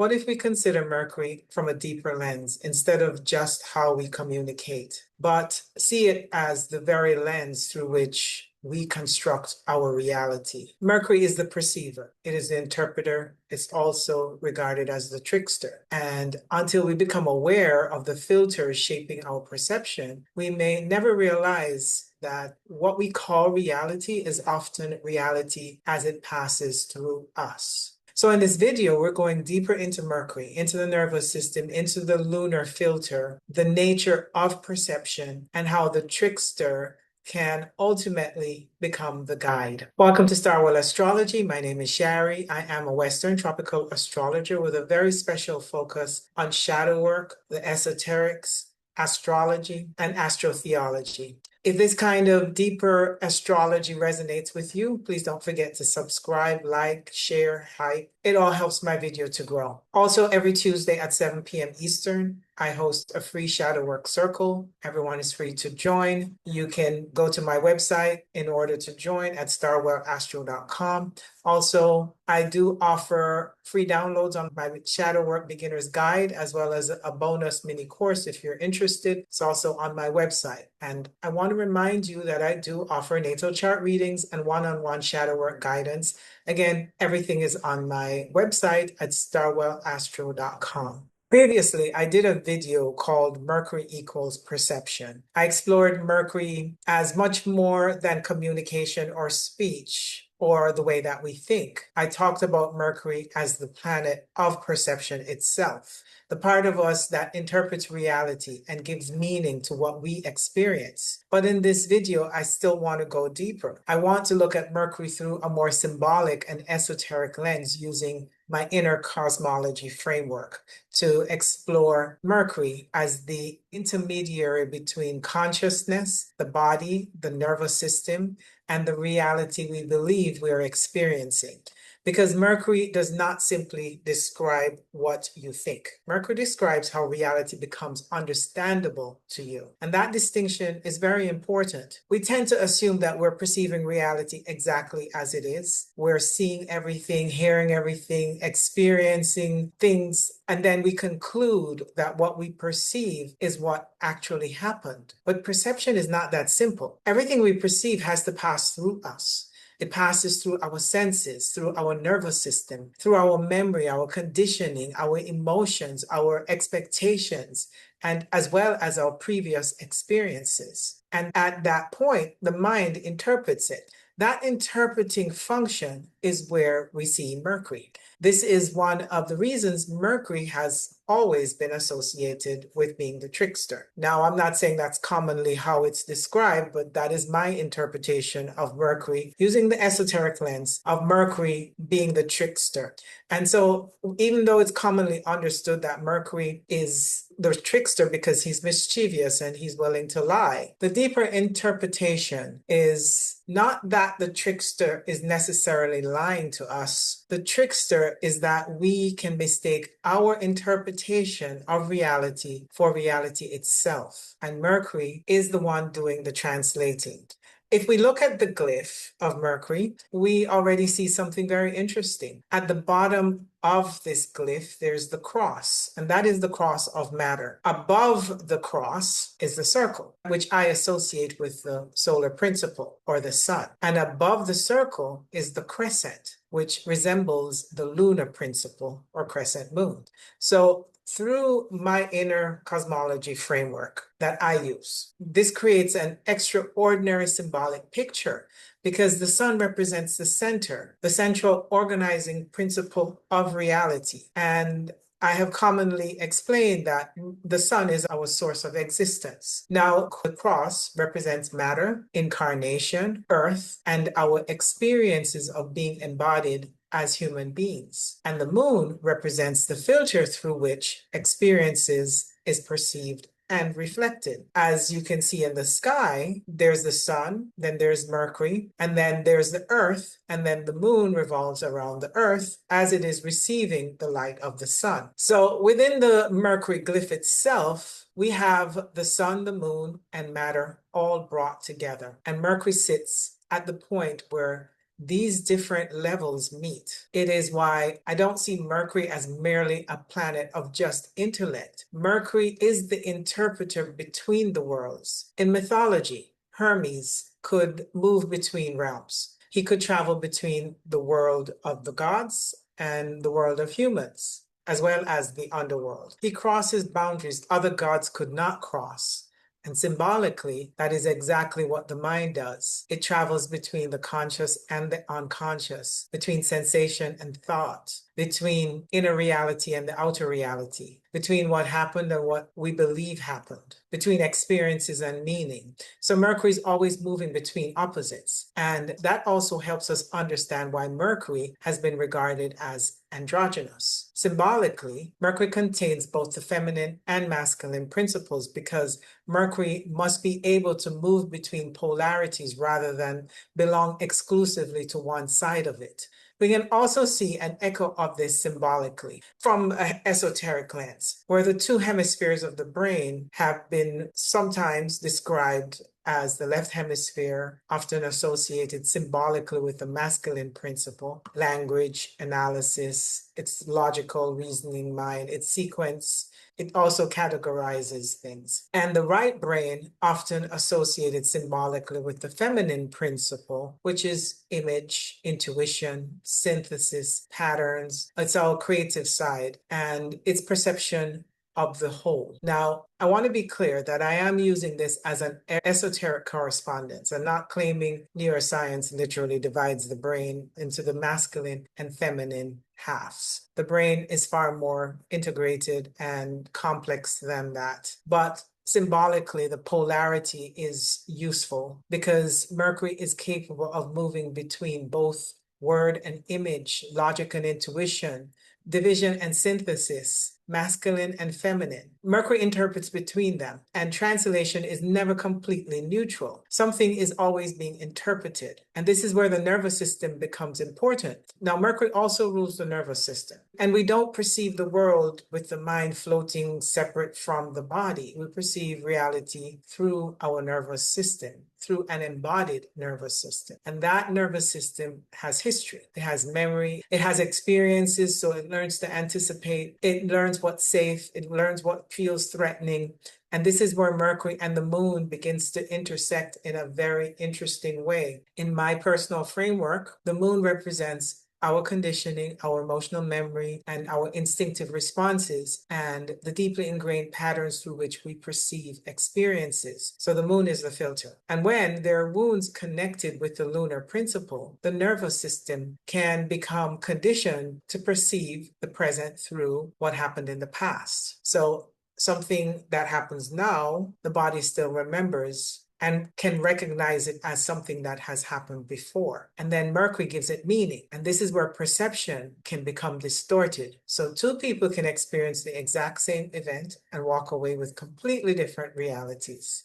What if we consider Mercury from a deeper lens instead of just how we communicate, but see it as the very lens through which we construct our reality? Mercury is the perceiver. It is the interpreter. It's also regarded as the trickster. And until we become aware of the filters shaping our perception, we may never realize that what we call reality is often reality as it passes through us. So in this video, we're going deeper into Mercury, into the nervous system, into the lunar filter, the nature of perception, and how the trickster can ultimately become the guide. Welcome to Star World Astrology. My name is Shari. I am a Western tropical astrologer with a very special focus on shadow work, the esoterics, astrology, and astrotheology. If this kind of deeper astrology resonates with you, please don't forget to subscribe, like, share, hype. It all helps my video to grow. Also, every Tuesday at 7 p.m. Eastern, I host a free shadow work circle. Everyone is free to join. You can go to my website in order to join at starwellastro.com. Also, I do offer free downloads on my Shadow Work Beginner's Guide, as well as a bonus mini course if you're interested. It's also on my website. And I want to remind you that I do offer natal chart readings and one-on-one shadow work guidance. Again, everything is on my website at starwellastro.com. Previously, I did a video called Mercury Equals Perception. I explored Mercury as much more than communication or speech, or the way that we think. I talked about Mercury as the planet of perception itself, the part of us that interprets reality and gives meaning to what we experience. But in this video, I still want to go deeper. I want to look at Mercury through a more symbolic and esoteric lens using my inner cosmology framework to explore Mercury as the intermediary between consciousness, the body, the nervous system, and the reality we believe we are experiencing. Because Mercury does not simply describe what you think. Mercury describes how reality becomes understandable to you. And that distinction is very important. We tend to assume that we're perceiving reality exactly as it is. We're seeing everything, hearing everything, experiencing things, and then we conclude that what we perceive is what actually happened. But perception is not that simple. Everything we perceive has to pass through us. It passes through our senses, through our nervous system, through our memory, our conditioning, our emotions, our expectations, and as well as our previous experiences. And at that point, the mind interprets it. That interpreting function is where we see Mercury. This is one of the reasons Mercury has always been associated with being the trickster. Now, I'm not saying that's commonly how it's described, but that is my interpretation of Mercury using the esoteric lens of Mercury being the trickster. And so even though it's commonly understood that Mercury is the trickster because he's mischievous and he's willing to lie, the deeper interpretation is not that the trickster is necessarily lying to us. The trickster is that we can mistake our interpretation of reality for reality itself. And Mercury is the one doing the translating. If we look at the glyph of Mercury, we already see something very interesting. At the bottom of this glyph, there's the cross, and that is the cross of matter. Above the cross is the circle, which I associate with the solar principle or the sun. And above the circle is the crescent, which resembles the lunar principle or crescent moon. So through my inner cosmology framework that I use, this creates an extraordinary symbolic picture because the sun represents the center, the central organizing principle of reality. And I have commonly explained that the sun is our source of existence. Now, the cross represents matter, incarnation, earth, and our experiences of being embodied as human beings. And the moon represents the filter through which experiences is perceived and reflected. As you can see in the sky, there's the sun, then there's Mercury, and then there's the earth, and then the moon revolves around the earth as it is receiving the light of the sun. So within the Mercury glyph itself, we have the sun, the moon, and matter all brought together. And Mercury sits at the point where these different levels meet. It is why I don't see Mercury as merely a planet of just intellect. Mercury is the interpreter between the worlds. In mythology, Hermes could move between realms. He could travel between the world of the gods and the world of humans, as well as the underworld. He crosses boundaries other gods could not cross. And symbolically, that is exactly what the mind does. It travels between the conscious and the unconscious, between sensation and thought, between inner reality and the outer reality, between what happened and what we believe happened, between experiences and meaning. So Mercury is always moving between opposites. And that also helps us understand why Mercury has been regarded as androgynous. Symbolically, Mercury contains both the feminine and masculine principles because Mercury must be able to move between polarities rather than belong exclusively to one side of it. We can also see an echo of this symbolically from an esoteric lens, where the two hemispheres of the brain have been sometimes described as the left hemisphere, often associated symbolically with the masculine principle, language, analysis, its logical reasoning mind, its sequence. It also categorizes things. And the right brain, often associated symbolically with the feminine principle, which is image, intuition, synthesis, patterns. It's our creative side and its perception of the whole. Now, I want to be clear that I am using this as an esoteric correspondence. I'm not claiming neuroscience literally divides the brain into the masculine and feminine halves. The brain is far more integrated and complex than that. But symbolically, the polarity is useful because Mercury is capable of moving between both word and image, logic and intuition, division and synthesis, masculine and feminine. Mercury interprets between them, and translation is never completely neutral. Something is always being interpreted, and this is where the nervous system becomes important. Now, Mercury also rules the nervous system, and we don't perceive the world with the mind floating separate from the body. We perceive reality through our nervous system, through an embodied nervous system. And that nervous system has history, it has memory, it has experiences, so it learns to anticipate, it learns what's safe, it learns what feels threatening. And this is where Mercury and the moon begins to intersect in a very interesting way. In my personal framework, the moon represents our conditioning, our emotional memory, and our instinctive responses, and the deeply ingrained patterns through which we perceive experiences. So the moon is the filter. And when there are wounds connected with the lunar principle, the nervous system can become conditioned to perceive the present through what happened in the past. So something that happens now, the body still remembers and can recognize it as something that has happened before. And then Mercury gives it meaning. And this is where perception can become distorted. So two people can experience the exact same event and walk away with completely different realities.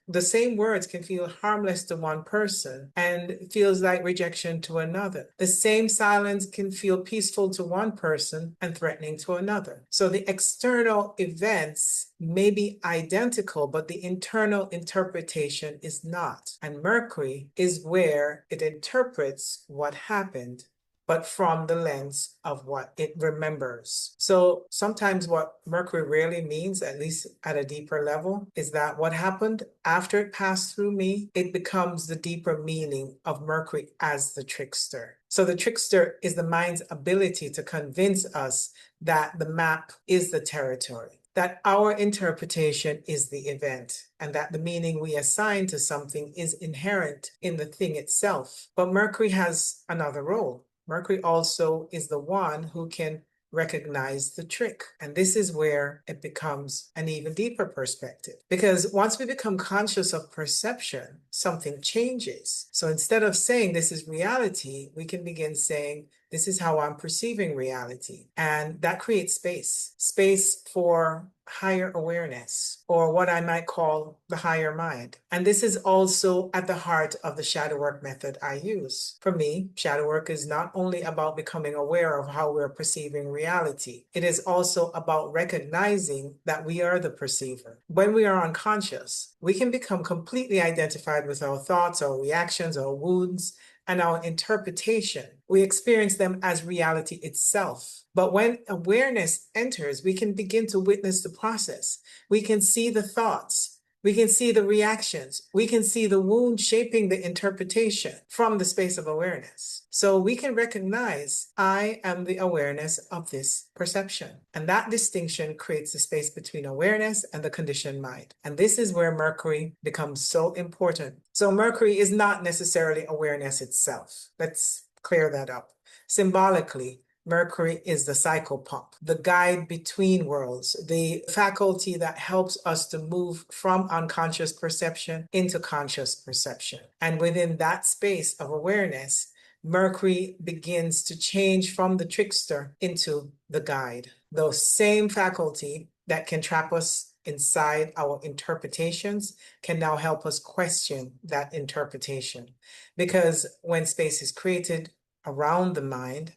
The same words can feel harmless to one person and feels like rejection to another. The same silence can feel peaceful to one person and threatening to another. So the external events may be identical, but the internal interpretation is not. And Mercury is where it interprets what happened, but from the lens of what it remembers. So sometimes what Mercury really means, at least at a deeper level, is that what happened after it passed through me, it becomes the deeper meaning of Mercury as the trickster. So the trickster is the mind's ability to convince us that the map is the territory, that our interpretation is the event, and that the meaning we assign to something is inherent in the thing itself. But Mercury has another role. Mercury also is the one who can recognize the trick. And this is where it becomes an even deeper perspective. Because once we become conscious of perception, something changes. So instead of saying this is reality, we can begin saying, this is how I'm perceiving reality. And that creates space for higher awareness, or what I might call the higher mind. And this is also at the heart of the shadow work method I use. For me, shadow work is not only about becoming aware of how we're perceiving reality, it is also about recognizing that we are the perceiver. When we are unconscious, we can become completely identified with our thoughts, our reactions, our wounds, and our interpretation. We experience them as reality itself. But when awareness enters, we can begin to witness the process. We can see the thoughts. We can see the reactions. We can see the wound shaping the interpretation from the space of awareness. So we can recognize I am the awareness of this perception. And that distinction creates the space between awareness and the conditioned mind. And this is where Mercury becomes so important. So Mercury is not necessarily awareness itself. Let's clear that up. Symbolically, Mercury is the psychopomp, the guide between worlds, the faculty that helps us to move from unconscious perception into conscious perception. And within that space of awareness, Mercury begins to change from the trickster into the guide. Those same faculty that can trap us inside our interpretations can now help us question that interpretation. Because when space is created around the mind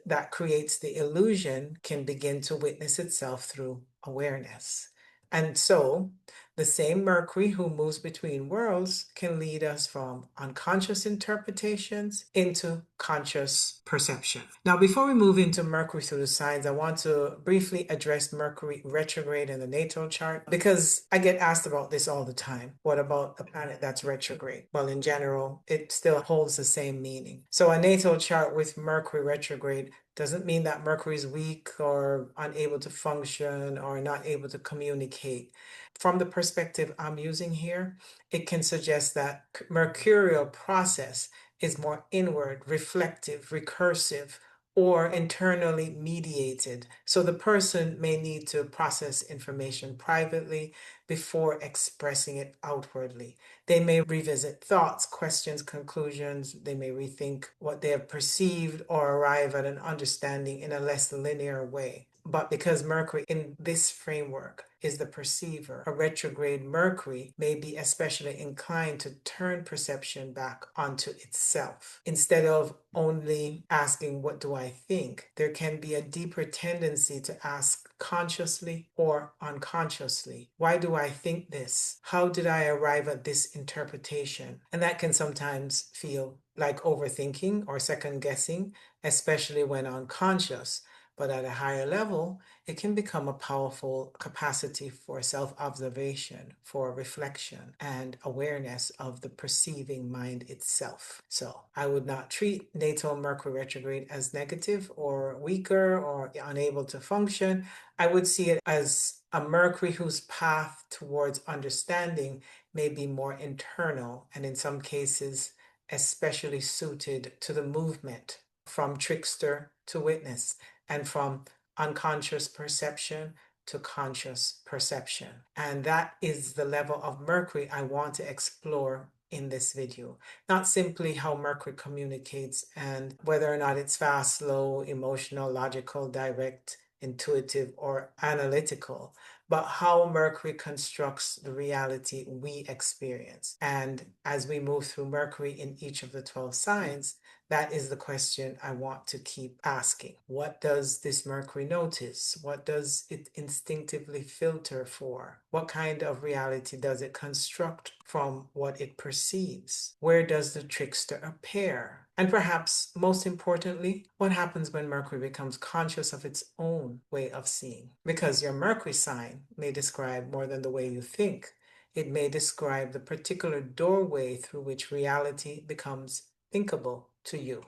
that creates the illusion can begin to witness itself through awareness. And so the same Mercury who moves between worlds can lead us from unconscious interpretations into conscious perception. Now, before we move into Mercury through the signs, I want to briefly address Mercury retrograde in the natal chart because I get asked about this all the time. What about a planet that's retrograde? Well, in general, it still holds the same meaning. So a natal chart with Mercury retrograde doesn't mean that Mercury is weak or unable to function or not able to communicate. From the perspective I'm using here, it can suggest that mercurial process is more inward, reflective, recursive, or internally mediated. So the person may need to process information privately before expressing it outwardly. They may revisit thoughts, questions, conclusions. They may rethink what they have perceived or arrive at an understanding in a less linear way. But because Mercury in this framework is the perceiver, a retrograde Mercury may be especially inclined to turn perception back onto itself. Instead of only asking, what do I think? There can be a deeper tendency to ask consciously or unconsciously, why do I think this? How did I arrive at this interpretation? And that can sometimes feel like overthinking or second guessing, especially when unconscious. But at a higher level, it can become a powerful capacity for self-observation, for reflection, and awareness of the perceiving mind itself. So I would not treat natal Mercury retrograde as negative or weaker or unable to function. I would see it as a Mercury whose path towards understanding may be more internal and in some cases especially suited to the movement from trickster to witness and from unconscious perception to conscious perception. And that is the level of Mercury I want to explore in this video. Not simply how Mercury communicates and whether or not it's fast, slow, emotional, logical, direct, intuitive, or analytical, but how Mercury constructs the reality we experience. And as we move through Mercury in each of the 12 signs, that is the question I want to keep asking. What does this Mercury notice? What does it instinctively filter for? What kind of reality does it construct from what it perceives? Where does the trickster appear? And perhaps most importantly, what happens when Mercury becomes conscious of its own way of seeing? Because your Mercury sign may describe more than the way you think. It may describe the particular doorway through which reality becomes thinkable to you.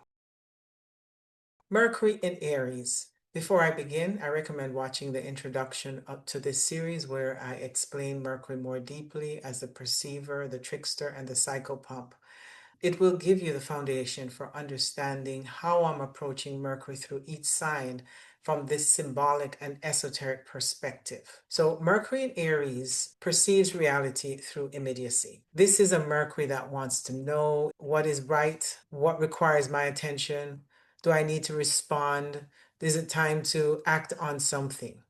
Mercury in Aries. Before I begin, I recommend watching the introduction up to this series where I explain Mercury more deeply as the perceiver, the trickster, and the psychopomp. It will give you the foundation for understanding how I'm approaching Mercury through each sign from this symbolic and esoteric perspective. So Mercury in Aries perceives reality through immediacy. This is a Mercury that wants to know what is right, what requires my attention. Do I need to respond? Is it time to act on something?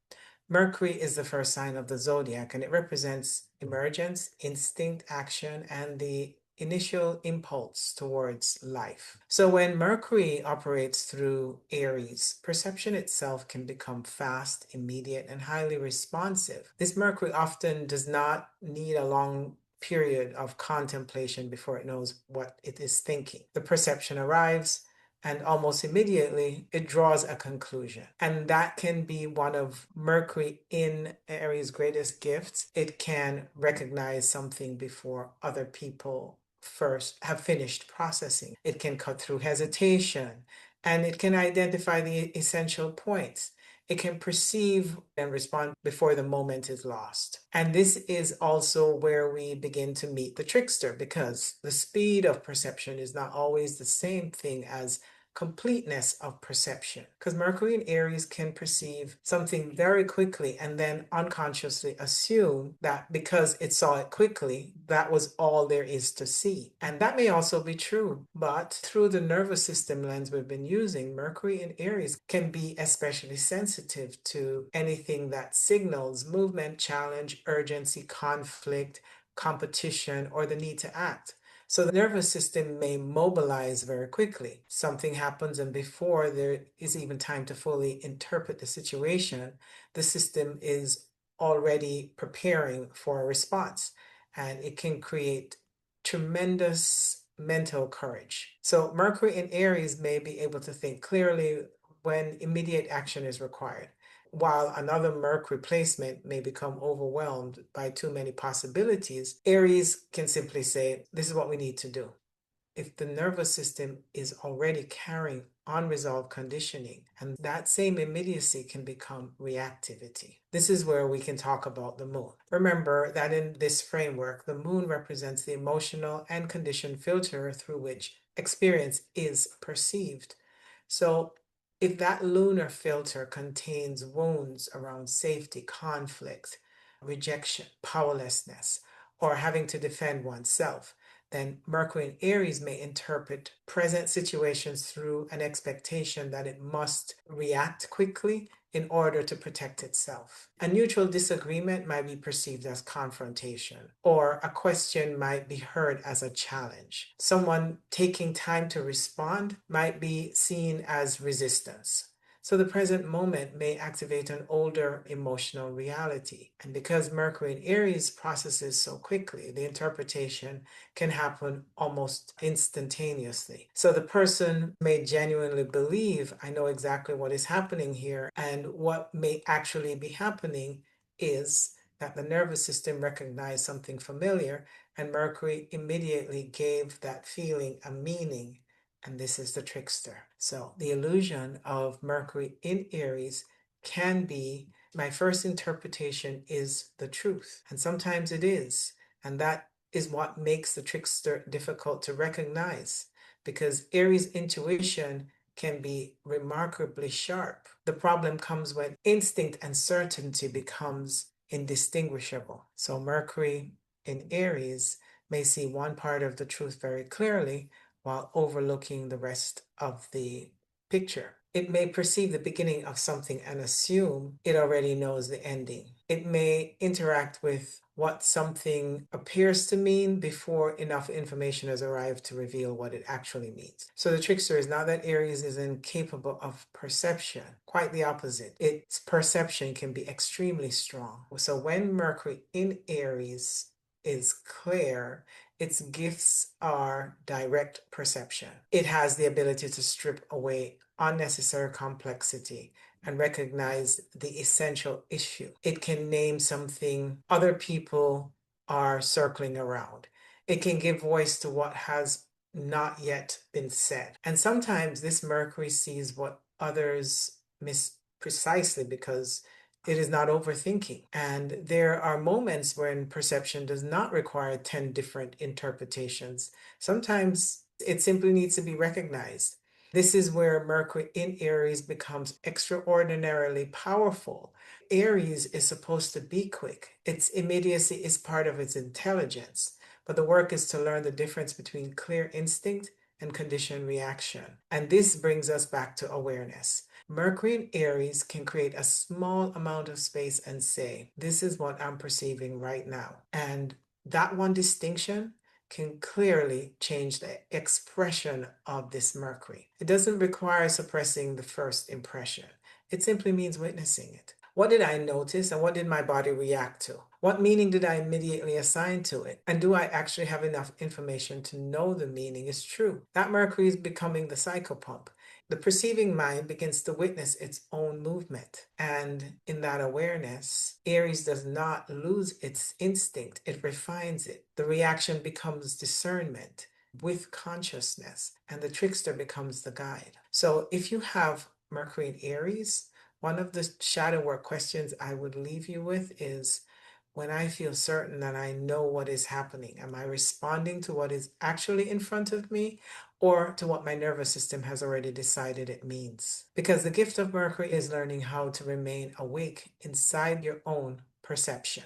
Mercury is the first sign of the zodiac, and it represents emergence, instinct, action, and the initial impulse towards life. So when Mercury operates through Aries, perception itself can become fast, immediate, and highly responsive. This Mercury often does not need a long period of contemplation before it knows what it is thinking. The perception arrives, and almost immediately it draws a conclusion. And that can be one of Mercury in Aries' greatest gifts. It can recognize something before other people first have finished processing. It can cut through hesitation, and it can identify the essential points. It can perceive and respond before the moment is lost. And this is also where we begin to meet the trickster, because the speed of perception is not always the same thing as completeness of perception. Because Mercury in Aries can perceive something very quickly and then unconsciously assume that because it saw it quickly, that was all there is to see. And that may also be true, but through the nervous system lens we've been using, Mercury in Aries can be especially sensitive to anything that signals movement, challenge, urgency, conflict, competition, or the need to act. So the nervous system may mobilize very quickly. Something happens, and before there is even time to fully interpret the situation, the system is already preparing for a response, and it can create tremendous mental courage. So Mercury in Aries may be able to think clearly when immediate action is required, while another Mercury placement may become overwhelmed by too many possibilities. Aries can simply say, this is what we need to do. If the nervous system is already carrying unresolved conditioning, and that same immediacy can become reactivity. This is where we can talk about the moon. Remember that in this framework, the moon represents the emotional and conditioned filter through which experience is perceived. So if that lunar filter contains wounds around safety, conflict, rejection, powerlessness, or having to defend oneself, then Mercury in Aries may interpret present situations through an expectation that it must react quickly in order to protect itself. A neutral disagreement might be perceived as confrontation, or a question might be heard as a challenge. Someone taking time to respond might be seen as resistance. So the present moment may activate an older emotional reality. And because Mercury in Aries processes so quickly, the interpretation can happen almost instantaneously. So the person may genuinely believe, I know exactly what is happening here, and what may actually be happening is that the nervous system recognized something familiar, and Mercury immediately gave that feeling a meaning. And this is the trickster. So the illusion of Mercury in Aries can be, my first interpretation is the truth. And sometimes it is. And that is what makes the trickster difficult to recognize, because Aries intuition can be remarkably sharp. The problem comes when instinct and certainty becomes indistinguishable. So Mercury in Aries may see one part of the truth very clearly, while overlooking the rest of the picture. It may perceive the beginning of something and assume it already knows the ending. It may interact with what something appears to mean before enough information has arrived to reveal what it actually means. So the trickster is not that Aries is incapable of perception. Quite the opposite. Its perception can be extremely strong. So when Mercury in Aries is clear, its gifts are direct perception. It has the ability to strip away unnecessary complexity and recognize the essential issue. It can name something other people are circling around. It can give voice to what has not yet been said. And sometimes this Mercury sees what others miss precisely because it is not overthinking. And there are moments when perception does not require 10 different interpretations. Sometimes it simply needs to be recognized. This is where Mercury in Aries becomes extraordinarily powerful. Aries is supposed to be quick. Its immediacy is part of its intelligence. But the work is to learn the difference between clear instinct and conditioned reaction. And this brings us back to awareness. Mercury in Aries can create a small amount of space and say, this is what I'm perceiving right now. And that one distinction can clearly change the expression of this Mercury. It doesn't require suppressing the first impression. It simply means witnessing it. What did I notice and what did my body react to? What meaning did I immediately assign to it? And do I actually have enough information to know the meaning is true? That Mercury is becoming the psychopomp. The perceiving mind begins to witness its own movement. And in that awareness, Aries does not lose its instinct, it refines it. The reaction becomes discernment with consciousness, and the trickster becomes the guide. So if you have Mercury in Aries, one of the shadow work questions I would leave you with is, when I feel certain that I know what is happening, am I responding to what is actually in front of me or to what my nervous system has already decided it means? Because the gift of Mercury is learning how to remain awake inside your own perception.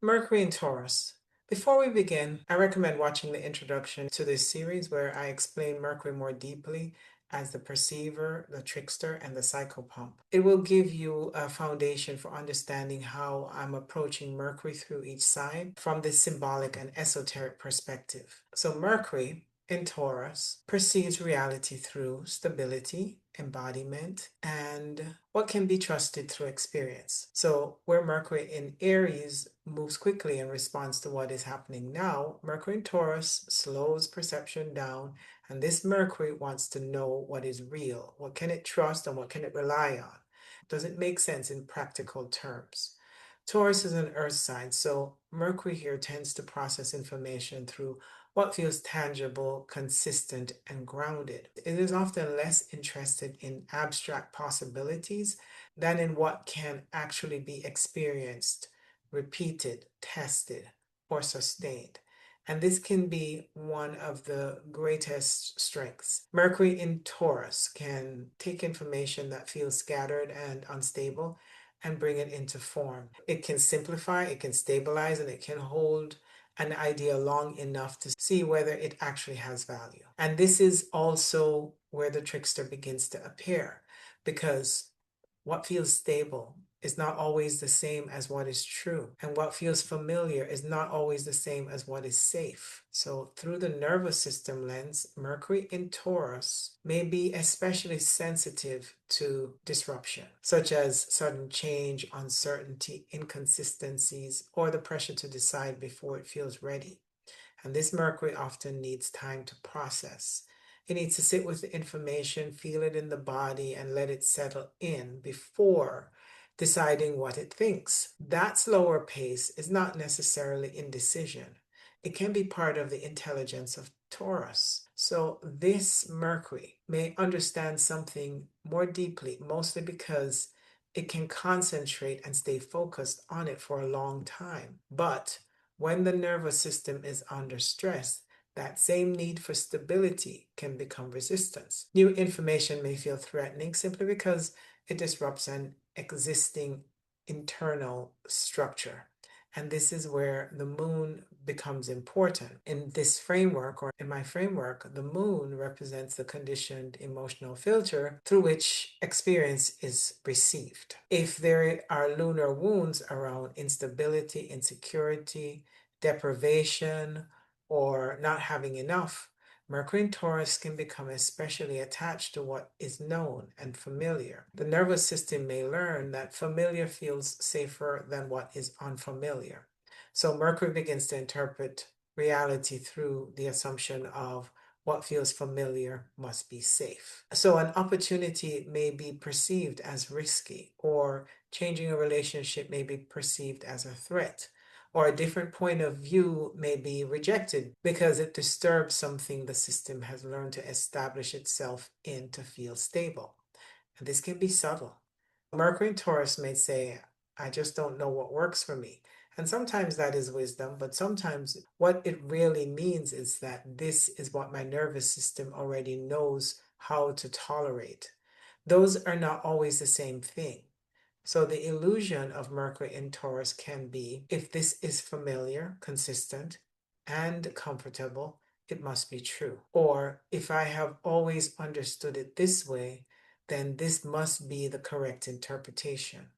Mercury in Taurus. Before we begin, I recommend watching the introduction to this series where I explain Mercury more deeply as the perceiver, the trickster, and the psychopomp. It will give you a foundation for understanding how I'm approaching Mercury through each sign from this symbolic and esoteric perspective. So Mercury in Taurus perceives reality through stability, embodiment, and what can be trusted through experience. So where Mercury in Aries moves quickly in response to what is happening now, Mercury in Taurus slows perception down, and this Mercury wants to know what is real. What can it trust and what can it rely on? Does it make sense in practical terms? Taurus is an earth sign, so Mercury here tends to process information through what feels tangible, consistent, and grounded. It is often less interested in abstract possibilities than in what can actually be experienced, repeated, tested, or sustained. And this can be one of the greatest strengths. Mercury in Taurus can take information that feels scattered and unstable and bring it into form. It can simplify, it can stabilize, and it can hold an idea long enough to see whether it actually has value. And this is also where the trickster begins to appear, because what feels stable is not always the same as what is true, and what feels familiar is not always the same as what is safe. So through the nervous system lens, Mercury in Taurus may be especially sensitive to disruption, such as sudden change, uncertainty, inconsistencies, or the pressure to decide before it feels ready. And this Mercury often needs time to process. It needs to sit with the information, feel it in the body, and let it settle in before deciding what it thinks. That slower pace is not necessarily indecision. It can be part of the intelligence of Taurus. So this Mercury may understand something more deeply, mostly because it can concentrate and stay focused on it for a long time. But when the nervous system is under stress, that same need for stability can become resistance. New information may feel threatening simply because it disrupts an existing internal structure. And this is where the moon becomes important. In this framework, or in my framework, the moon represents the conditioned emotional filter through which experience is received. If there are lunar wounds around instability, insecurity, deprivation, or not having enough, Mercury in Taurus can become especially attached to what is known and familiar. The nervous system may learn that familiar feels safer than what is unfamiliar. So Mercury begins to interpret reality through the assumption of what feels familiar must be safe. So an opportunity may be perceived as risky, or changing a relationship may be perceived as a threat, or a different point of view may be rejected because it disturbs something the system has learned to establish itself in to feel stable. And this can be subtle. Mercury in Taurus may say, I just don't know what works for me. And sometimes that is wisdom, but sometimes what it really means is that this is what my nervous system already knows how to tolerate. Those are not always the same thing. So the illusion of Mercury in Taurus can be, if this is familiar, consistent, and comfortable, it must be true. Or if I have always understood it this way, then this must be the correct interpretation.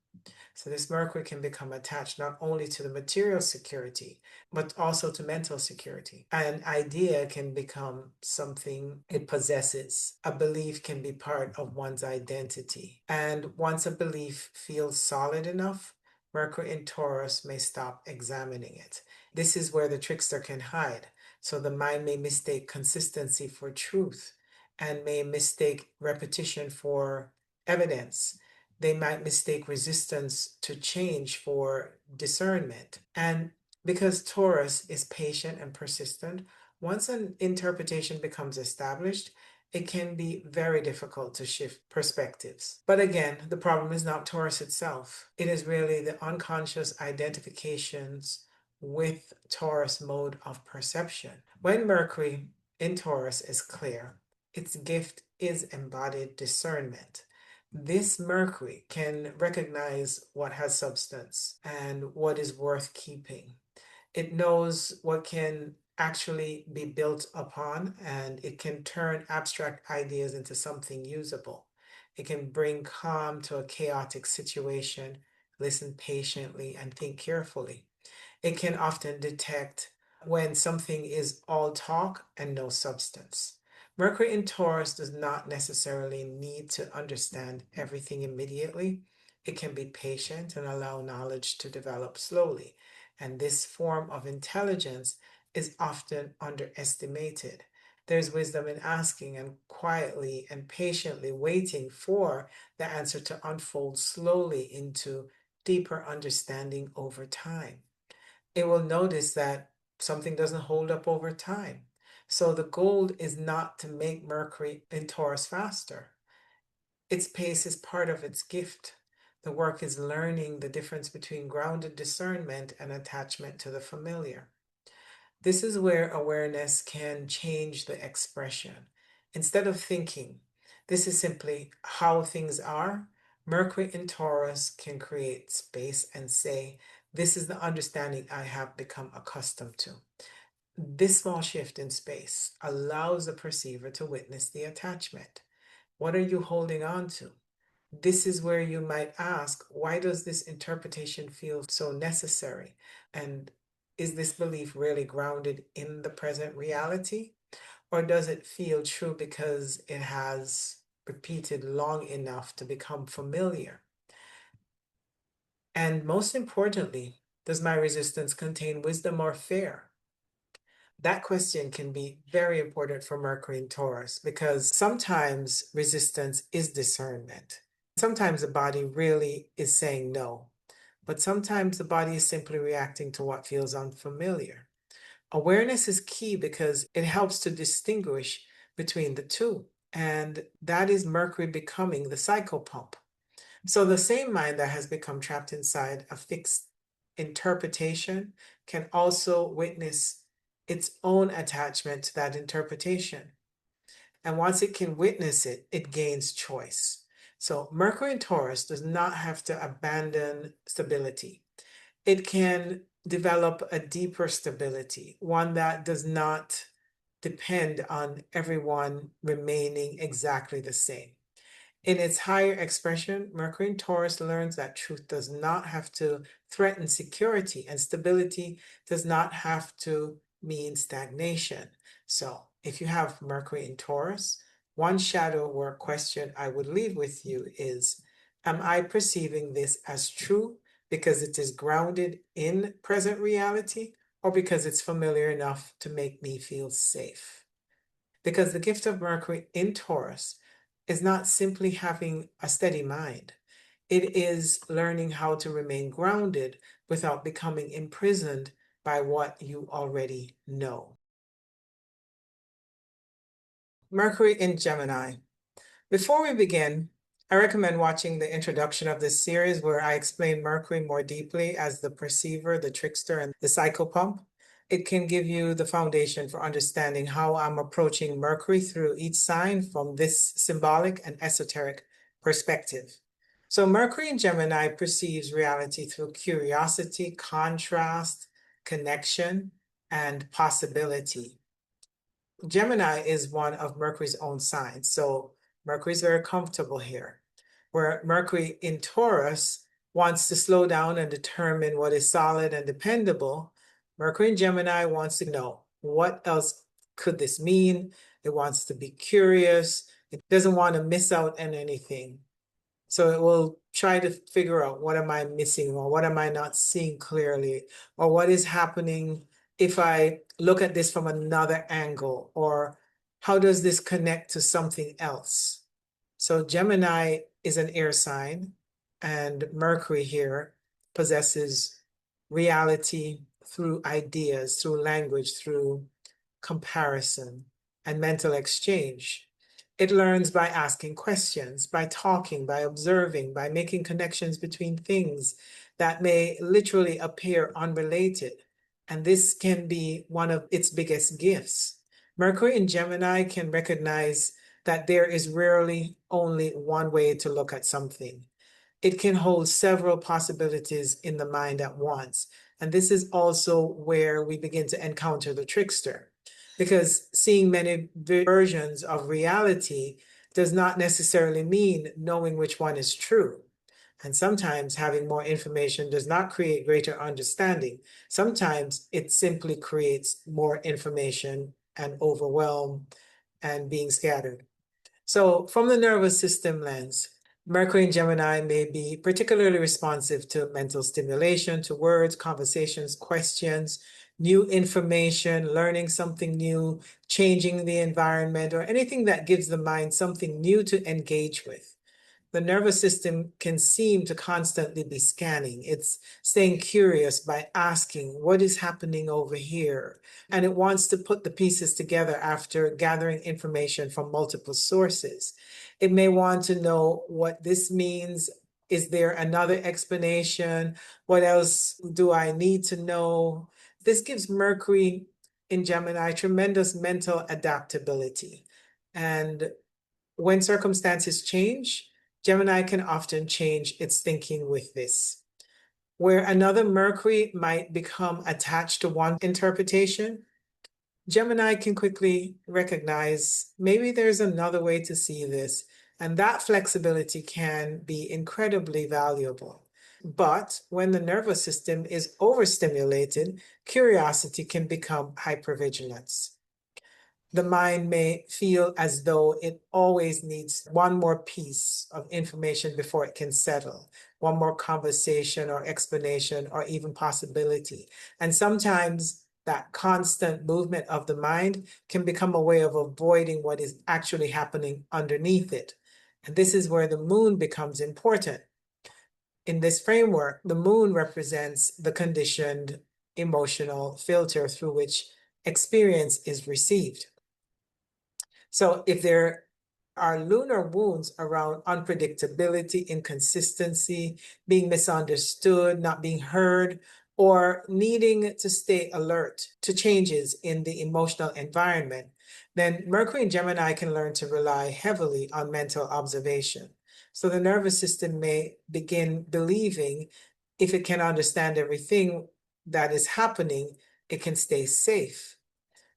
So this Mercury can become attached not only to the material security, but also to mental security. An idea can become something it possesses. A belief can be part of one's identity. And once a belief feels solid enough, Mercury in Taurus may stop examining it. This is where the trickster can hide. So the mind may mistake consistency for truth and may mistake repetition for evidence. They might mistake resistance to change for discernment. And because Taurus is patient and persistent, once an interpretation becomes established, it can be very difficult to shift perspectives. But again, the problem is not Taurus itself. It is really the unconscious identifications with Taurus mode of perception. When Mercury in Taurus is clear, its gift is embodied discernment. This Mercury can recognize what has substance and what is worth keeping. It knows what can actually be built upon, and it can turn abstract ideas into something usable. It can bring calm to a chaotic situation, listen patiently, and think carefully. It can often detect when something is all talk and no substance. Mercury in Taurus does not necessarily need to understand everything immediately. It can be patient and allow knowledge to develop slowly. And this form of intelligence is often underestimated. There's wisdom in asking and quietly and patiently waiting for the answer to unfold slowly into deeper understanding over time. It will notice that something doesn't hold up over time. So the goal is not to make Mercury in Taurus faster. Its pace is part of its gift. The work is learning the difference between grounded discernment and attachment to the familiar. This is where awareness can change the expression. Instead of thinking, this is simply how things are, Mercury in Taurus can create space and say, this is the understanding I have become accustomed to. This small shift in space allows the perceiver to witness the attachment. What are you holding on to? This is where you might ask, why does this interpretation feel so necessary? And is this belief really grounded in the present reality? Or does it feel true because it has repeated long enough to become familiar? And most importantly, does my resistance contain wisdom or fear? That question can be very important for Mercury in Taurus because sometimes resistance is discernment. Sometimes the body really is saying no, but sometimes the body is simply reacting to what feels unfamiliar. Awareness is key because it helps to distinguish between the two, and that is Mercury becoming the psychopomp. So the same mind that has become trapped inside a fixed interpretation can also witness its own attachment to that interpretation. And once it can witness it, it gains choice. So Mercury in Taurus does not have to abandon stability. It can develop a deeper stability, one that does not depend on everyone remaining exactly the same. In its higher expression, Mercury in Taurus learns that truth does not have to threaten security, and stability does not have to mean stagnation. So, if you have Mercury in Taurus, one shadow work question I would leave with you is, am I perceiving this as true because it is grounded in present reality, or because it's familiar enough to make me feel safe? Because the gift of Mercury in Taurus is not simply having a steady mind. It is learning how to remain grounded without becoming imprisoned by what you already know. Mercury in Gemini. Before we begin, I recommend watching the introduction of this series where I explain Mercury more deeply as the perceiver, the trickster, and the psychopomp. It can give you the foundation for understanding how I'm approaching Mercury through each sign from this symbolic and esoteric perspective. So Mercury in Gemini perceives reality through curiosity, contrast, connection, and possibility. Gemini is one of Mercury's own signs, so Mercury is very comfortable here. Where Mercury in Taurus wants to slow down and determine what is solid and dependable, Mercury in Gemini wants to know, what else could this mean? It wants to be curious. It doesn't want to miss out on anything. So it will try to figure out, what am I missing, or what am I not seeing clearly, or what is happening if I look at this from another angle, or how does this connect to something else? So Gemini is an air sign, and Mercury here possesses reality through ideas, through language, through comparison and mental exchange. It learns by asking questions, by talking, by observing, by making connections between things that may literally appear unrelated. And this can be one of its biggest gifts. Mercury in Gemini can recognize that there is rarely only one way to look at something. It can hold several possibilities in the mind at once. And this is also where we begin to encounter the trickster, because seeing many versions of reality does not necessarily mean knowing which one is true. And sometimes having more information does not create greater understanding. Sometimes it simply creates more information and overwhelm and being scattered. So from the nervous system lens, Mercury in Gemini may be particularly responsive to mental stimulation, to words, conversations, questions, new information, learning something new, changing the environment, or anything that gives the mind something new to engage with. The nervous system can seem to constantly be scanning. It's staying curious by asking, what is happening over here? And it wants to put the pieces together after gathering information from multiple sources. It may want to know what this means. Is there another explanation? What else do I need to know? This gives Mercury in Gemini tremendous mental adaptability. And when circumstances change, Gemini can often change its thinking with this. Where another Mercury might become attached to one interpretation, Gemini can quickly recognize maybe there's another way to see this, and that flexibility can be incredibly valuable. But when the nervous system is overstimulated, curiosity can become hypervigilance. The mind may feel as though it always needs one more piece of information before it can settle, one more conversation or explanation or even possibility. And sometimes that constant movement of the mind can become a way of avoiding what is actually happening underneath it. And this is where the moon becomes important. In this framework, the moon represents the conditioned emotional filter through which experience is received. So if there are lunar wounds around unpredictability, inconsistency, being misunderstood, not being heard, or needing to stay alert to changes in the emotional environment, then Mercury in Gemini can learn to rely heavily on mental observation. So the nervous system may begin believing if it can understand everything that is happening, it can stay safe.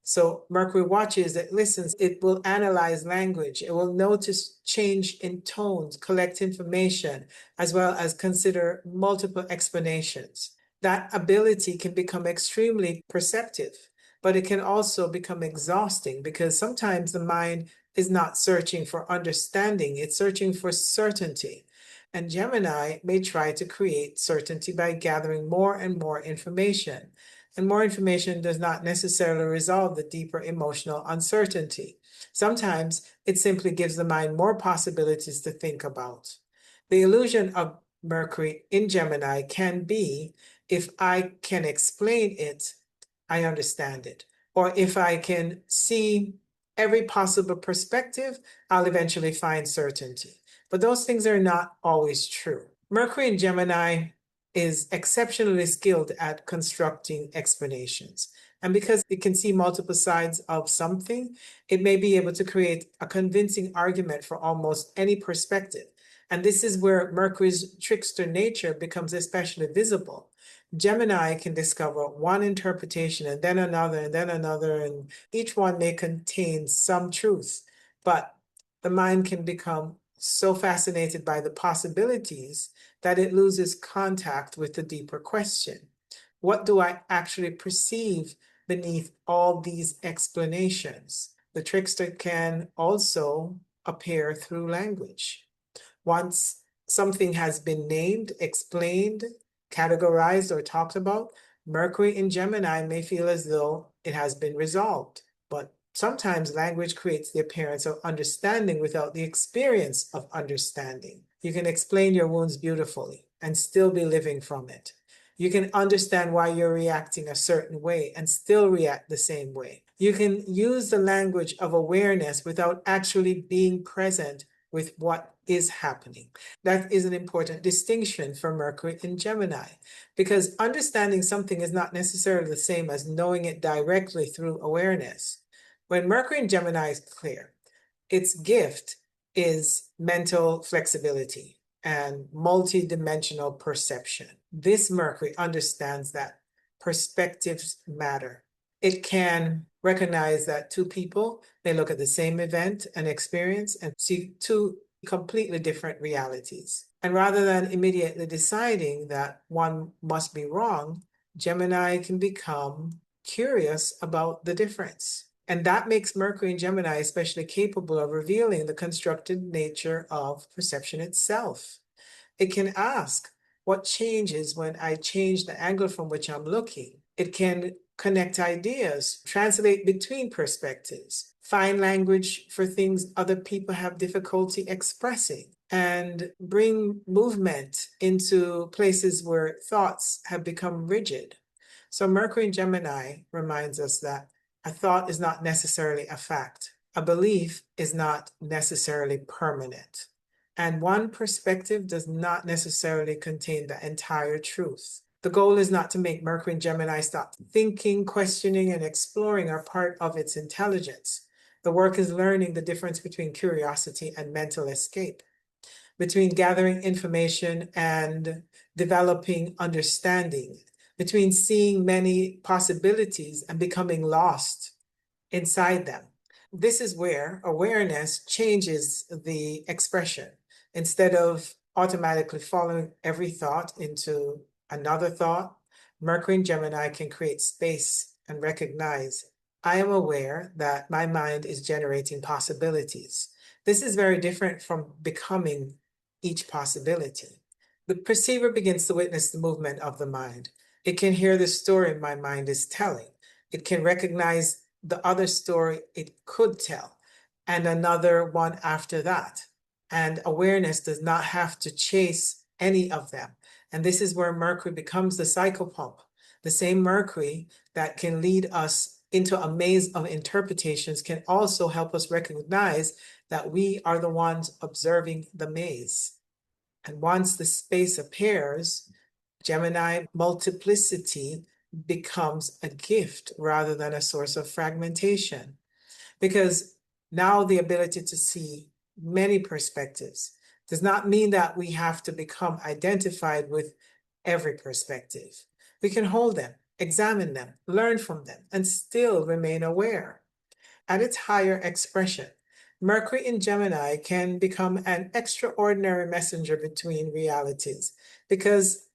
So Mercury watches, it listens, it will analyze language, it will notice change in tones, collect information, as well as consider multiple explanations. That ability can become extremely perceptive, but it can also become exhausting because sometimes the mind is not searching for understanding, it's searching for certainty. And Gemini may try to create certainty by gathering more and more information. And more information does not necessarily resolve the deeper emotional uncertainty. Sometimes it simply gives the mind more possibilities to think about. The illusion of Mercury in Gemini can be, if I can explain it, I understand it. Or if I can see every possible perspective, I'll eventually find certainty. But those things are not always true. Mercury in Gemini is exceptionally skilled at constructing explanations. And because it can see multiple sides of something, it may be able to create a convincing argument for almost any perspective. And this is where Mercury's trickster nature becomes especially visible. Gemini can discover one interpretation and then another, and each one may contain some truth, but the mind can become so fascinated by the possibilities that it loses contact with the deeper question. What do I actually perceive beneath all these explanations? The trickster can also appear through language. Once something has been named, explained, categorized, or talked about, Mercury in Gemini may feel as though it has been resolved. But sometimes language creates the appearance of understanding without the experience of understanding. You can explain your wounds beautifully and still be living from it. You can understand why you're reacting a certain way and still react the same way. You can use the language of awareness without actually being present with what is happening. That is an important distinction for Mercury in Gemini, because understanding something is not necessarily the same as knowing it directly through awareness. When Mercury in Gemini is clear, its gift is mental flexibility and multidimensional perception. This Mercury understands that perspectives matter. It can recognize that two people may look at the same event and experience and see two completely different realities. And rather than immediately deciding that one must be wrong, Gemini can become curious about the difference. And that makes Mercury in Gemini especially capable of revealing the constructed nature of perception itself. It can ask, what changes when I change the angle from which I'm looking? It can connect ideas, translate between perspectives, find language for things other people have difficulty expressing, and bring movement into places where thoughts have become rigid. So Mercury in Gemini reminds us that a thought is not necessarily a fact. A belief is not necessarily permanent. And one perspective does not necessarily contain the entire truth. The goal is not to make Mercury in Gemini stop thinking, questioning, and exploring are part of its intelligence. The work is learning the difference between curiosity and mental escape, between gathering information and developing understanding, between seeing many possibilities and becoming lost inside them. This is where awareness changes the expression. Instead of automatically following every thought into another thought, Mercury in Gemini can create space and recognize, I am aware that my mind is generating possibilities. This is very different from becoming each possibility. The perceiver begins to witness the movement of the mind. It can hear the story my mind is telling. It can recognize the other story it could tell, and another one after that. And awareness does not have to chase any of them. And this is where Mercury becomes the psychopomp, the same Mercury that can lead us into a maze of interpretations can also help us recognize that we are the ones observing the maze. And once the space appears, Gemini multiplicity becomes a gift rather than a source of fragmentation. Because now the ability to see many perspectives does not mean that we have to become identified with every perspective. We can hold them, examine them, learn from them, and still remain aware. At its higher expression, Mercury in Gemini can become an extraordinary messenger between realities because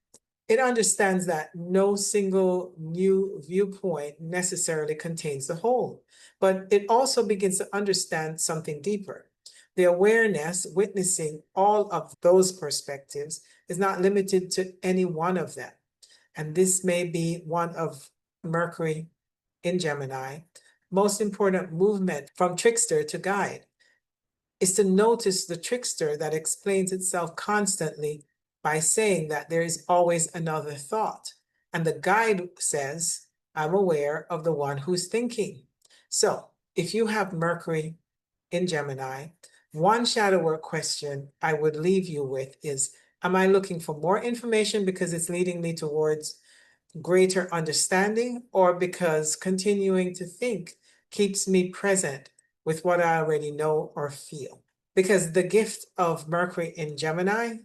it understands that no single new viewpoint necessarily contains the whole, but it also begins to understand something deeper. The awareness witnessing all of those perspectives is not limited to any one of them. And this may be one of Mercury in Gemini. Most important movement from trickster to guide is to notice the trickster that explains itself constantly by saying that there is always another thought. And the guide says, I'm aware of the one who's thinking. So if you have Mercury in Gemini, one shadow work question I would leave you with is, am I looking for more information because it's leading me towards greater understanding, or because continuing to think keeps me present with what I already know or feel? Because the gift of Mercury in Gemini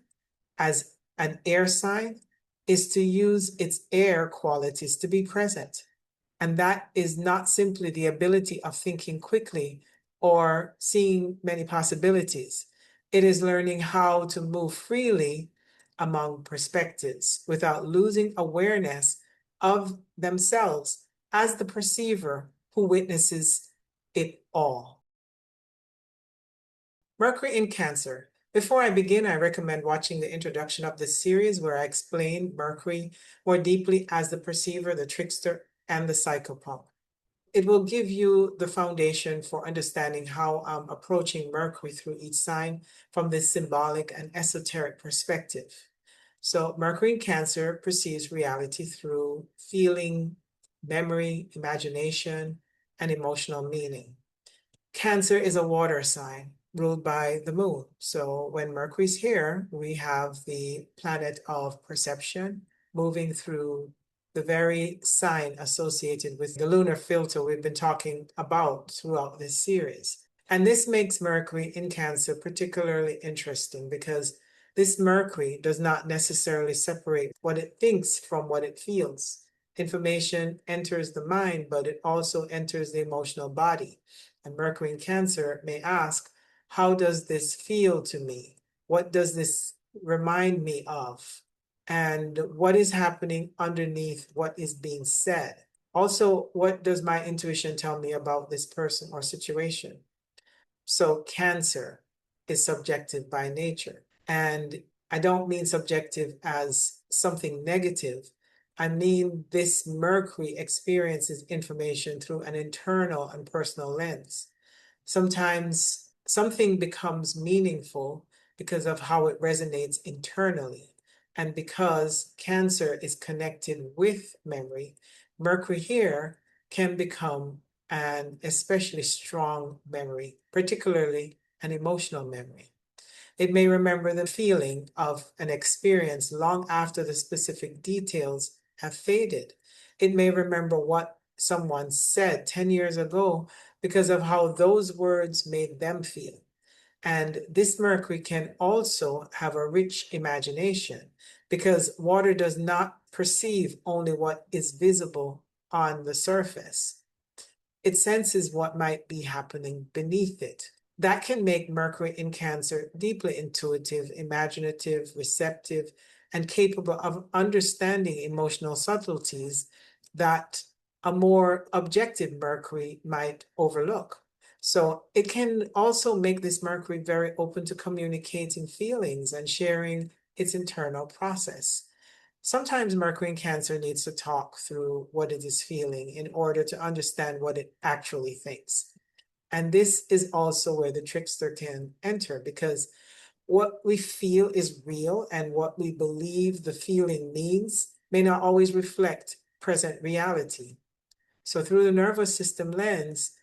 as an air sign is to use its air qualities to be present. And that is not simply the ability of thinking quickly or seeing many possibilities. It is learning how to move freely among perspectives without losing awareness of themselves as the perceiver who witnesses it all. Mercury in Cancer. Before I begin, I recommend watching the introduction of this series where I explain Mercury more deeply as the perceiver, the trickster, and the psychopomp. It will give you the foundation for understanding how I'm approaching Mercury through each sign from this symbolic and esoteric perspective. So Mercury in Cancer perceives reality through feeling, memory, imagination, and emotional meaning. Cancer is a water sign ruled by the moon. So when Mercury's here, we have the planet of perception moving through the very sign associated with the lunar filter we've been talking about throughout this series. And this makes Mercury in Cancer particularly interesting because this Mercury does not necessarily separate what it thinks from what it feels. Information enters the mind, but it also enters the emotional body. And Mercury in Cancer may ask, how does this feel to me? What does this remind me of? And what is happening underneath what is being said? Also, what does my intuition tell me about this person or situation? So Cancer is subjective by nature. And I don't mean subjective as something negative. I mean this Mercury experiences information through an internal and personal lens. Sometimes something becomes meaningful because of how it resonates internally. And because Cancer is connected with memory, Mercury here can become an especially strong memory, particularly an emotional memory. It may remember the feeling of an experience long after the specific details have faded. It may remember what someone said 10 years ago because of how those words made them feel. And this Mercury can also have a rich imagination because water does not perceive only what is visible on the surface. It senses what might be happening beneath it. That can make Mercury in Cancer deeply intuitive, imaginative, receptive, and capable of understanding emotional subtleties that a more objective Mercury might overlook. So it can also make this Mercury very open to communicating feelings and sharing its internal process. Sometimes Mercury in Cancer needs to talk through what it is feeling in order to understand what it actually thinks. And this is also where the trickster can enter because what we feel is real and what we believe the feeling means may not always reflect present reality. So through the nervous system lens,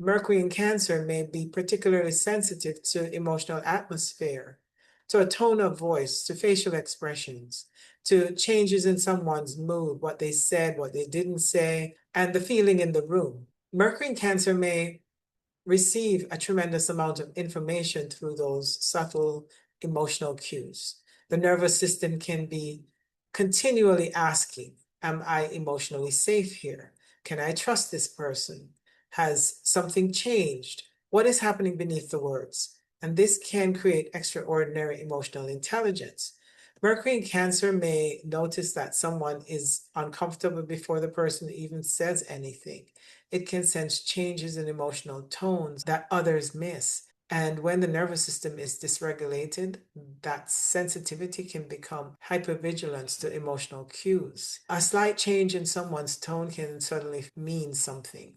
Mercury in Cancer may be particularly sensitive to emotional atmosphere, to a tone of voice, to facial expressions, to changes in someone's mood, what they said, what they didn't say, and the feeling in the room. Mercury in Cancer may receive a tremendous amount of information through those subtle emotional cues. The nervous system can be continually asking, am I emotionally safe here? Can I trust this person? Has something changed? What is happening beneath the words? And this can create extraordinary emotional intelligence. Mercury in Cancer may notice that someone is uncomfortable before the person even says anything. It can sense changes in emotional tones that others miss. And when the nervous system is dysregulated, that sensitivity can become hypervigilance to emotional cues. A slight change in someone's tone can suddenly mean something.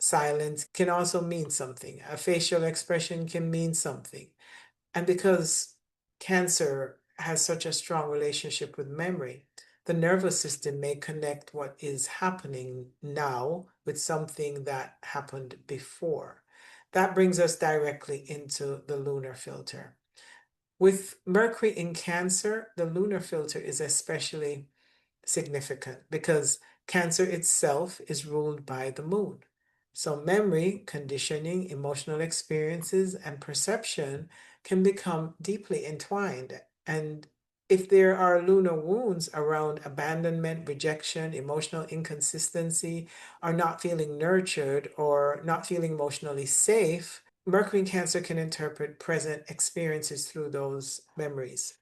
Silence can also mean something. A facial expression can mean something. And because Cancer has such a strong relationship with memory, the nervous system may connect what is happening now with something that happened before. That brings us directly into the lunar filter. With Mercury in Cancer, the lunar filter is especially significant because Cancer itself is ruled by the moon. So memory, conditioning, emotional experiences, and perception can become deeply entwined. And if there are lunar wounds around abandonment, rejection, emotional inconsistency, or not feeling nurtured or not feeling emotionally safe, Mercury in Cancer can interpret present experiences through those memories.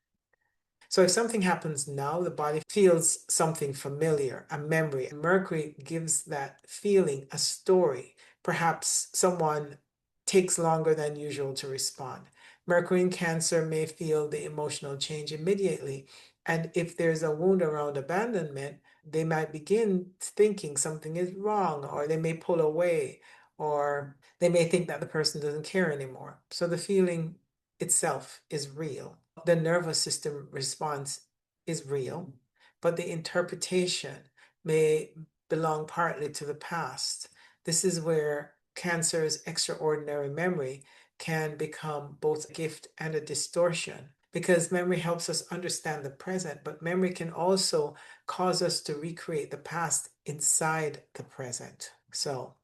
So if something happens now, the body feels something familiar, a memory. Mercury gives that feeling a story. Perhaps someone takes longer than usual to respond. Mercury in Cancer may feel the emotional change immediately. And if there's a wound around abandonment, they might begin thinking something is wrong, or they may pull away, or they may think that the person doesn't care anymore. So the feeling itself is real. The nervous system response is real, but the interpretation may belong partly to the past. This is where Cancer's extraordinary memory can become both a gift and a distortion, because memory helps us understand the present, but memory can also cause us to recreate the past inside the present. So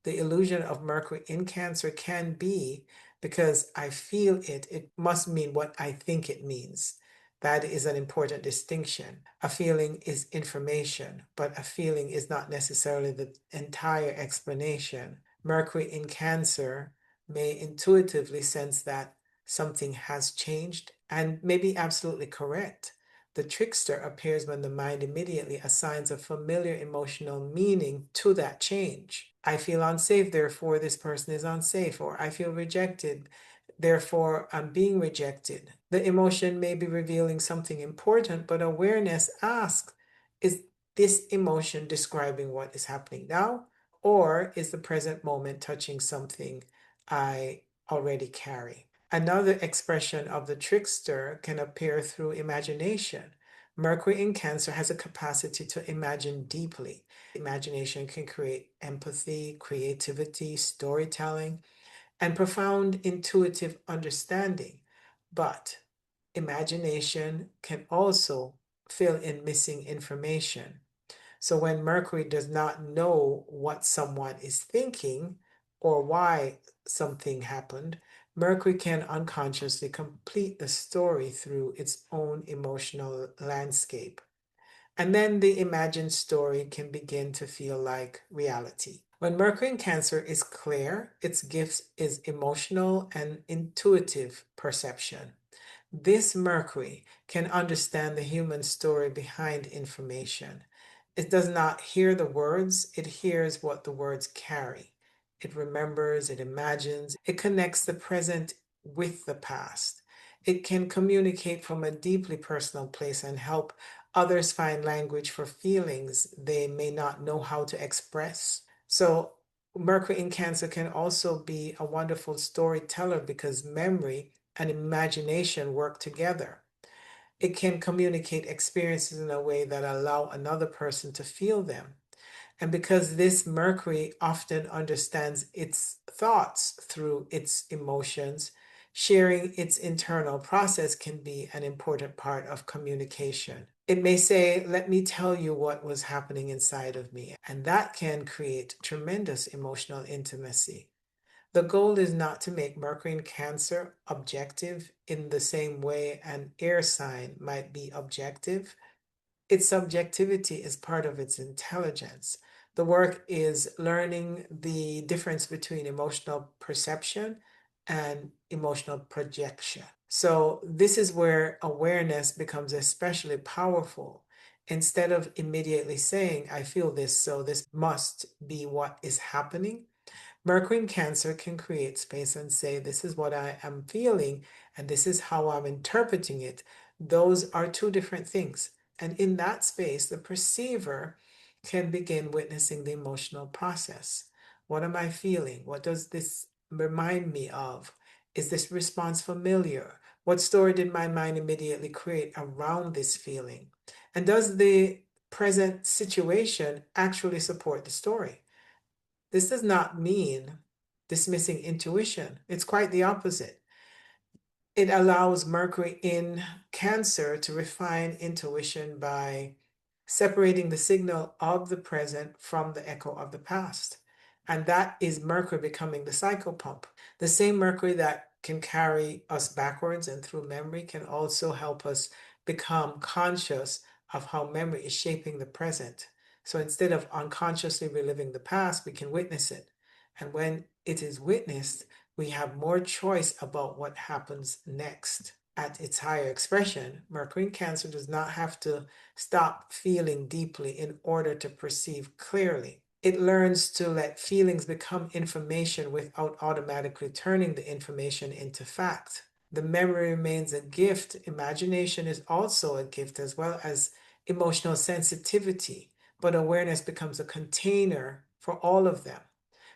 the illusion of Mercury in Cancer can be, because I feel it, it must mean what I think it means. That is an important distinction. A feeling is information, but a feeling is not necessarily the entire explanation. Mercury in Cancer may intuitively sense that something has changed and may be absolutely correct. The trickster appears when the mind immediately assigns a familiar emotional meaning to that change. I feel unsafe, therefore this person is unsafe, or I feel rejected, therefore I'm being rejected. The emotion may be revealing something important, but awareness asks, is this emotion describing what is happening now? Or is the present moment touching something I already carry? Another expression of the trickster can appear through imagination. Mercury in Cancer has a capacity to imagine deeply. Imagination can create empathy, creativity, storytelling, and profound intuitive understanding. But imagination can also fill in missing information. So when Mercury does not know what someone is thinking or why something happened, Mercury can unconsciously complete the story through its own emotional landscape. And then the imagined story can begin to feel like reality. When Mercury in Cancer is clear, its gift is emotional and intuitive perception. This Mercury can understand the human story behind information. It does not hear the words, it hears what the words carry. It remembers, it imagines, it connects the present with the past. It can communicate from a deeply personal place and help others find language for feelings they may not know how to express. So, Mercury in Cancer can also be a wonderful storyteller because memory and imagination work together. It can communicate experiences in a way that allow another person to feel them. And because this Mercury often understands its thoughts through its emotions, sharing its internal process can be an important part of communication. It may say, let me tell you what was happening inside of me. And that can create tremendous emotional intimacy. The goal is not to make Mercury in Cancer objective in the same way an air sign might be objective. Its subjectivity is part of its intelligence. The work is learning the difference between emotional perception and emotional projection. So, this is where awareness becomes especially powerful. Instead of immediately saying, I feel this, so this must be what is happening, Mercury in Cancer can create space and say, this is what I am feeling, and this is how I'm interpreting it. Those are two different things. And in that space, the perceiver can begin witnessing the emotional process. What am I feeling? What does this remind me of? Is this response familiar? What story did my mind immediately create around this feeling? And does the present situation actually support the story? This does not mean dismissing intuition. It's quite the opposite. It allows Mercury in Cancer to refine intuition by separating the signal of the present from the echo of the past. And that is Mercury becoming the psychopomp. The same Mercury that can carry us backwards and through memory can also help us become conscious of how memory is shaping the present. So instead of unconsciously reliving the past, we can witness it. And when it is witnessed, we have more choice about what happens next. At its higher expression, Mercury in Cancer does not have to stop feeling deeply in order to perceive clearly. It learns to let feelings become information without automatically turning the information into fact. The memory remains a gift. Imagination is also a gift, as well as emotional sensitivity, but awareness becomes a container for all of them.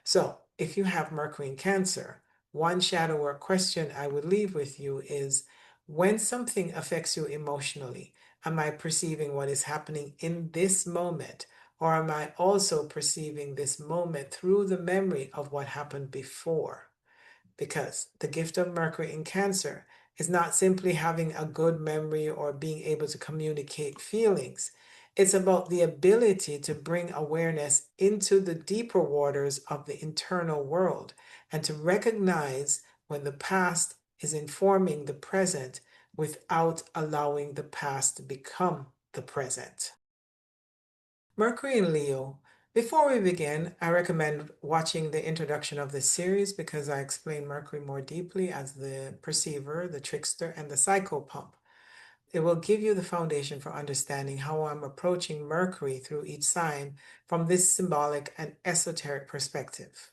So, if you have Mercury in Cancer, one shadow work question I would leave with you is, when something affects you emotionally, am I perceiving what is happening in this moment? Or am I also perceiving this moment through the memory of what happened before? Because the gift of Mercury in Cancer is not simply having a good memory or being able to communicate feelings. It's about the ability to bring awareness into the deeper waters of the internal world and to recognize when the past is informing the present without allowing the past to become the present. Mercury in Leo. Before we begin, I recommend watching the introduction of this series because I explain Mercury more deeply as the perceiver, the trickster, and the psychopomp. It will give you the foundation for understanding how I'm approaching Mercury through each sign from this symbolic and esoteric perspective.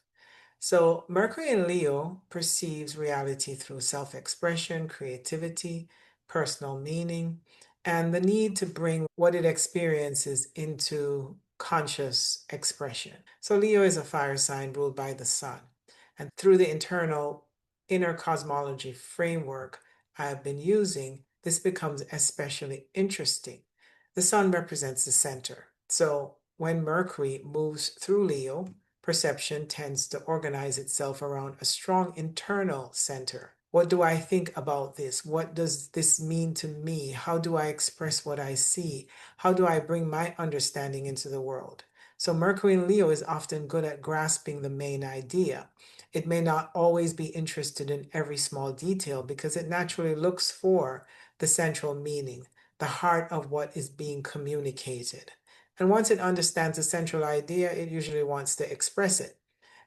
So, Mercury in Leo perceives reality through self expression, creativity, personal meaning, and the need to bring what it experiences into conscious expression. So, Leo is a fire sign ruled by the sun. And through the internal inner cosmology framework I have been using, this becomes especially interesting. The sun represents the center. So, when Mercury moves through Leo, perception tends to organize itself around a strong internal center. What do I think about this? What does this mean to me? How do I express what I see? How do I bring my understanding into the world? So, Mercury in Leo is often good at grasping the main idea. It may not always be interested in every small detail because it naturally looks for the central meaning, the heart of what is being communicated. And once it understands the central idea, it usually wants to express it.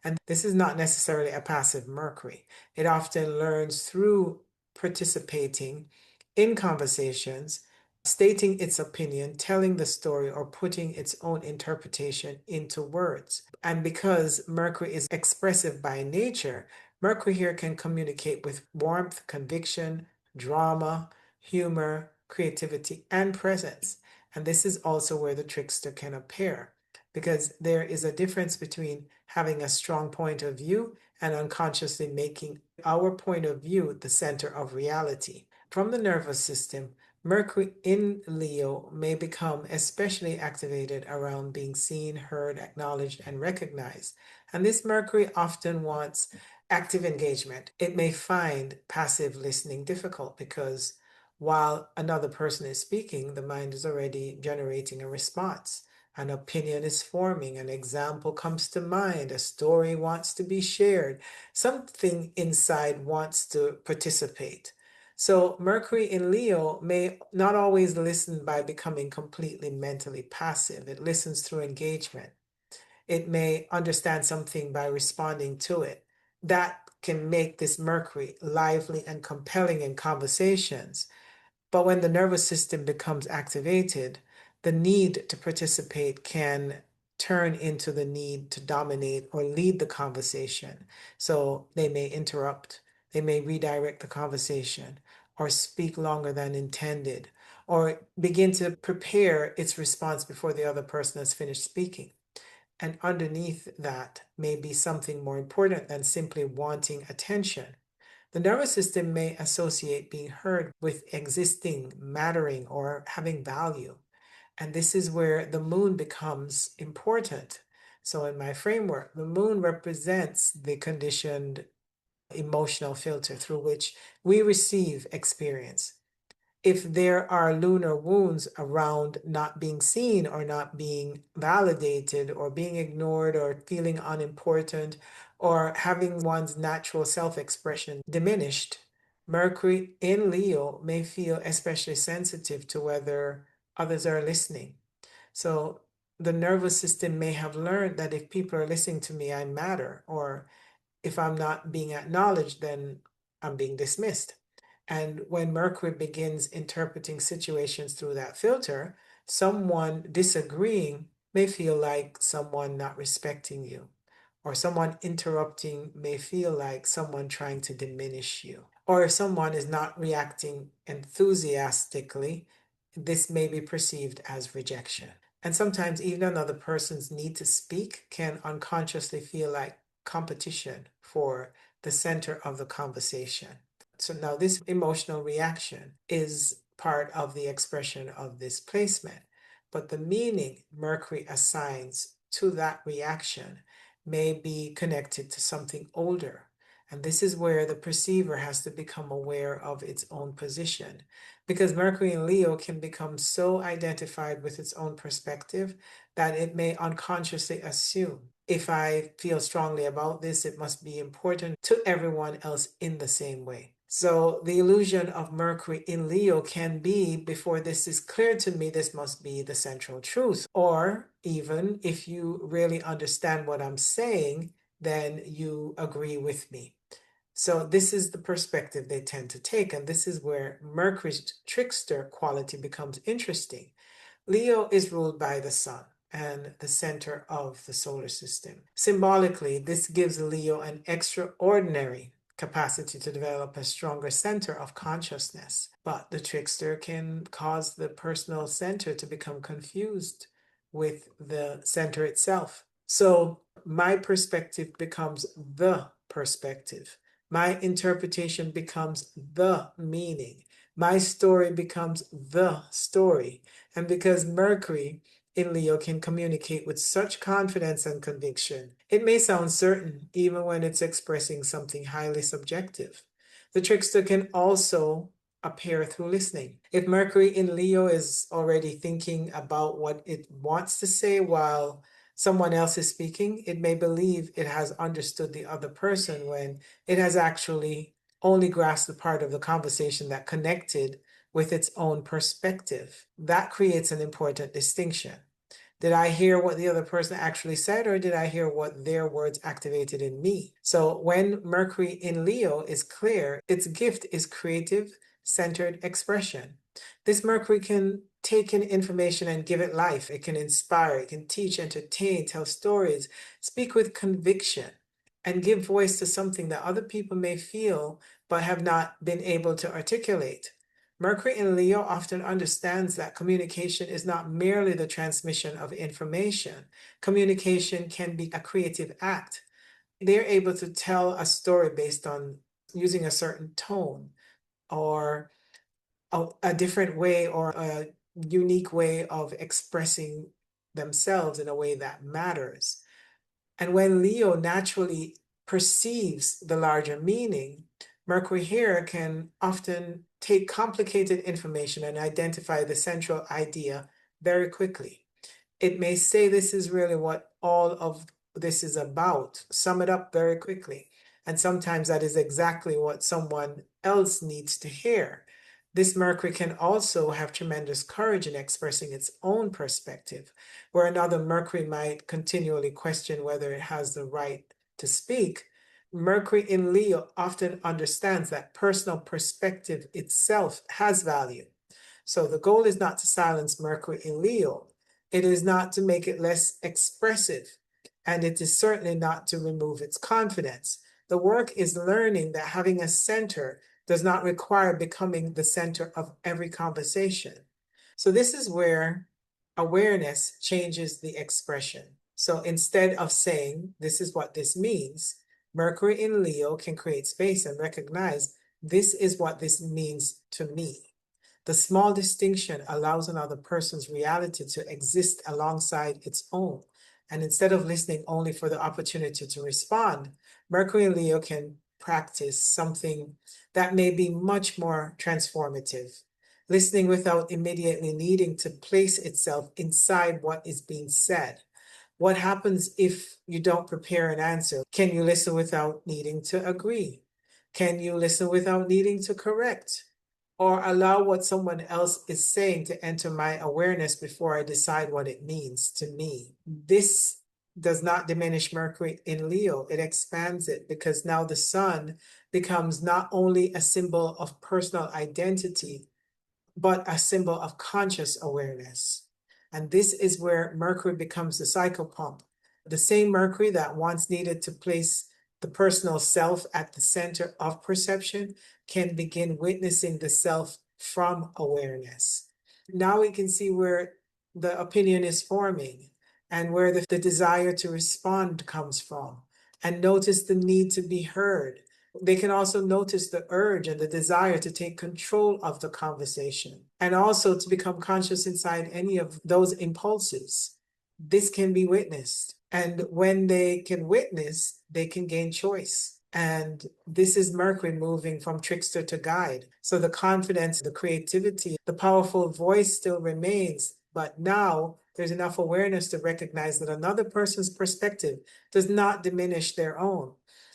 And this is not necessarily a passive Mercury. It often learns through participating in conversations, stating its opinion, telling the story, or putting its own interpretation into words. And because Mercury is expressive by nature, Mercury here can communicate with warmth, conviction, drama, humor, creativity, and presence. And this is also where the trickster can appear, because there is a difference between having a strong point of view and unconsciously making our point of view the center of reality. From the nervous system, Mercury in Leo may become especially activated around being seen, heard, acknowledged, and recognized. And this Mercury often wants active engagement. It may find passive listening difficult because while another person is speaking, the mind is already generating a response. An opinion is forming, an example comes to mind, a story wants to be shared, something inside wants to participate. So, Mercury in Leo may not always listen by becoming completely mentally passive. It listens through engagement. It may understand something by responding to it. That can make this Mercury lively and compelling in conversations. But when the nervous system becomes activated, the need to participate can turn into the need to dominate or lead the conversation. So they may interrupt, they may redirect the conversation, or speak longer than intended, or begin to prepare its response before the other person has finished speaking. And underneath that may be something more important than simply wanting attention. The nervous system may associate being heard with existing, mattering, or having value. And this is where the moon becomes important. So, in my framework, the moon represents the conditioned emotional filter through which we receive experience. If there are lunar wounds around not being seen or not being validated or being ignored or feeling unimportant or having one's natural self-expression diminished, Mercury in Leo may feel especially sensitive to whether others are listening. So the nervous system may have learned that if people are listening to me, I matter, or if I'm not being acknowledged, then I'm being dismissed. And when Mercury begins interpreting situations through that filter, someone disagreeing may feel like someone not respecting you, or someone interrupting may feel like someone trying to diminish you. Or if someone is not reacting enthusiastically, this may be perceived as rejection. And sometimes even another person's need to speak can unconsciously feel like competition for the center of the conversation. So now this emotional reaction is part of the expression of this placement, but the meaning Mercury assigns to that reaction may be connected to something older. And this is where the perceiver has to become aware of its own position, because Mercury in Leo can become so identified with its own perspective that it may unconsciously assume, if I feel strongly about this, it must be important to everyone else in the same way. So the illusion of Mercury in Leo can be, before this is clear to me, this must be the central truth. Or even if you really understand what I'm saying, then you agree with me. So this is the perspective they tend to take. And this is where Mercury's trickster quality becomes interesting. Leo is ruled by the sun and the center of the solar system. Symbolically, this gives Leo an extraordinary capacity to develop a stronger center of consciousness. But the trickster can cause the personal center to become confused with the center itself. So my perspective becomes the perspective. My interpretation becomes the meaning. My story becomes the story. And because Mercury in Leo can communicate with such confidence and conviction, it may sound certain even when it's expressing something highly subjective. The trickster can also appear through listening. If Mercury in Leo is already thinking about what it wants to say while someone else is speaking, it may believe it has understood the other person when it has actually only grasped the part of the conversation that connected with its own perspective. That creates an important distinction. Did I hear what the other person actually said, or did I hear what their words activated in me? So when Mercury in Leo is clear, its gift is creative, centered expression. This Mercury can take in information and give it life. It can inspire, it can teach, entertain, tell stories, speak with conviction, and give voice to something that other people may feel but have not been able to articulate. Mercury in Leo often understands that communication is not merely the transmission of information. Communication can be a creative act. They're able to tell a story based on using a certain tone or a different way or a unique way of expressing themselves in a way that matters. And when Leo naturally perceives the larger meaning, Mercury here can often take complicated information and identify the central idea very quickly. It may say this is really what all of this is about, sum it up very quickly. And sometimes that is exactly what someone else needs to hear. This Mercury can also have tremendous courage in expressing its own perspective, where another Mercury might continually question whether it has the right to speak. Mercury in Leo often understands that personal perspective itself has value. So the goal is not to silence Mercury in Leo. It is not to make it less expressive, and it is certainly not to remove its confidence. The work is learning that having a center does not require becoming the center of every conversation. So this is where awareness changes the expression. So instead of saying, this is what this means, Mercury in Leo can create space and recognize, this is what this means to me. The small distinction allows another person's reality to exist alongside its own. And instead of listening only for the opportunity to respond, Mercury in Leo can practice something that may be much more transformative. Listening without immediately needing to place itself inside what is being said. What happens if you don't prepare an answer? Can you listen without needing to agree? Can you listen without needing to correct? Or allow what someone else is saying to enter my awareness before I decide what it means to me? This does not diminish Mercury in Leo. It expands it, because now the sun becomes not only a symbol of personal identity, but a symbol of conscious awareness. And this is where Mercury becomes the psychopomp. The same Mercury that once needed to place the personal self at the center of perception can begin witnessing the self from awareness. Now we can see where the opinion is forming and where the desire to respond comes from, and notice the need to be heard. They can also notice the urge and the desire to take control of the conversation, and also to become conscious inside any of those impulses. This can be witnessed. And when they can witness, they can gain choice. And this is Mercury moving from trickster to guide. So the confidence, the creativity, the powerful voice still remains, but now there's enough awareness to recognize that another person's perspective does not diminish their own.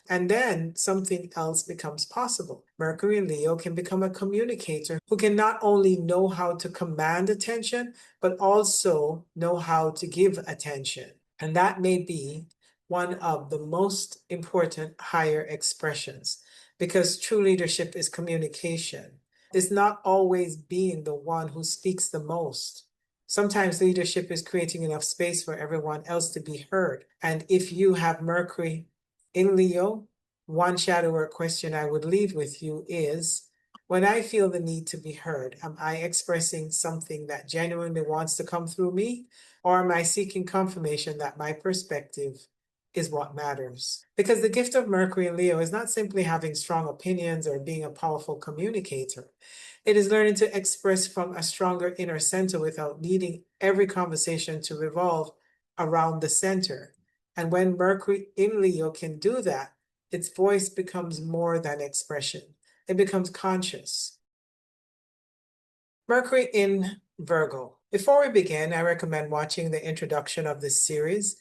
And then something else becomes possible. Mercury in Leo can become a communicator who can not only know how to command attention, but also know how to give attention. And that may be one of the most important higher expressions, because true leadership is communication. It's not always being the one who speaks the most. Sometimes leadership is creating enough space for everyone else to be heard. And if you have Mercury in Leo, one shadow work question I would leave with you is, when I feel the need to be heard, am I expressing something that genuinely wants to come through me? Or am I seeking confirmation that my perspective is what matters? Because the gift of Mercury in Leo is not simply having strong opinions or being a powerful communicator. It is learning to express from a stronger inner center without needing every conversation to revolve around the center. And when Mercury in Leo can do that, its voice becomes more than expression. It becomes conscious. Mercury in Virgo. Before we begin, I recommend watching the introduction of this series,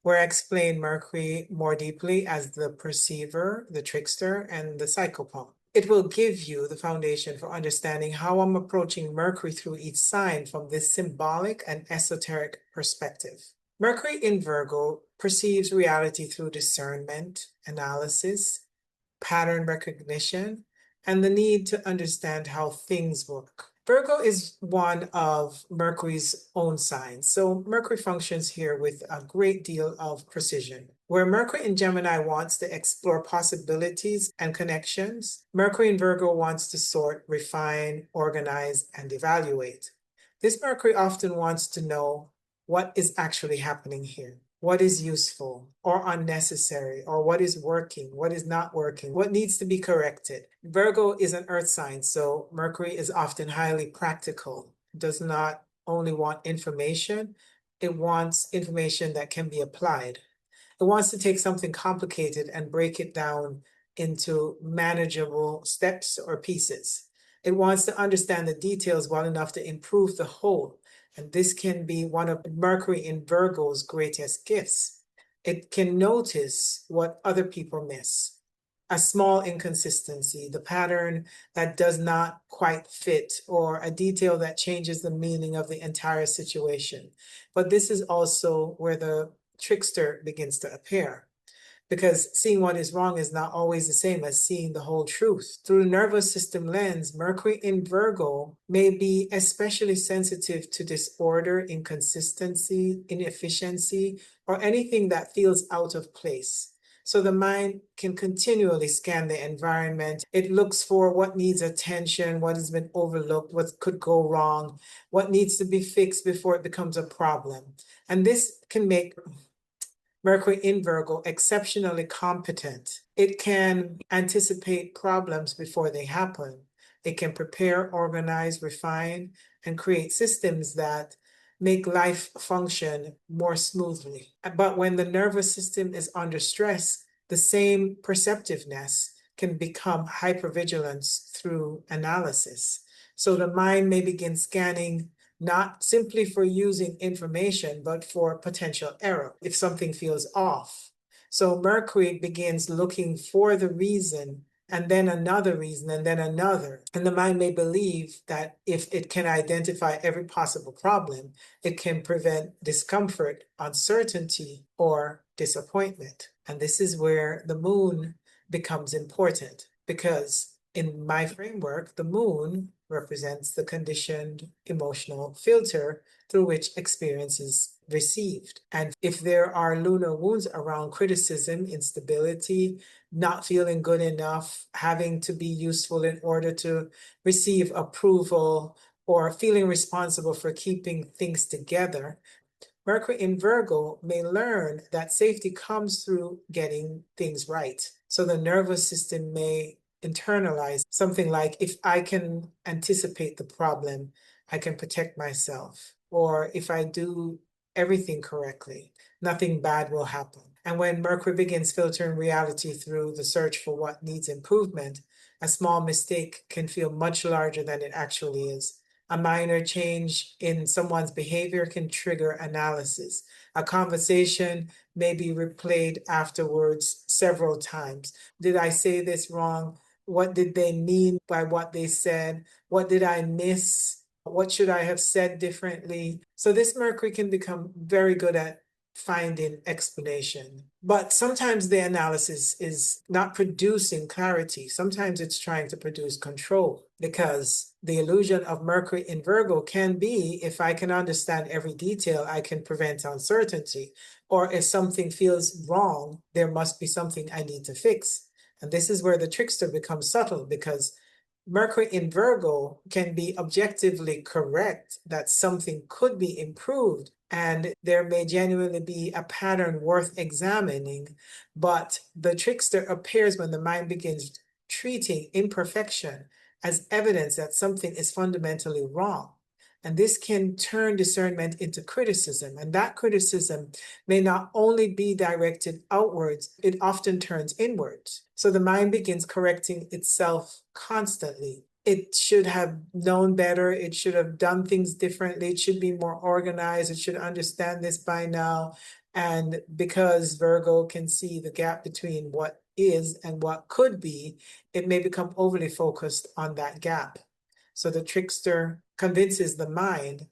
where I explain Mercury more deeply as the perceiver, the trickster, and the psychopomp. It will give you the foundation for understanding how I'm approaching Mercury through each sign from this symbolic and esoteric perspective. Mercury in Virgo perceives reality through discernment, analysis, pattern recognition, and the need to understand how things work. Virgo is one of Mercury's own signs, so Mercury functions here with a great deal of precision. Where Mercury in Gemini wants to explore possibilities and connections, Mercury in Virgo wants to sort, refine, organize, and evaluate. This Mercury often wants to know what is actually happening here. What is useful or unnecessary, or what is working, what is not working, what needs to be corrected. Virgo is an earth sign, so Mercury is often highly practical. It does not only want information, it wants information that can be applied. It wants to take something complicated and break it down into manageable steps or pieces. It wants to understand the details well enough to improve the whole. And this can be one of Mercury in Virgo's greatest gifts. It can notice what other people miss. A small inconsistency, the pattern that does not quite fit, or a detail that changes the meaning of the entire situation. But this is also where the trickster begins to appear, because seeing what is wrong is not always the same as seeing the whole truth. Through the nervous system lens, Mercury in Virgo may be especially sensitive to disorder, inconsistency, inefficiency, or anything that feels out of place. So the mind can continually scan the environment. It looks for what needs attention, what has been overlooked, what could go wrong, what needs to be fixed before it becomes a problem. And this can make Mercury in Virgo exceptionally competent. It can anticipate problems before they happen. It can prepare, organize, refine, and create systems that make life function more smoothly. But when the nervous system is under stress, the same perceptiveness can become hypervigilance through analysis. So the mind may begin scanning not simply for using information, but for potential error if something feels off. So Mercury begins looking for the reason and then another reason, and then another. And the mind may believe that if it can identify every possible problem, it can prevent discomfort, uncertainty, or disappointment. And this is where the moon becomes important, because in my framework, the moon represents the conditioned emotional filter through which experience is received. And if there are lunar wounds around criticism, instability, not feeling good enough, having to be useful in order to receive approval, or feeling responsible for keeping things together, Mercury in Virgo may learn that safety comes through getting things right. So the nervous system may internalize something like, if I can anticipate the problem, I can protect myself. Or if I do everything correctly, nothing bad will happen. And when Mercury begins filtering reality through the search for what needs improvement, a small mistake can feel much larger than it actually is. A minor change in someone's behavior can trigger analysis. A conversation may be replayed afterwards several times. Did I say this wrong? What did they mean by what they said? What did I miss? What should I have said differently? So this Mercury can become very good at finding explanation. But sometimes the analysis is not producing clarity. Sometimes it's trying to produce control, because the illusion of Mercury in Virgo can be, if I can understand every detail, I can prevent uncertainty. Or if something feels wrong, there must be something I need to fix. And this is where the trickster becomes subtle, because Mercury in Virgo can be objectively correct that something could be improved, and there may genuinely be a pattern worth examining, but the trickster appears when the mind begins treating imperfection as evidence that something is fundamentally wrong. And this can turn discernment into criticism. And that criticism may not only be directed outwards, it often turns inwards. So the mind begins correcting itself constantly. It should have known better. It should have done things differently. It should be more organized. It should understand this by now. And because Virgo can see the gap between what is and what could be, it may become overly focused on that gap. So the trickster convinces the mind,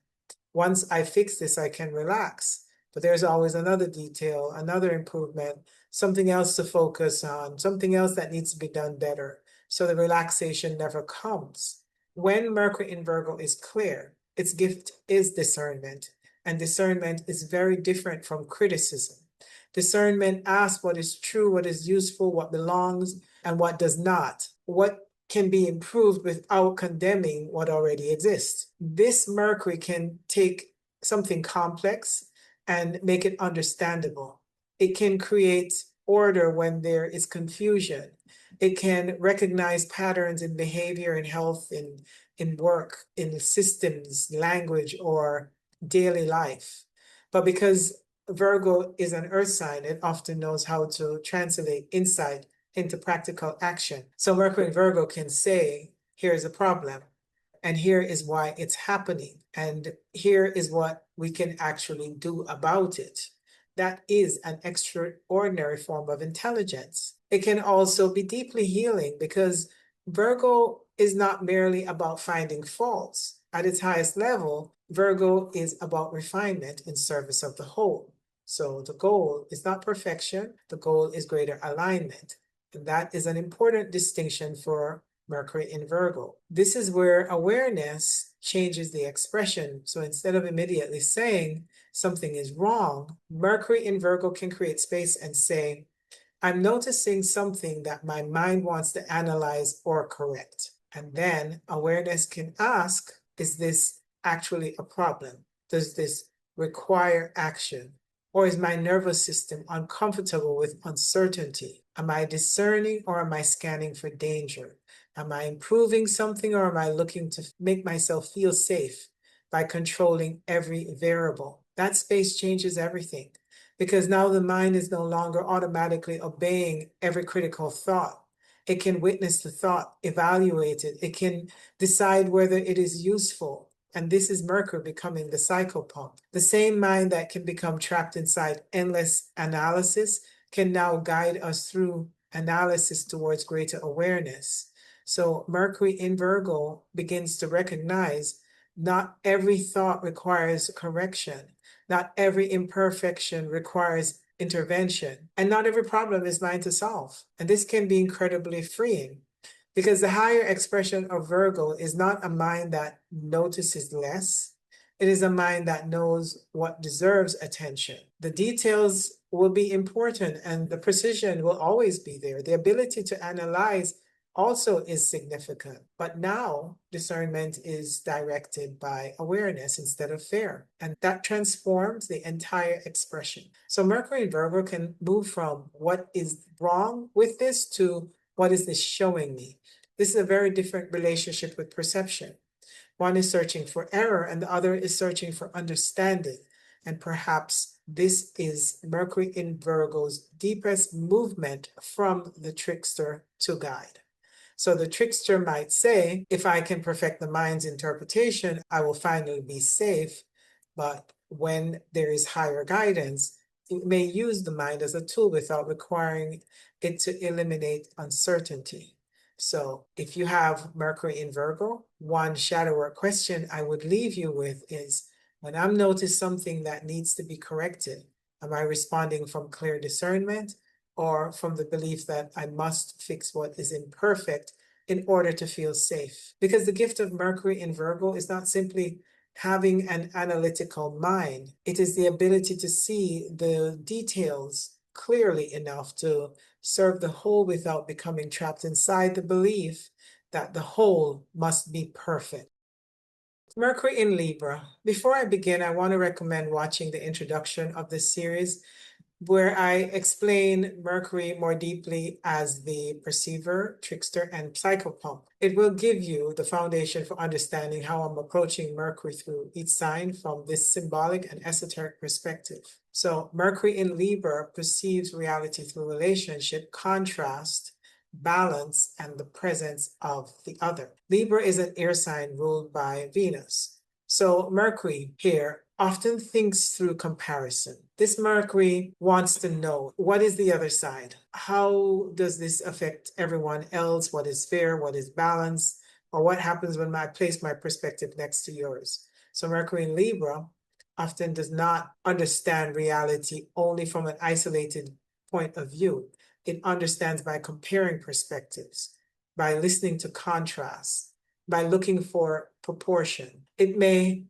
once I fix this, I can relax. But there's always another detail, another improvement, something else to focus on, something else that needs to be done better. So the relaxation never comes. When Mercury in Virgo is clear, its gift is discernment. And discernment is very different from criticism. Discernment asks what is true, what is useful, what belongs, and what does not. What can be improved without condemning what already exists. This Mercury can take something complex and make it understandable. It can create order when there is confusion. It can recognize patterns in behavior, in health, in work, in systems, language, or daily life. But because Virgo is an earth sign, it often knows how to translate insight into practical action. So Mercury in Virgo can say, here's a problem, and here is why it's happening, and here is what we can actually do about it. That is an extraordinary form of intelligence. It can also be deeply healing, because Virgo is not merely about finding faults. At its highest level, Virgo is about refinement in service of the whole. So the goal is not perfection, the goal is greater alignment. And that is an important distinction for Mercury in Virgo. This is where awareness changes the expression. So instead of immediately saying something is wrong, Mercury in Virgo can create space and say, I'm noticing something that my mind wants to analyze or correct. And then awareness can ask, is this actually a problem? Does this require action? Or is my nervous system uncomfortable with uncertainty? Am I discerning, or am I scanning for danger? Am I improving something, or am I looking to make myself feel safe by controlling every variable? That space changes everything, because now the mind is no longer automatically obeying every critical thought. It can witness the thought, evaluate it. It can decide whether it is useful. And this is Mercury becoming the psychopomp. The same mind that can become trapped inside endless analysis can now guide us through analysis towards greater awareness. So Mercury in Virgo begins to recognize not every thought requires correction. Not every imperfection requires intervention. And not every problem is mine to solve. And this can be incredibly freeing because the higher expression of Virgo is not a mind that notices less. It is a mind that knows what deserves attention. The details will be important and the precision will always be there. The ability to analyze also is significant. But now discernment is directed by awareness instead of fear. And that transforms the entire expression. So Mercury in Virgo can move from what is wrong with this to what is this showing me. This is a very different relationship with perception. One is searching for error and the other is searching for understanding. And perhaps this is Mercury in Virgo's deepest movement from the trickster to guide. So the trickster might say, if I can perfect the mind's interpretation, I will finally be safe. But when there is higher guidance, it may use the mind as a tool without requiring it to eliminate uncertainty. So if you have Mercury in Virgo, one shadow work question I would leave you with is, when I'm noticed something that needs to be corrected, am I responding from clear discernment or from the belief that I must fix what is imperfect in order to feel safe? Because the gift of Mercury in Virgo is not simply having an analytical mind. It is the ability to see the details clearly enough to serve the whole without becoming trapped inside the belief that the whole must be perfect. Mercury in Libra. Before I begin, I want to recommend watching the introduction of this series, where I explain Mercury more deeply as the perceiver, trickster, and psychopomp. It will give you the foundation for understanding how I'm approaching Mercury through each sign from this symbolic and esoteric perspective. So Mercury in Libra perceives reality through relationship, contrast, balance, and the presence of the other. Libra is an air sign ruled by Venus. So Mercury here often thinks through comparison. This Mercury wants to know, what is the other side? How does this affect everyone else? What is fair? What is balance? Or what happens when I place my perspective next to yours? So Mercury in Libra often does not understand reality only from an isolated point of view. It understands by comparing perspectives, by listening to contrasts, by looking for proportion. It may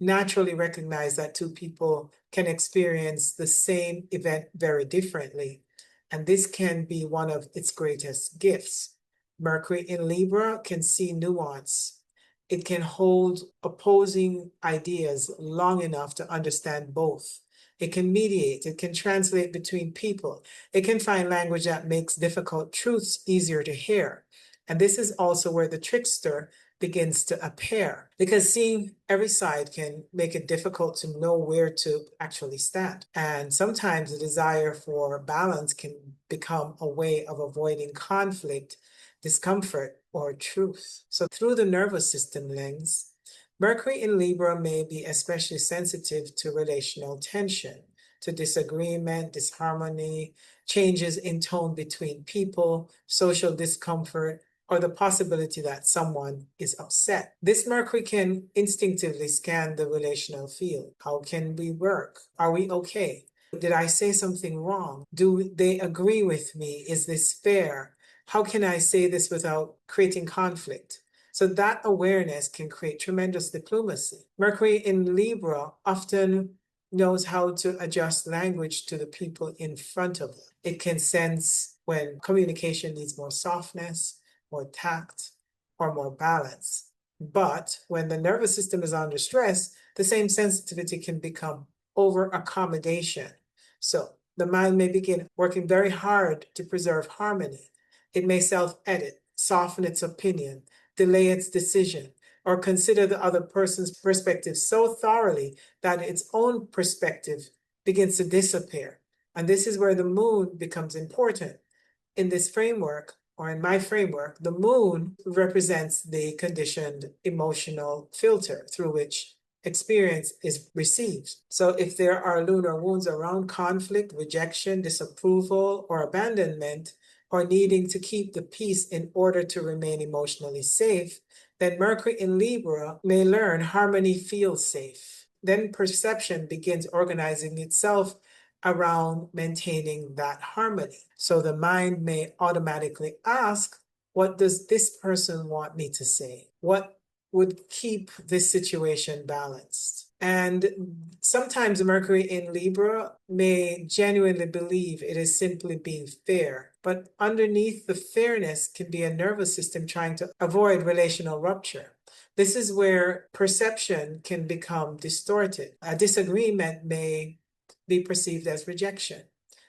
naturally recognize that two people can experience the same event very differently, and this can be one of its greatest gifts. Mercury in Libra can see nuance. It can hold opposing ideas long enough to understand both. It can mediate, it can translate between people. It can find language that makes difficult truths easier to hear. And this is also where the trickster begins to appear, because seeing every side can make it difficult to know where to actually stand. And sometimes the desire for balance can become a way of avoiding conflict, discomfort, or truth. So through the nervous system lens, Mercury in Libra may be especially sensitive to relational tension, to disagreement, disharmony, changes in tone between people, social discomfort, or the possibility that someone is upset. This Mercury can instinctively scan the relational field. How can we work? Are we okay? Did I say something wrong? Do they agree with me? Is this fair? How can I say this without creating conflict? So that awareness can create tremendous diplomacy. Mercury in Libra often knows how to adjust language to the people in front of them. It can sense when communication needs more softness, more tact, or more balance. But when the nervous system is under stress, the same sensitivity can become over accommodation. So the mind may begin working very hard to preserve harmony. It may self-edit, soften its opinion, delay its decision, or consider the other person's perspective so thoroughly that its own perspective begins to disappear. And this is where the moon becomes important. In this framework, or in my framework, the moon represents the conditioned emotional filter through which experience is received. So if there are lunar wounds around conflict, rejection, disapproval, or abandonment, or needing to keep the peace in order to remain emotionally safe, then Mercury in Libra may learn harmony feels safe. Then perception begins organizing itself around maintaining that harmony. So the mind may automatically ask, what does this person want me to say? What would keep this situation balanced? And sometimes Mercury in Libra may genuinely believe it is simply being fair, but underneath the fairness can be a nervous system trying to avoid relational rupture. This is where perception can become distorted. A disagreement may be perceived as rejection.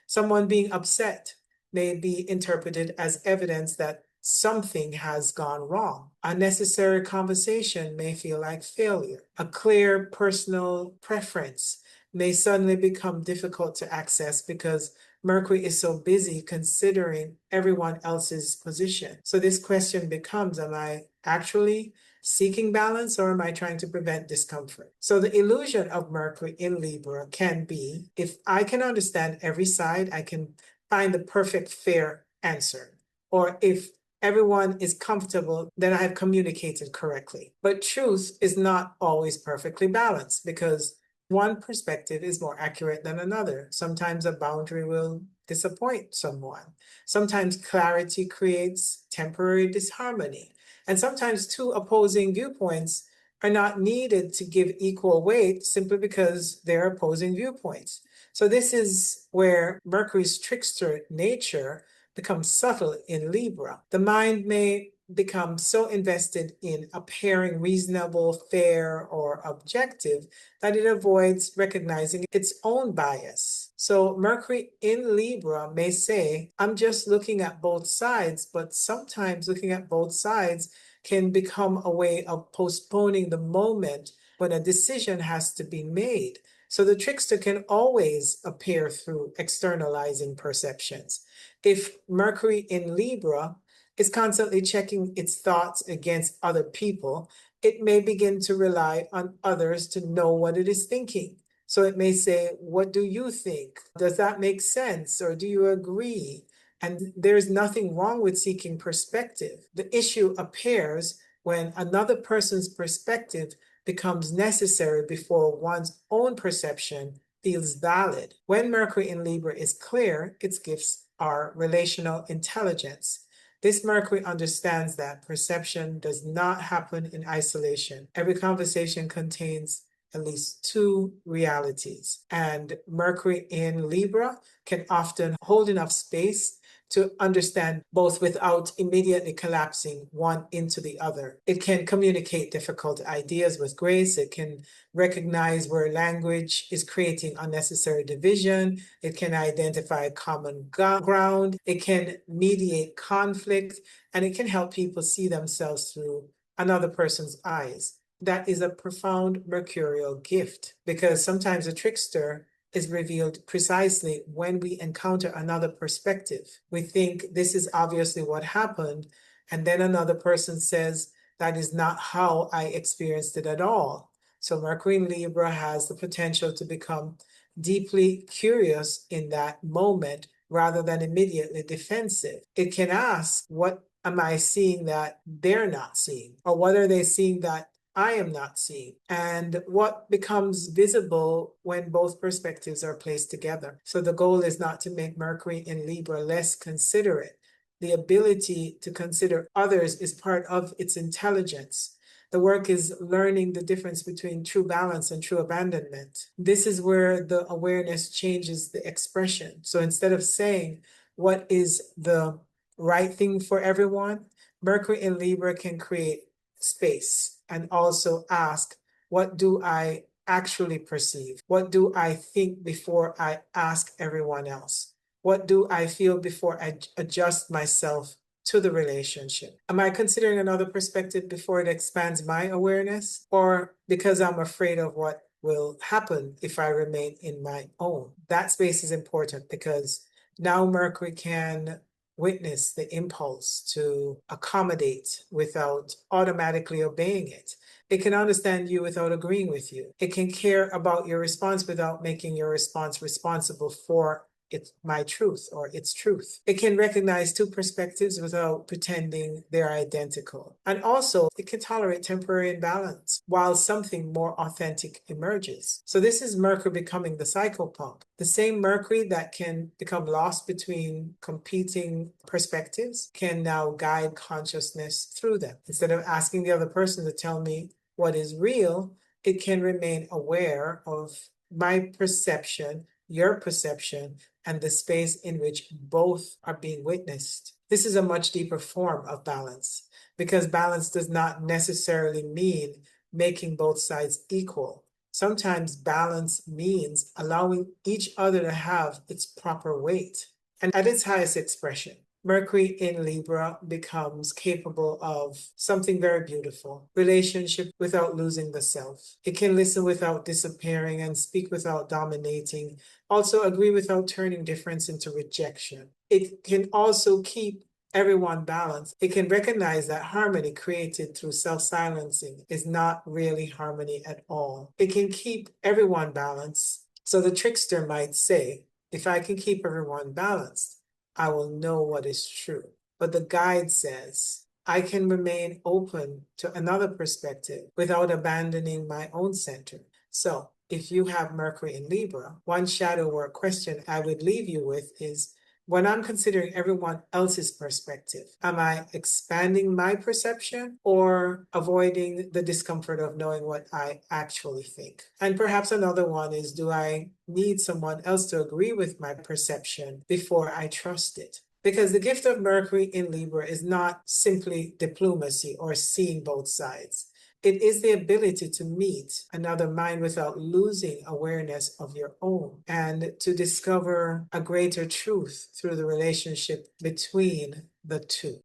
Someone being upset may be interpreted as evidence that something has gone wrong. A necessary conversation may feel like failure. A clear personal preference may suddenly become difficult to access because Mercury is so busy considering everyone else's position. So this question becomes, am I actually seeking balance, or am I trying to prevent discomfort? So the illusion of Mercury in Libra can be, if I can understand every side, I can find the perfect fair answer. Or if everyone is comfortable, then I have communicated correctly. But truth is not always perfectly balanced because one perspective is more accurate than another. Sometimes a boundary will disappoint someone. Sometimes clarity creates temporary disharmony. And sometimes two opposing viewpoints are not needed to give equal weight simply because they're opposing viewpoints. So this is where Mercury's trickster nature becomes subtle in Libra. The mind may become so invested in appearing reasonable, fair, or objective that it avoids recognizing its own bias. So Mercury in Libra may say, I'm just looking at both sides, but sometimes looking at both sides can become a way of postponing the moment when a decision has to be made. So the trickster can always appear through externalizing perceptions. If Mercury in Libra is constantly checking its thoughts against other people, it may begin to rely on others to know what it is thinking. So it may say, what do you think? Does that make sense? Or do you agree? And there's nothing wrong with seeking perspective. The issue appears when another person's perspective becomes necessary before one's own perception feels valid. When Mercury in Libra is clear, its gifts are relational intelligence. This Mercury understands that perception does not happen in isolation. Every conversation contains at least two realities. And Mercury in Libra can often hold enough space to understand both without immediately collapsing one into the other. It can communicate difficult ideas with grace. It can recognize where language is creating unnecessary division. It can identify common ground. It can mediate conflict, and it can help people see themselves through another person's eyes. That is a profound mercurial gift, because sometimes a trickster is revealed precisely when we encounter another perspective. We think this is obviously what happened, and then another person says, that is not how I experienced it at all. So Mercury in Libra has the potential to become deeply curious in that moment rather than immediately defensive. It can ask, what am I seeing that they're not seeing? Or what are they seeing that I am not seeing? And what becomes visible when both perspectives are placed together? So the goal is not to make Mercury in Libra less considerate. The ability to consider others is part of its intelligence. The work is learning the difference between true balance and true abandonment. This is where the awareness changes the expression. So instead of saying what is the right thing for everyone, Mercury in Libra can create space and also ask, what do I actually perceive? What do I think before I ask everyone else? What do I feel before I adjust myself to the relationship? Am I considering another perspective before it expands my awareness? Or because I'm afraid of what will happen if I remain in my own? That space is important because now Mercury can witness the impulse to accommodate without automatically obeying it. It can understand you without agreeing with you. It can care about your response without making your response responsible for it's my truth or its truth. It can recognize two perspectives without pretending they're identical. And also, it can tolerate temporary imbalance while something more authentic emerges. So this is Mercury becoming the psychopomp. The same Mercury that can become lost between competing perspectives can now guide consciousness through them. Instead of asking the other person to tell me what is real, it can remain aware of my perception, your perception, and the space in which both are being witnessed. This is a much deeper form of balance, because balance does not necessarily mean making both sides equal. Sometimes balance means allowing each other to have its proper weight. And at its highest expression, Mercury in Libra becomes capable of something very beautiful: relationship without losing the self. It can listen without disappearing and speak without dominating, also agree without turning difference into rejection. It can also keep everyone balanced. It can recognize that harmony created through self-silencing is not really harmony at all. It can keep everyone balanced. So the trickster might say, if I can keep everyone balanced, I will know what is true. But the guide says, I can remain open to another perspective without abandoning my own center. So if you have Mercury in Libra, one shadow work question I would leave you with is, when I'm considering everyone else's perspective, am I expanding my perception or avoiding the discomfort of knowing what I actually think? And perhaps another one is, do I need someone else to agree with my perception before I trust it? Because the gift of Mercury in Libra is not simply diplomacy or seeing both sides. It is the ability to meet another mind without losing awareness of your own, and to discover a greater truth through the relationship between the two.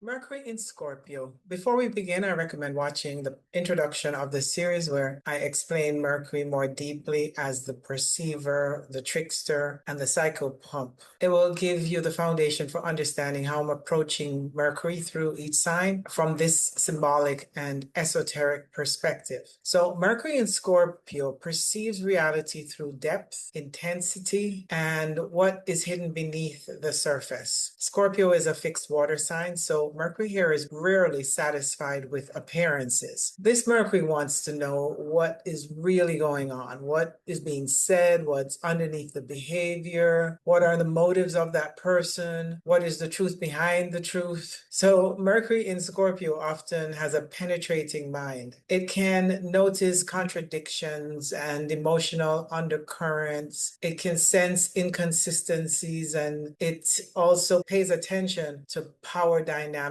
Mercury in Scorpio. Before we begin, I recommend watching the introduction of the series where I explain Mercury more deeply as the perceiver, the trickster, and the psychopomp. It will give you the foundation for understanding how I'm approaching Mercury through each sign from this symbolic and esoteric perspective. So Mercury in Scorpio perceives reality through depth, intensity, and what is hidden beneath the surface. Scorpio is a fixed water sign, so Mercury here is rarely satisfied with appearances. This Mercury wants to know what is really going on, what is being said, what's underneath the behavior, what are the motives of that person, what is the truth behind the truth. So Mercury in Scorpio often has a penetrating mind. It can notice contradictions and emotional undercurrents. It can sense inconsistencies, and it also pays attention to power dynamics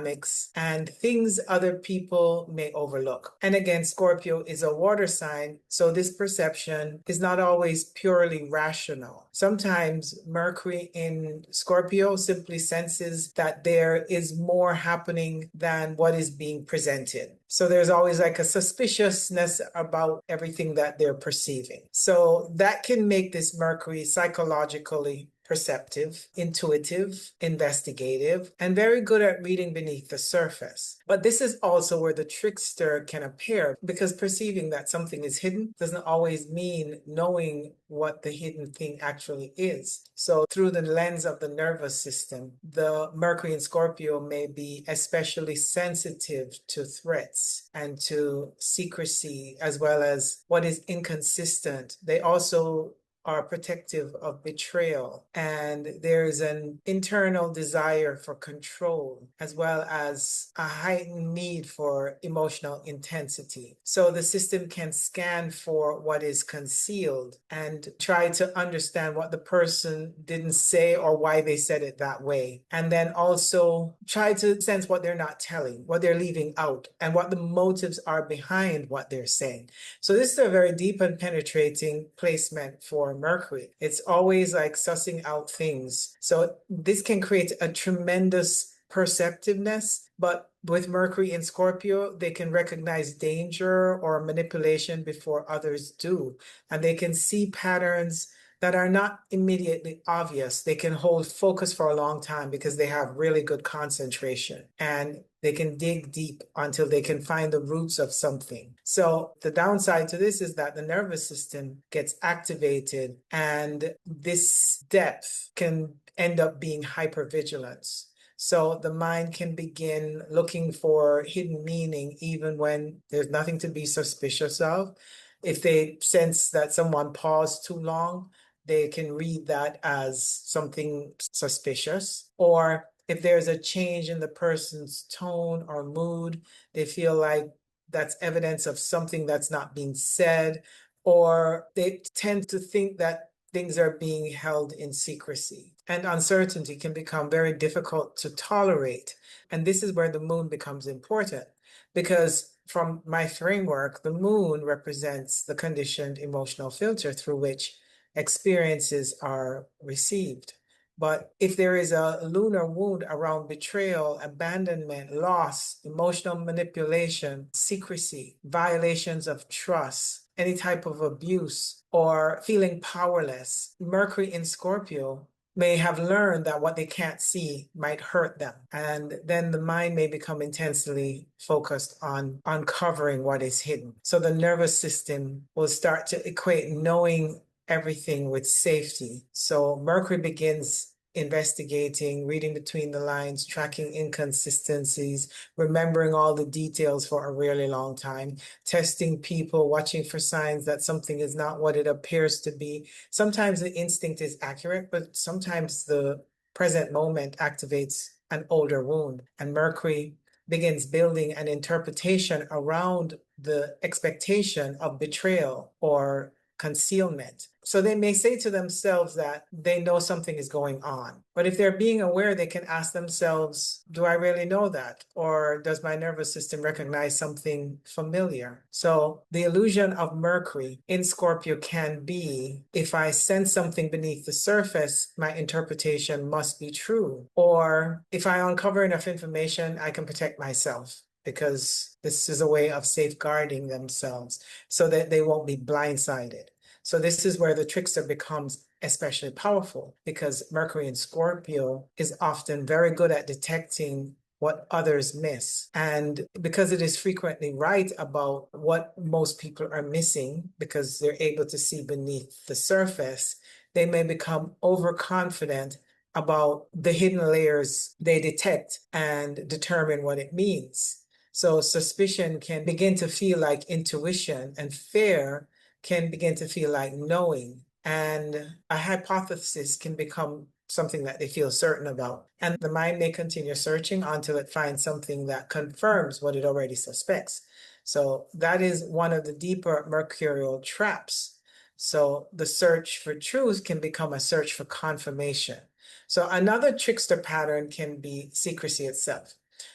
and things other people may overlook. And again, Scorpio is a water sign, so this perception is not always purely rational. Sometimes Mercury in Scorpio simply senses that there is more happening than what is being presented. So there's always like a suspiciousness about everything that they're perceiving. So that can make this Mercury psychologically perceptive, intuitive, investigative, and very good at reading beneath the surface. But this is also where the trickster can appear, because perceiving that something is hidden doesn't always mean knowing what the hidden thing actually is. So through the lens of the nervous system, the Mercury in Scorpio may be especially sensitive to threats and to secrecy, as well as what is inconsistent. They also are protective of betrayal, and there's an internal desire for control, as well as a heightened need for emotional intensity. So the system can scan for what is concealed and try to understand what the person didn't say or why they said it that way, and then also try to sense what they're not telling, what they're leaving out, and what the motives are behind what they're saying. So this is a very deep and penetrating placement for Mercury. It's always like sussing out things. So this can create a tremendous perceptiveness, but with Mercury in Scorpio, they can recognize danger or manipulation before others do. And they can see patterns that are not immediately obvious. They can hold focus for a long time because they have really good concentration, and they can dig deep until they can find the roots of something. So the downside to this is that the nervous system gets activated, and this depth can end up being hypervigilance. So the mind can begin looking for hidden meaning even when there's nothing to be suspicious of. If they sense that someone paused too long, they can read that as something suspicious. Or if there's a change in the person's tone or mood, they feel like that's evidence of something that's not being said, or they tend to think that things are being held in secrecy. And uncertainty can become very difficult to tolerate. And this is where the moon becomes important, because from my framework, the moon represents the conditioned emotional filter through which experiences are received. But if there is a lunar wound around betrayal, abandonment, loss, emotional manipulation, secrecy, violations of trust, any type of abuse, or feeling powerless, Mercury in Scorpio may have learned that what they can't see might hurt them. And then the mind may become intensely focused on uncovering what is hidden. So the nervous system will start to equate knowing everything with safety. So Mercury begins investigating, reading between the lines, tracking inconsistencies, remembering all the details for a really long time, testing people, watching for signs that something is not what it appears to be. Sometimes the instinct is accurate, but sometimes the present moment activates an older wound. And Mercury begins building an interpretation around the expectation of betrayal or concealment. So they may say to themselves that they know something is going on. But if they're being aware, they can ask themselves, do I really know that? Or does my nervous system recognize something familiar? So the illusion of Mercury in Scorpio can be, if I sense something beneath the surface, my interpretation must be true. Or if I uncover enough information, I can protect myself, because this is a way of safeguarding themselves so that they won't be blindsided. So this is where the trickster becomes especially powerful, because Mercury in Scorpio is often very good at detecting what others miss. And because it is frequently right about what most people are missing, because they're able to see beneath the surface, they may become overconfident about the hidden layers they detect and determine what it means. So suspicion can begin to feel like intuition, and fear can begin to feel like knowing. And a hypothesis can become something that they feel certain about. And the mind may continue searching until it finds something that confirms what it already suspects. So that is one of the deeper mercurial traps. So the search for truth can become a search for confirmation. So another trickster pattern can be secrecy itself.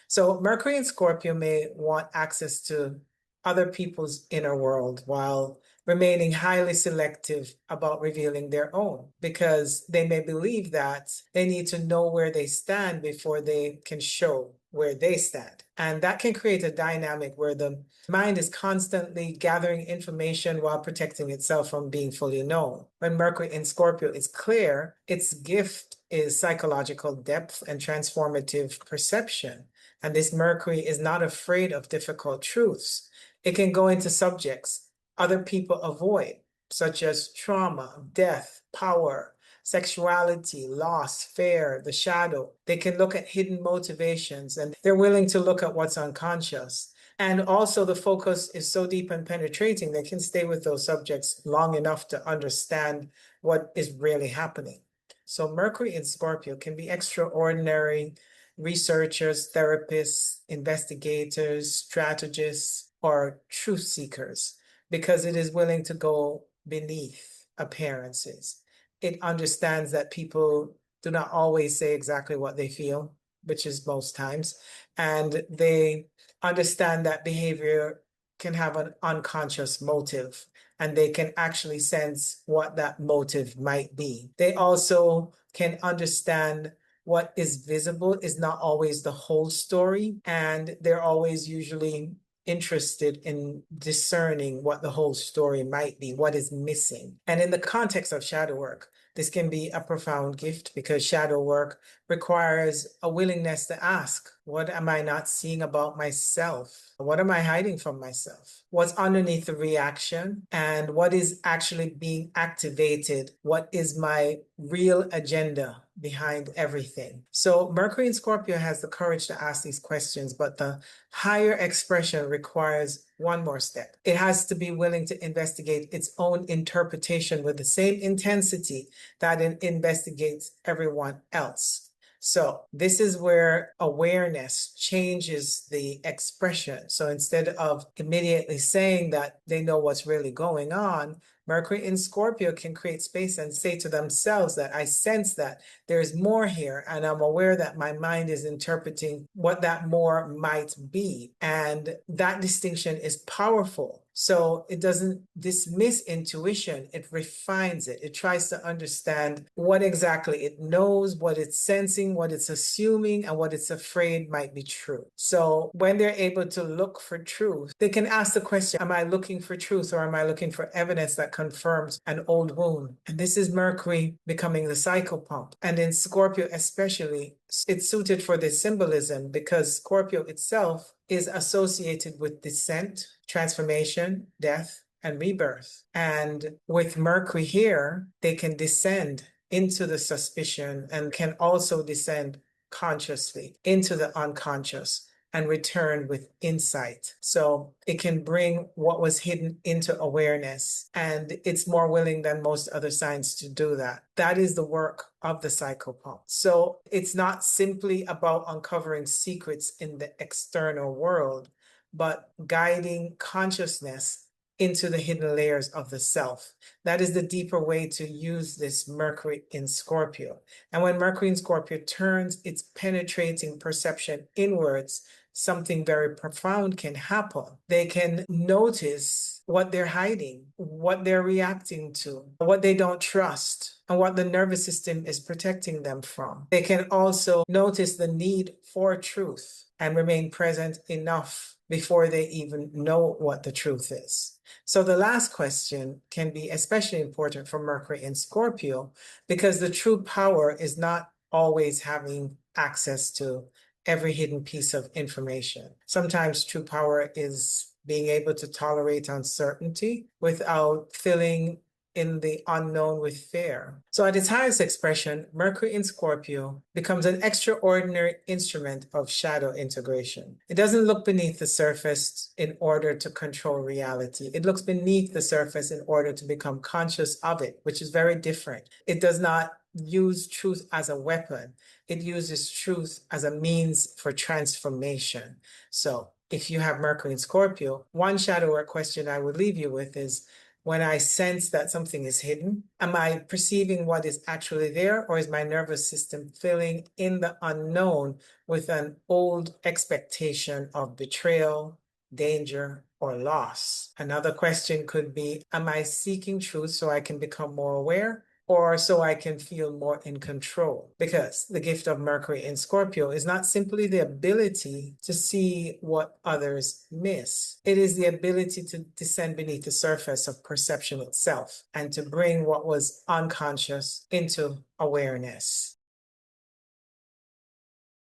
So Mercury in Scorpio may want access to other people's inner world while remaining highly selective about revealing their own, because they may believe that they need to know where they stand before they can show where they stand. And that can create a dynamic where the mind is constantly gathering information while protecting itself from being fully known. When Mercury in Scorpio is clear, its gift is psychological depth and transformative perception. And this Mercury is not afraid of difficult truths. It can go into subjects other people avoid, such as trauma, death, power, sexuality, loss, fear, the shadow. They can look at hidden motivations, and they're willing to look at what's unconscious. And also the focus is so deep and penetrating, they can stay with those subjects long enough to understand what is really happening. So Mercury in Scorpio can be extraordinary researchers, therapists, investigators, strategists, or truth seekers, because it is willing to go beneath appearances. It understands that people do not always say exactly what they feel, which is most times, and they understand that behavior can have an unconscious motive, and they can actually sense what that motive might be. They also can understand what is visible is not always the whole story, and they're always usually interested in discerning what the whole story might be, what is missing. And in the context of shadow work, this can be a profound gift because shadow work requires a willingness to ask, what am I not seeing about myself? What am I hiding from myself? What's underneath the reaction? And what is actually being activated? What is my real agenda behind everything? So Mercury in Scorpio has the courage to ask these questions, but the higher expression requires one more step. It has to be willing to investigate its own interpretation with the same intensity that it investigates everyone else. So this is where awareness changes the expression. So instead of immediately saying that they know what's really going on, Mercury in Scorpio can create space and say to themselves that I sense that there's more here, and I'm aware that my mind is interpreting what that more might be. And that distinction is powerful. So it doesn't dismiss intuition, it refines it. It tries to understand what exactly it knows, what it's sensing, what it's assuming, and what it's afraid might be true. So when they're able to look for truth, they can ask the question, am I looking for truth or am I looking for evidence that confirms an old wound? And this is Mercury becoming the psychopomp. And in Scorpio especially, it's suited for this symbolism because Scorpio itself is associated with descent, transformation, death, and rebirth. And with Mercury here, they can descend into the suspicion and can also descend consciously into the unconscious and return with insight. So it can bring what was hidden into awareness, and it's more willing than most other signs to do that. That is the work of the psychopomp. So it's not simply about uncovering secrets in the external world, but guiding consciousness into the hidden layers of the self. That is the deeper way to use this Mercury in Scorpio. And when Mercury in Scorpio turns its penetrating perception inwards, something very profound can happen. They can notice what they're hiding, what they're reacting to, what they don't trust, and what the nervous system is protecting them from. They can also notice the need for truth and remain present enough before they even know what the truth is. So the last question can be especially important for Mercury in Scorpio because the true power is not always having access to every hidden piece of information. Sometimes true power is being able to tolerate uncertainty without filling in the unknown with fear. So at its highest expression, Mercury in Scorpio becomes an extraordinary instrument of shadow integration. It doesn't look beneath the surface in order to control reality. It looks beneath the surface in order to become conscious of it, which is very different. It does not use truth as a weapon. It uses truth as a means for transformation. So if you have Mercury in Scorpio, one shadow work question I would leave you with is, when I sense that something is hidden, am I perceiving what is actually there, or is my nervous system filling in the unknown with an old expectation of betrayal, danger, or loss? Another question could be, am I seeking truth so I can become more aware, or so I can feel more in control? Because the gift of Mercury in Scorpio is not simply the ability to see what others miss. It is the ability to descend beneath the surface of perception itself and to bring what was unconscious into awareness.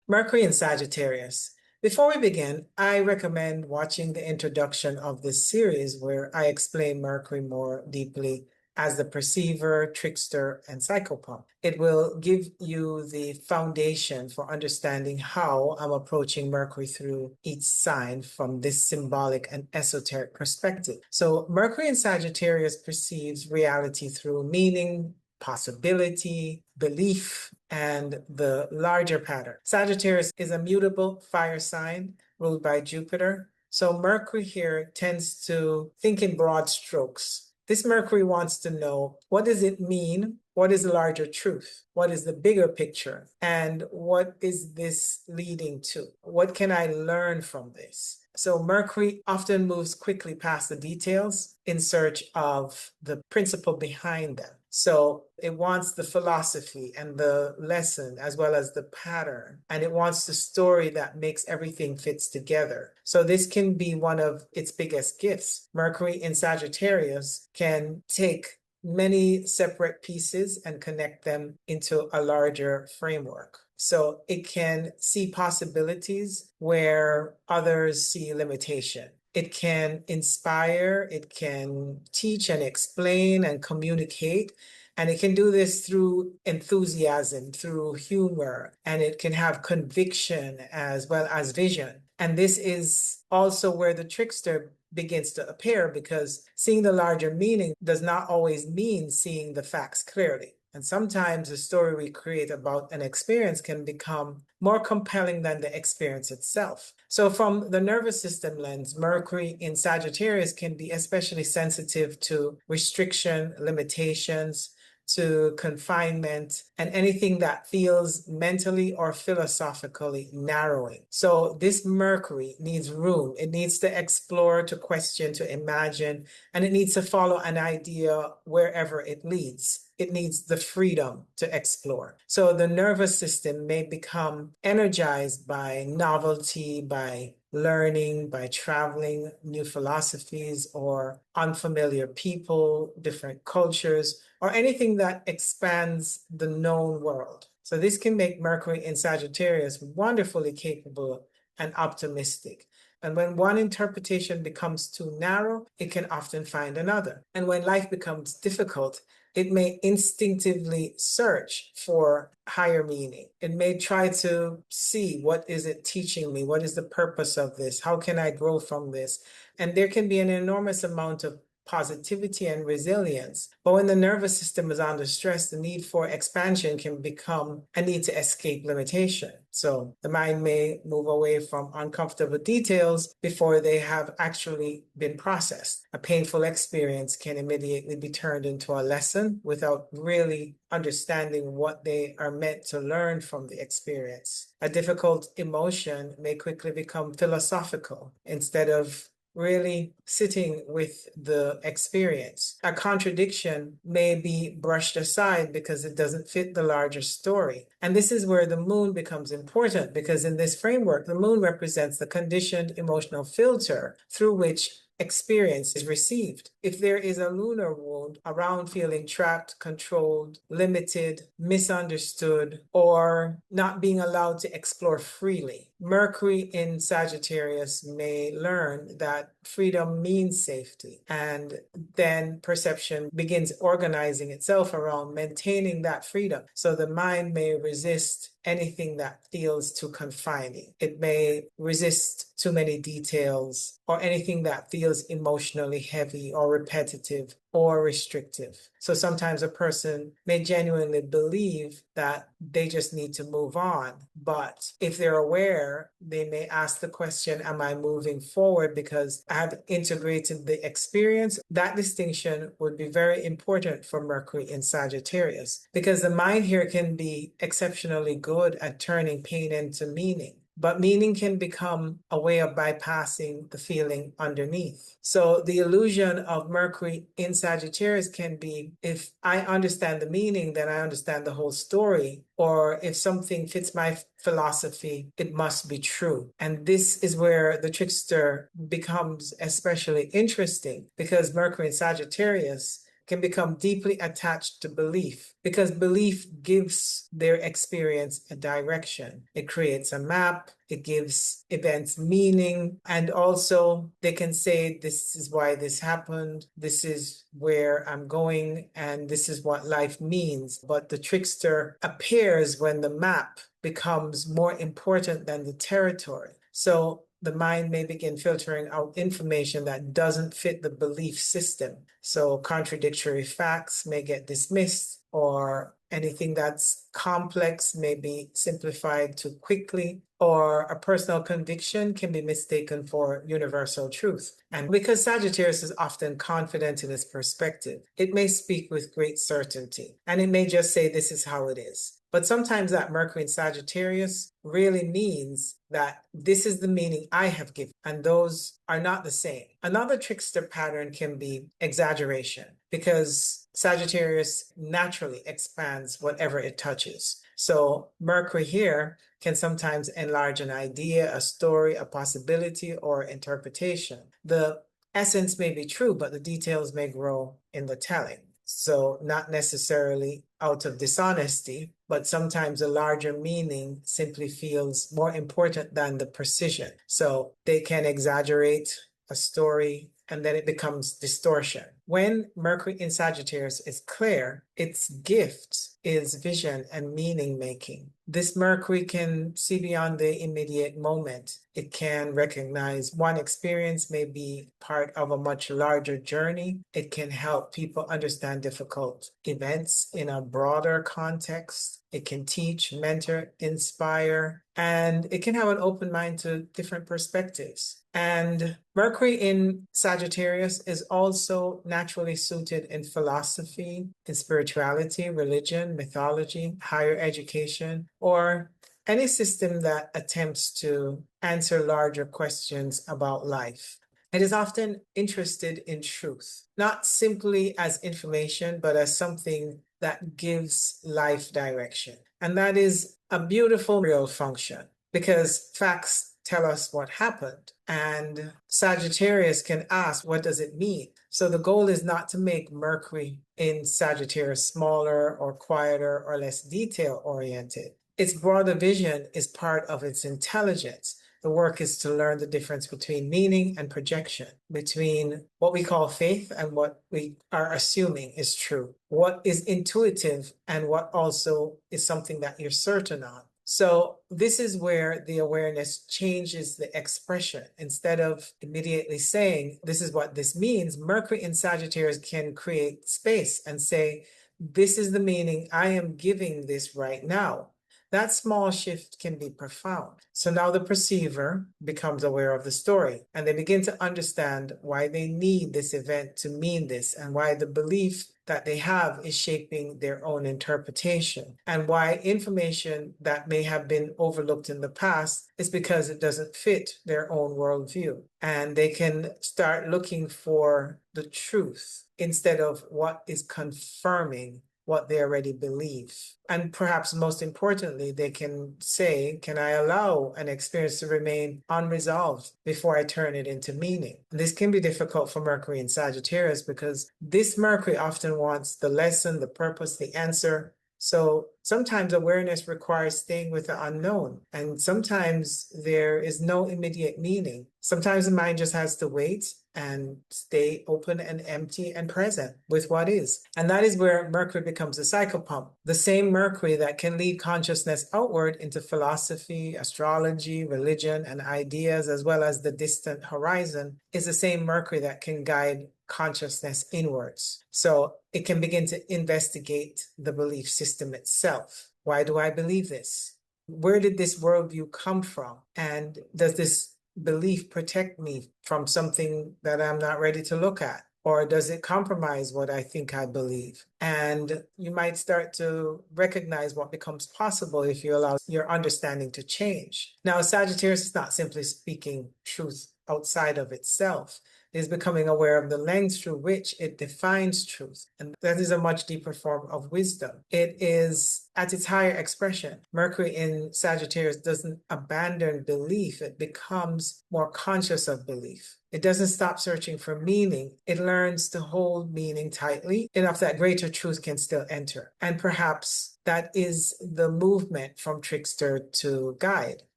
Mercury in Sagittarius. Before we begin, I recommend watching the introduction of this series where I explain Mercury more deeply as the perceiver, trickster, and psychopomp. It will give you the foundation for understanding how I'm approaching Mercury through each sign from this symbolic and esoteric perspective. So Mercury in Sagittarius perceives reality through meaning, possibility, belief, and the larger pattern. Sagittarius is a mutable fire sign ruled by Jupiter. So Mercury here tends to think in broad strokes. This Mercury wants to know, what does it mean? What is the larger truth? What is the bigger picture? And what is this leading to? What can I learn from this? So Mercury often moves quickly past the details in search of the principle behind them. So it wants the philosophy and the lesson as well as the pattern. And it wants the story that makes everything fits together. So this can be one of its biggest gifts. Mercury in Sagittarius can take many separate pieces and connect them into a larger framework. So it can see possibilities where others see limitation. It can inspire, it can teach and explain and communicate. And it can do this through enthusiasm, through humor, and it can have conviction as well as vision. And this is also where the trickster begins to appear, because seeing the larger meaning does not always mean seeing the facts clearly. And sometimes the story we create about an experience can become more compelling than the experience itself. So from the nervous system lens, Mercury in Sagittarius can be especially sensitive to restriction, limitations, to confinement, and anything that feels mentally or philosophically narrowing. So this Mercury needs room. It needs to explore, to question, to imagine, and it needs to follow an idea wherever it leads. It needs the freedom to explore. So the nervous system may become energized by novelty, by learning, by traveling new philosophies or unfamiliar people, different cultures, or anything that expands the known world. So this can make Mercury in Sagittarius wonderfully capable and optimistic. And when one interpretation becomes too narrow, it can often find another. And when life becomes difficult, it may instinctively search for higher meaning. It may try to see, what is it teaching me? What is the purpose of this? How can I grow from this? And there can be an enormous amount of positivity and resilience. But when the nervous system is under stress, the need for expansion can become a need to escape limitation. So the mind may move away from uncomfortable details before they have actually been processed. A painful experience can immediately be turned into a lesson without really understanding what they are meant to learn from the experience. A difficult emotion may quickly become philosophical instead of really sitting with the experience. A contradiction may be brushed aside because it doesn't fit the larger story. And this is where the moon becomes important, because in this framework, the moon represents the conditioned emotional filter through which experience is received. If there is a lunar wound around feeling trapped, controlled, limited, misunderstood, or not being allowed to explore freely, Mercury in Sagittarius may learn that freedom means safety. And then perception begins organizing itself around maintaining that freedom. So the mind may resist anything that feels too confining. It may resist too many details or anything that feels emotionally heavy or repetitive or restrictive. So sometimes a person may genuinely believe that they just need to move on. But if they're aware, they may ask the question, am I moving forward because I have integrated the experience? That distinction would be very important for Mercury in Sagittarius, because the mind here can be exceptionally good at turning pain into meaning. But meaning can become a way of bypassing the feeling underneath. So the illusion of Mercury in Sagittarius can be, if I understand the meaning, then I understand the whole story. Or if something fits my philosophy, it must be true. And this is where the trickster becomes especially interesting, because Mercury in Sagittarius can become deeply attached to belief, because belief gives their experience a direction. It creates a map, it gives events meaning, and also they can say, this is why this happened, this is where I'm going, and this is what life means. But the trickster appears when the map becomes more important than the territory. So the mind may begin filtering out information that doesn't fit the belief system. So contradictory facts may get dismissed, or anything that's complex may be simplified too quickly, or a personal conviction can be mistaken for universal truth. And because Sagittarius is often confident in his perspective, it may speak with great certainty, and it may just say, this is how it is. But sometimes that Mercury in Sagittarius really means that this is the meaning I have given, and those are not the same. Another trickster pattern can be exaggeration, because Sagittarius naturally expands whatever it touches. So Mercury here can sometimes enlarge an idea, a story, a possibility, or interpretation. The essence may be true, but the details may grow in the telling. So not necessarily out of dishonesty, but sometimes a larger meaning simply feels more important than the precision. So they can exaggerate a story, and then it becomes distortion. When Mercury in Sagittarius is clear, its gift is vision and meaning making. This Mercury can see beyond the immediate moment. It can recognize one experience may be part of a much larger journey. It can help people understand difficult events in a broader context. It can teach, mentor, inspire, and it can have an open mind to different perspectives. And Mercury in Sagittarius is also naturally suited in philosophy, in spirituality, religion, mythology, higher education, or any system that attempts to answer larger questions about life. It is often interested in truth, not simply as information, but as something that gives life direction. And that is a beautiful real function, because facts tell us what happened. And Sagittarius can ask, what does it mean? So the goal is not to make Mercury in Sagittarius smaller or quieter or less detail oriented. Its broader vision is part of its intelligence. The work is to learn the difference between meaning and projection, between what we call faith and what we are assuming is true, what is intuitive and what also is something that you're certain on. So this is where the awareness changes the expression. Instead of immediately saying, this is what this means, Mercury in Sagittarius can create space and say, this is the meaning I am giving this right now. That small shift can be profound. So now the perceiver becomes aware of the story, and they begin to understand why they need this event to mean this, and why the belief that they have is shaping their own interpretation, and why information that may have been overlooked in the past is because it doesn't fit their own worldview. And they can start looking for the truth instead of what is confirming what they already believe. And perhaps most importantly, they can say, can I allow an experience to remain unresolved before I turn it into meaning? And this can be difficult for Mercury in Sagittarius, because this Mercury often wants the lesson, the purpose, the answer. So sometimes awareness requires staying with the unknown, and sometimes there is no immediate meaning. Sometimes the mind just has to wait and stay open and empty and present with what is. And that is where Mercury becomes a psychopomp. The same Mercury that can lead consciousness outward into philosophy, astrology, religion, and ideas, as well as the distant horizon, is the same Mercury that can guide consciousness inwards. So it can begin to investigate the belief system itself. Why do I believe this? Where did this worldview come from? And does this belief protect me from something that I'm not ready to look at? Or does it compromise what I think I believe? And you might start to recognize what becomes possible if you allow your understanding to change. Now, Sagittarius is not simply speaking truth outside of itself. It is becoming aware of the lens through which it defines truth. And that is a much deeper form of wisdom. It is at its higher expression. Mercury in Sagittarius doesn't abandon belief. It becomes more conscious of belief. It doesn't stop searching for meaning. It learns to hold meaning tightly enough that greater truth can still enter. And perhaps that is the movement from trickster to guide.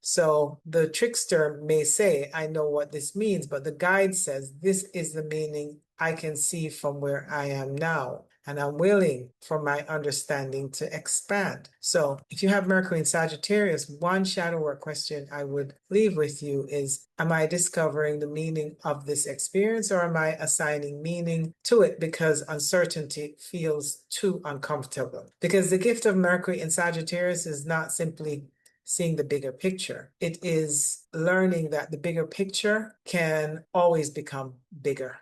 So the trickster may say, I know what this means, but the guide says, this is the meaning I can see from where I am now. And I'm willing for my understanding to expand. So if you have Mercury in Sagittarius, one shadow work question I would leave with you is, am I discovering the meaning of this experience, or am I assigning meaning to it because uncertainty feels too uncomfortable? Because the gift of Mercury in Sagittarius is not simply seeing the bigger picture. It is learning that the bigger picture can always become bigger.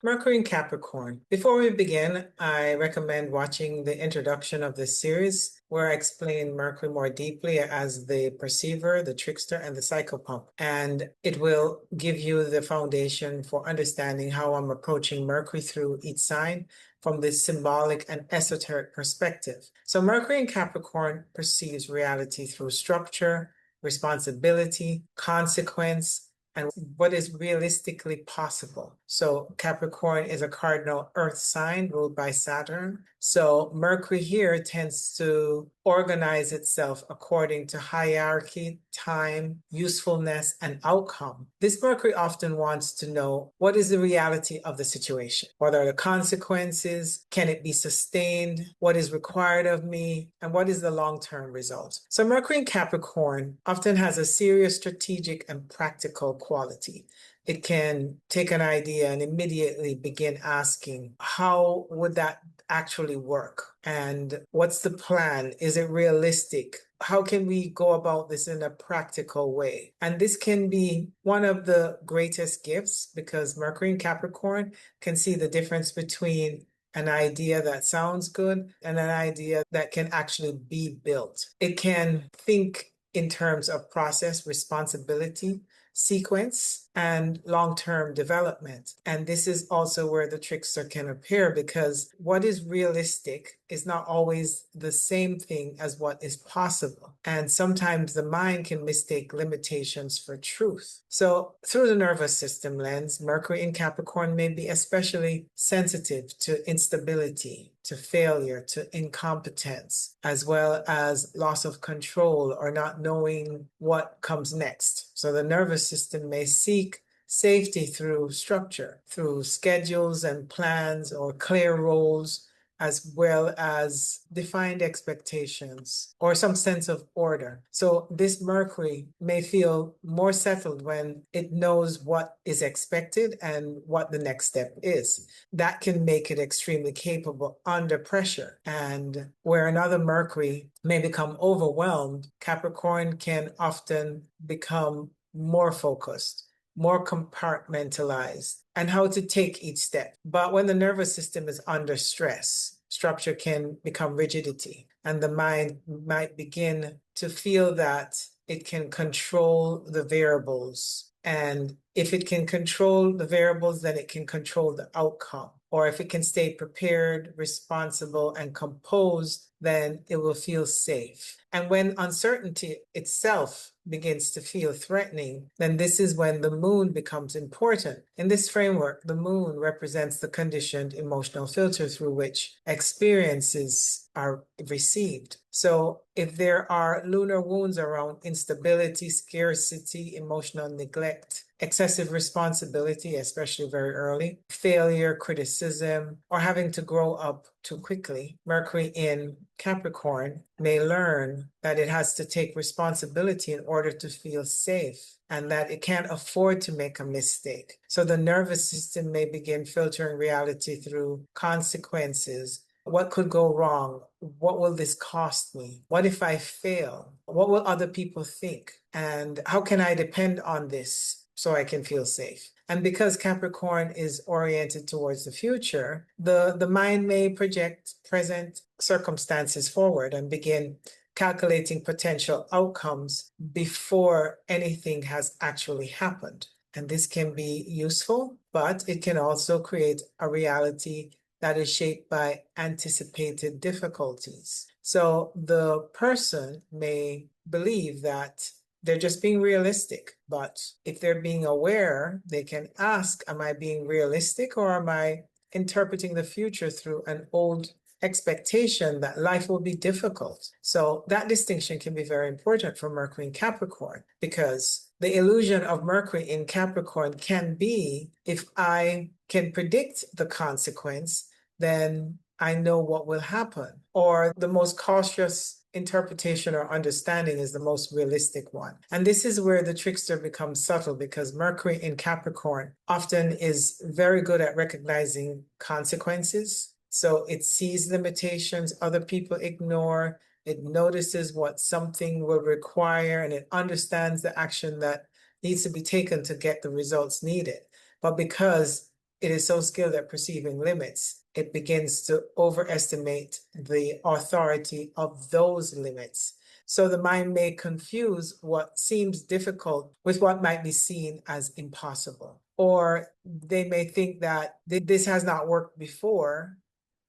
Mercury in Capricorn. Before we begin, I recommend watching the introduction of this series where I explain Mercury more deeply as the perceiver, the trickster, and the psychopomp. And it will give you the foundation for understanding how I'm approaching Mercury through each sign from this symbolic and esoteric perspective. So Mercury in Capricorn perceives reality through structure, responsibility, consequence, and what is realistically possible. So Capricorn is a cardinal earth sign ruled by Saturn. So Mercury here tends to organize itself according to hierarchy, time, usefulness, and outcome. This Mercury often wants to know what is the reality of the situation? What are the consequences? Can it be sustained? What is required of me? And what is the long-term result? So Mercury in Capricorn often has a serious strategic and practical quality. It can take an idea and immediately begin asking, how would that actually work? And what's the plan? Is it realistic? How can we go about this in a practical way? And this can be one of the greatest gifts because Mercury in Capricorn can see the difference between an idea that sounds good and an idea that can actually be built. It can think in terms of process, responsibility, sequence, and long-term development. And this is also where the trickster can appear because what is realistic is not always the same thing as what is possible. And sometimes the mind can mistake limitations for truth. So through the nervous system lens, Mercury in Capricorn may be especially sensitive to instability, to failure, to incompetence, as well as loss of control or not knowing what comes next. So the nervous system may seek safety through structure, through schedules and plans or clear roles, as well as defined expectations or some sense of order. So this Mercury may feel more settled when it knows what is expected and what the next step is. That can make it extremely capable under pressure. And where another Mercury may become overwhelmed, Capricorn can often become more focused, more compartmentalized, and how to take each step. But when the nervous system is under stress, structure can become rigidity, and the mind might begin to feel that it can control the variables. And if it can control the variables, then it can control the outcome. Or if it can stay prepared, responsible, and composed, then it will feel safe. And when uncertainty itself begins to feel threatening, then this is when the moon becomes important. In this framework, the moon represents the conditioned emotional filter through which experiences are received. So if there are lunar wounds around instability, scarcity, emotional neglect, excessive responsibility, especially very early, failure, criticism, or having to grow up too quickly, Mercury in Capricorn may learn that it has to take responsibility in order to feel safe and that it can't afford to make a mistake. So the nervous system may begin filtering reality through consequences. What could go wrong? What will this cost me? What if I fail? What will other people think? And how can I depend on this so I can feel safe? And because Capricorn is oriented towards the future, the mind may project present circumstances forward and begin calculating potential outcomes before anything has actually happened. And this can be useful, but it can also create a reality that is shaped by anticipated difficulties. So the person may believe that they're just being realistic, but if they're being aware, they can ask, am I being realistic or am I interpreting the future through an old expectation that life will be difficult? So that distinction can be very important for Mercury in Capricorn because the illusion of Mercury in Capricorn can be if I can predict the consequence, then I know what will happen. Or the most cautious interpretation or understanding is the most realistic one. And this is where the trickster becomes subtle because Mercury in Capricorn often is very good at recognizing consequences. So it sees limitations other people ignore. It notices what something will require and it understands the action that needs to be taken to get the results needed. But because it is so skilled at perceiving limits, it begins to overestimate the authority of those limits. So the mind may confuse what seems difficult with what might be seen as impossible. Or they may think that this has not worked before,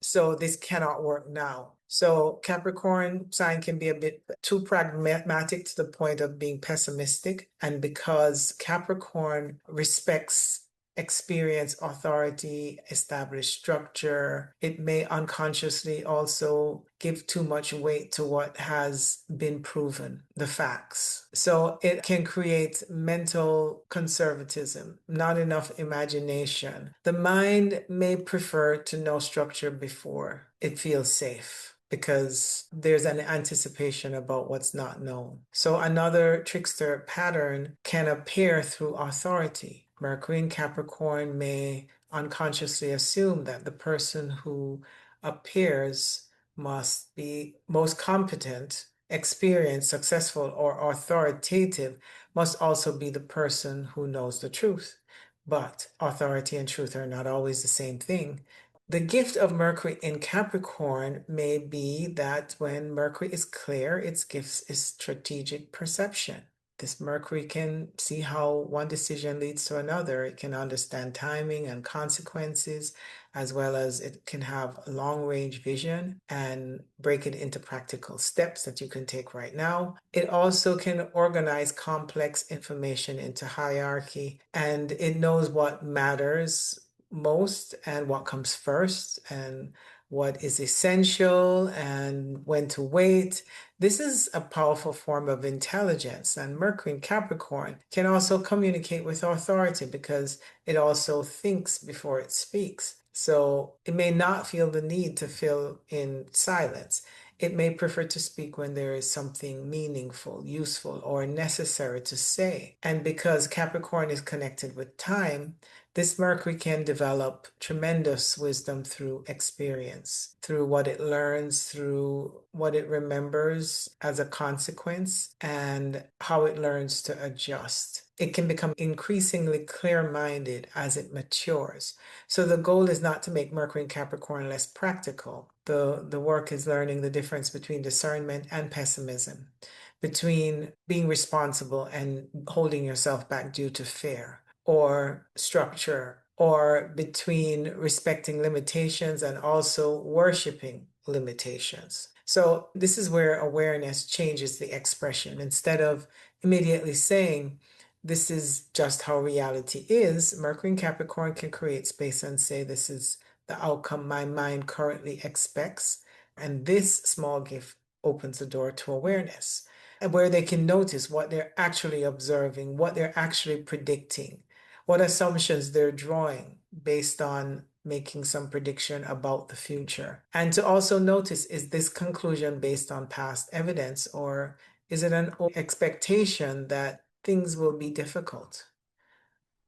so this cannot work now. So Capricorn sign can be a bit too pragmatic to the point of being pessimistic. And because Capricorn respects experience, authority, established structure, it may unconsciously also give too much weight to what has been proven, the facts. So it can create mental conservatism, not enough imagination. The mind may prefer to know structure before it feels safe, because there's an anticipation about what's not known. So another trickster pattern can appear through authority. Mercury in Capricorn may unconsciously assume that the person who appears must be most competent, experienced, successful, or authoritative, must also be the person who knows the truth. But authority and truth are not always the same thing. The gift of Mercury in Capricorn may be that when Mercury is clear, its gift is strategic perception. This Mercury can see how one decision leads to another. It can understand timing and consequences, as well as it can have long-range vision and break it into practical steps that you can take right now. It also can organize complex information into hierarchy, and it knows what matters most and what comes first and what is essential and when to wait. This is a powerful form of intelligence, and Mercury in Capricorn can also communicate with authority because it also thinks before it speaks. So it may not feel the need to fill in silence. It may prefer to speak when there is something meaningful, useful, or necessary to say. And because Capricorn is connected with time, this Mercury can develop tremendous wisdom through experience, through what it learns, through what it remembers as a consequence, and how it learns to adjust. It can become increasingly clear-minded as it matures. So the goal is not to make Mercury in Capricorn less practical. The work is learning the difference between discernment and pessimism, between being responsible and holding yourself back due to fear, or structure, or between respecting limitations and also worshiping limitations. So this is where awareness changes the expression. Instead of immediately saying, this is just how reality is, Mercury in Capricorn can create space and say, this is the outcome my mind currently expects. And this small gift opens the door to awareness, where they can notice what they're actually observing, what they're actually predicting, what assumptions they're drawing based on making some prediction about the future. And to also notice, is this conclusion based on past evidence, or is it an expectation that things will be difficult?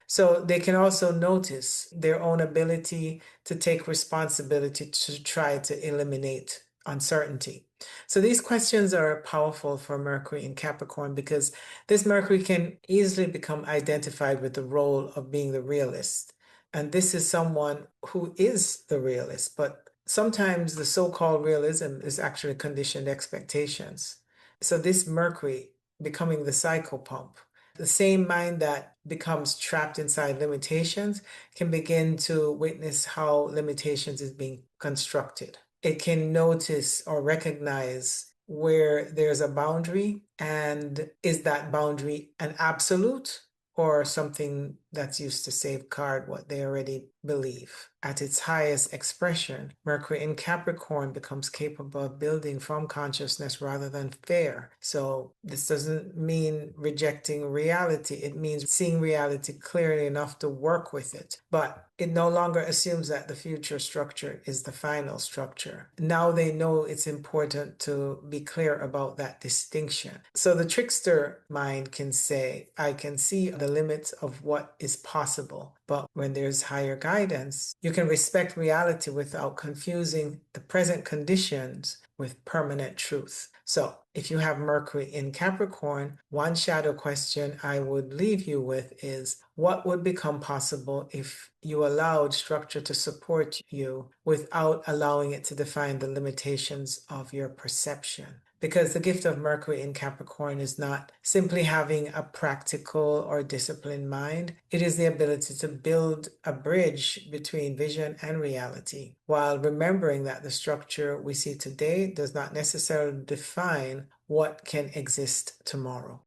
So they can also notice their own ability to take responsibility to try to eliminate uncertainty. So these questions are powerful for Mercury in Capricorn because this Mercury can easily become identified with the role of being the realist. And this is someone who is the realist, but sometimes the so-called realism is actually conditioned expectations. So this Mercury becoming the psychopomp, the same mind that becomes trapped inside limitations, can begin to witness how limitations is being constructed. It can notice or recognize where there's a boundary, and is that boundary an absolute or something that's used to safeguard what they already believe. At its highest expression, Mercury in Capricorn becomes capable of building from consciousness rather than fear. So this doesn't mean rejecting reality. It means seeing reality clearly enough to work with it. But it no longer assumes that the future structure is the final structure. Now they know it's important to be clear about that distinction. So the trickster mind can say, I can see the limits of what is possible. But when there's higher guidance, you can respect reality without confusing the present conditions with permanent truth. So if you have Mercury in Capricorn, one shadow question I would leave you with is, what would become possible if you allowed structure to support you without allowing it to define the limitations of your perception? Because the gift of Mercury in Capricorn is not simply having a practical or disciplined mind. It is the ability to build a bridge between vision and reality, while remembering that the structure we see today does not necessarily define what can exist tomorrow.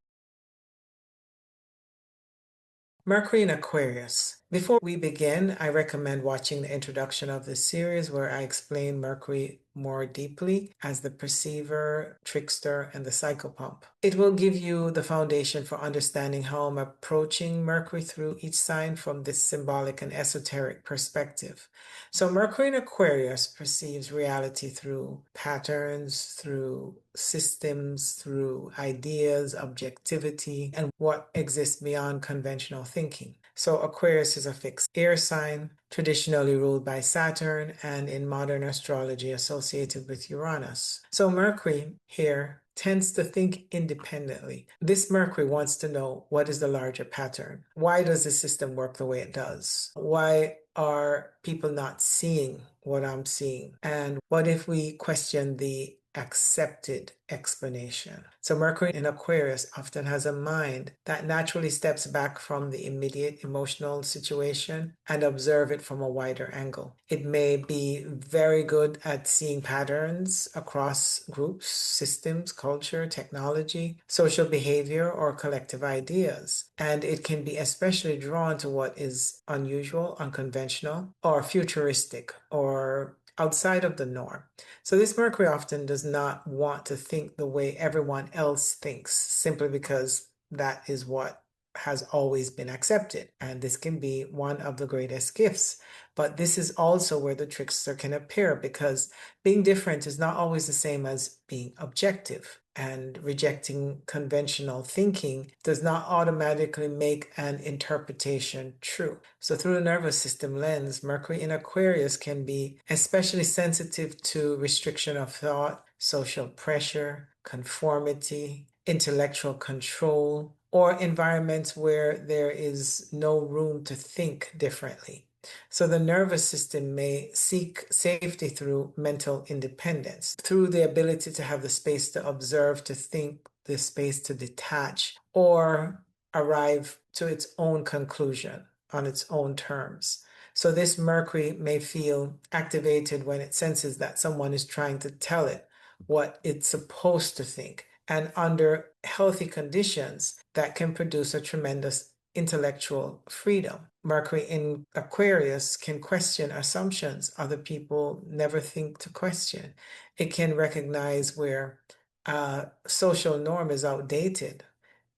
Mercury in Aquarius. Before we begin, I recommend watching the introduction of this series where I explain Mercury more deeply as the perceiver, trickster, and the psychopomp. It will give you the foundation for understanding how I'm approaching Mercury through each sign from this symbolic and esoteric perspective. So Mercury in Aquarius perceives reality through patterns, through systems, through ideas, objectivity, and what exists beyond conventional thinking. So Aquarius is a fixed air sign, traditionally ruled by Saturn, and in modern astrology associated with Uranus. So Mercury here tends to think independently. This Mercury wants to know, what is the larger pattern? Why does the system work the way it does? Why are people not seeing what I'm seeing? And what if we question the accepted explanation? So Mercury in Aquarius often has a mind that naturally steps back from the immediate emotional situation and observe it from a wider angle. It may be very good at seeing patterns across groups, systems, culture, technology, social behavior, or collective ideas. And it can be especially drawn to what is unusual, unconventional, or futuristic, or outside of the norm. So this Mercury often does not want to think the way everyone else thinks, simply because that is what has always been accepted. And this can be one of the greatest gifts. But this is also where the trickster can appear, because being different is not always the same as being objective. And rejecting conventional thinking does not automatically make an interpretation true. So through the nervous system lens, Mercury in Aquarius can be especially sensitive to restriction of thought, social pressure, conformity, intellectual control, or environments where there is no room to think differently. So the nervous system may seek safety through mental independence, through the ability to have the space to observe, to think, the space to detach, or arrive to its own conclusion on its own terms. So this Mercury may feel activated when it senses that someone is trying to tell it what it's supposed to think. And under healthy conditions, that can produce a tremendous intellectual freedom. Mercury in Aquarius can question assumptions other people never think to question. It can recognize where a social norm is outdated,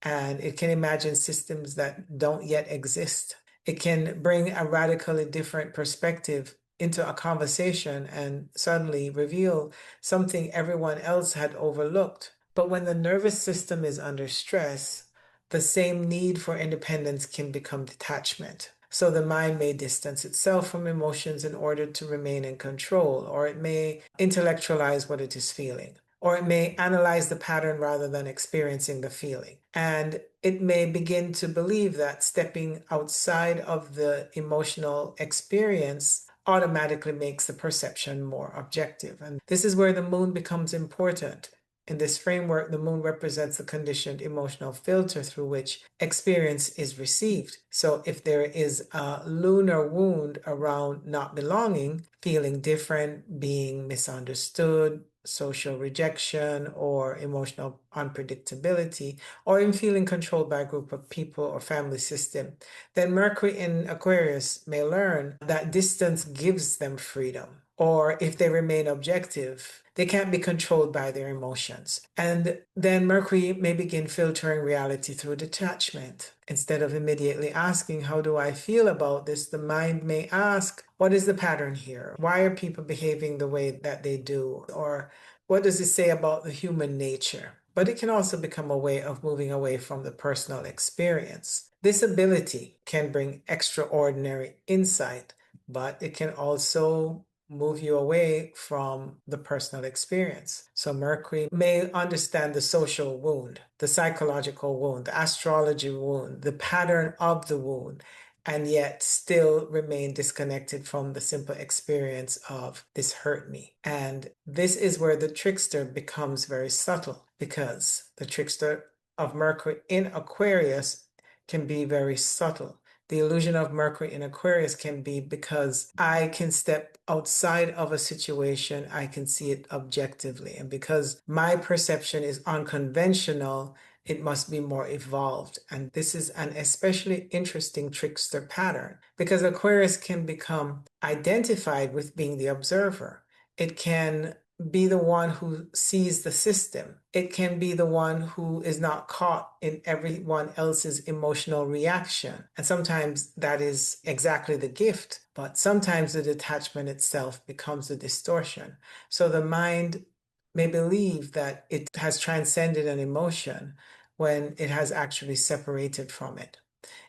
and it can imagine systems that don't yet exist. It can bring a radically different perspective into a conversation and suddenly reveal something everyone else had overlooked. But when the nervous system is under stress, the same need for independence can become detachment. So the mind may distance itself from emotions in order to remain in control, or it may intellectualize what it is feeling, or it may analyze the pattern rather than experiencing the feeling. And it may begin to believe that stepping outside of the emotional experience automatically makes the perception more objective. And this is where the moon becomes important. In this framework, the moon represents the conditioned emotional filter through which experience is received. So if there is a lunar wound around not belonging, feeling different, being misunderstood, social rejection, or emotional unpredictability, or in feeling controlled by a group of people or family system, then Mercury in Aquarius may learn that distance gives them freedom. Or if they remain objective, they can't be controlled by their emotions. And then Mercury may begin filtering reality through detachment. Instead of immediately asking, how do I feel about this? The mind may ask, what is the pattern here? Why are people behaving the way that they do? Or what does it say about the human nature? But it can also become a way of moving away from the personal experience. This ability can bring extraordinary insight, but it can also move you away from the personal experience. So Mercury may understand the social wound, the psychological wound, the astrology wound, the pattern of the wound, and yet still remain disconnected from the simple experience of this hurt me. And this is where the trickster becomes very subtle, because the trickster of Mercury in Aquarius can be very subtle. The illusion of Mercury in Aquarius can be because I can step outside of a situation, I can see it objectively. And because my perception is unconventional, it must be more evolved. And this is an especially interesting trickster pattern because Aquarius can become identified with being the observer. It can be the one who sees the system. It can be the one who is not caught in everyone else's emotional reaction. And sometimes that is exactly the gift, but sometimes the detachment itself becomes a distortion. So the mind may believe that it has transcended an emotion when it has actually separated from it.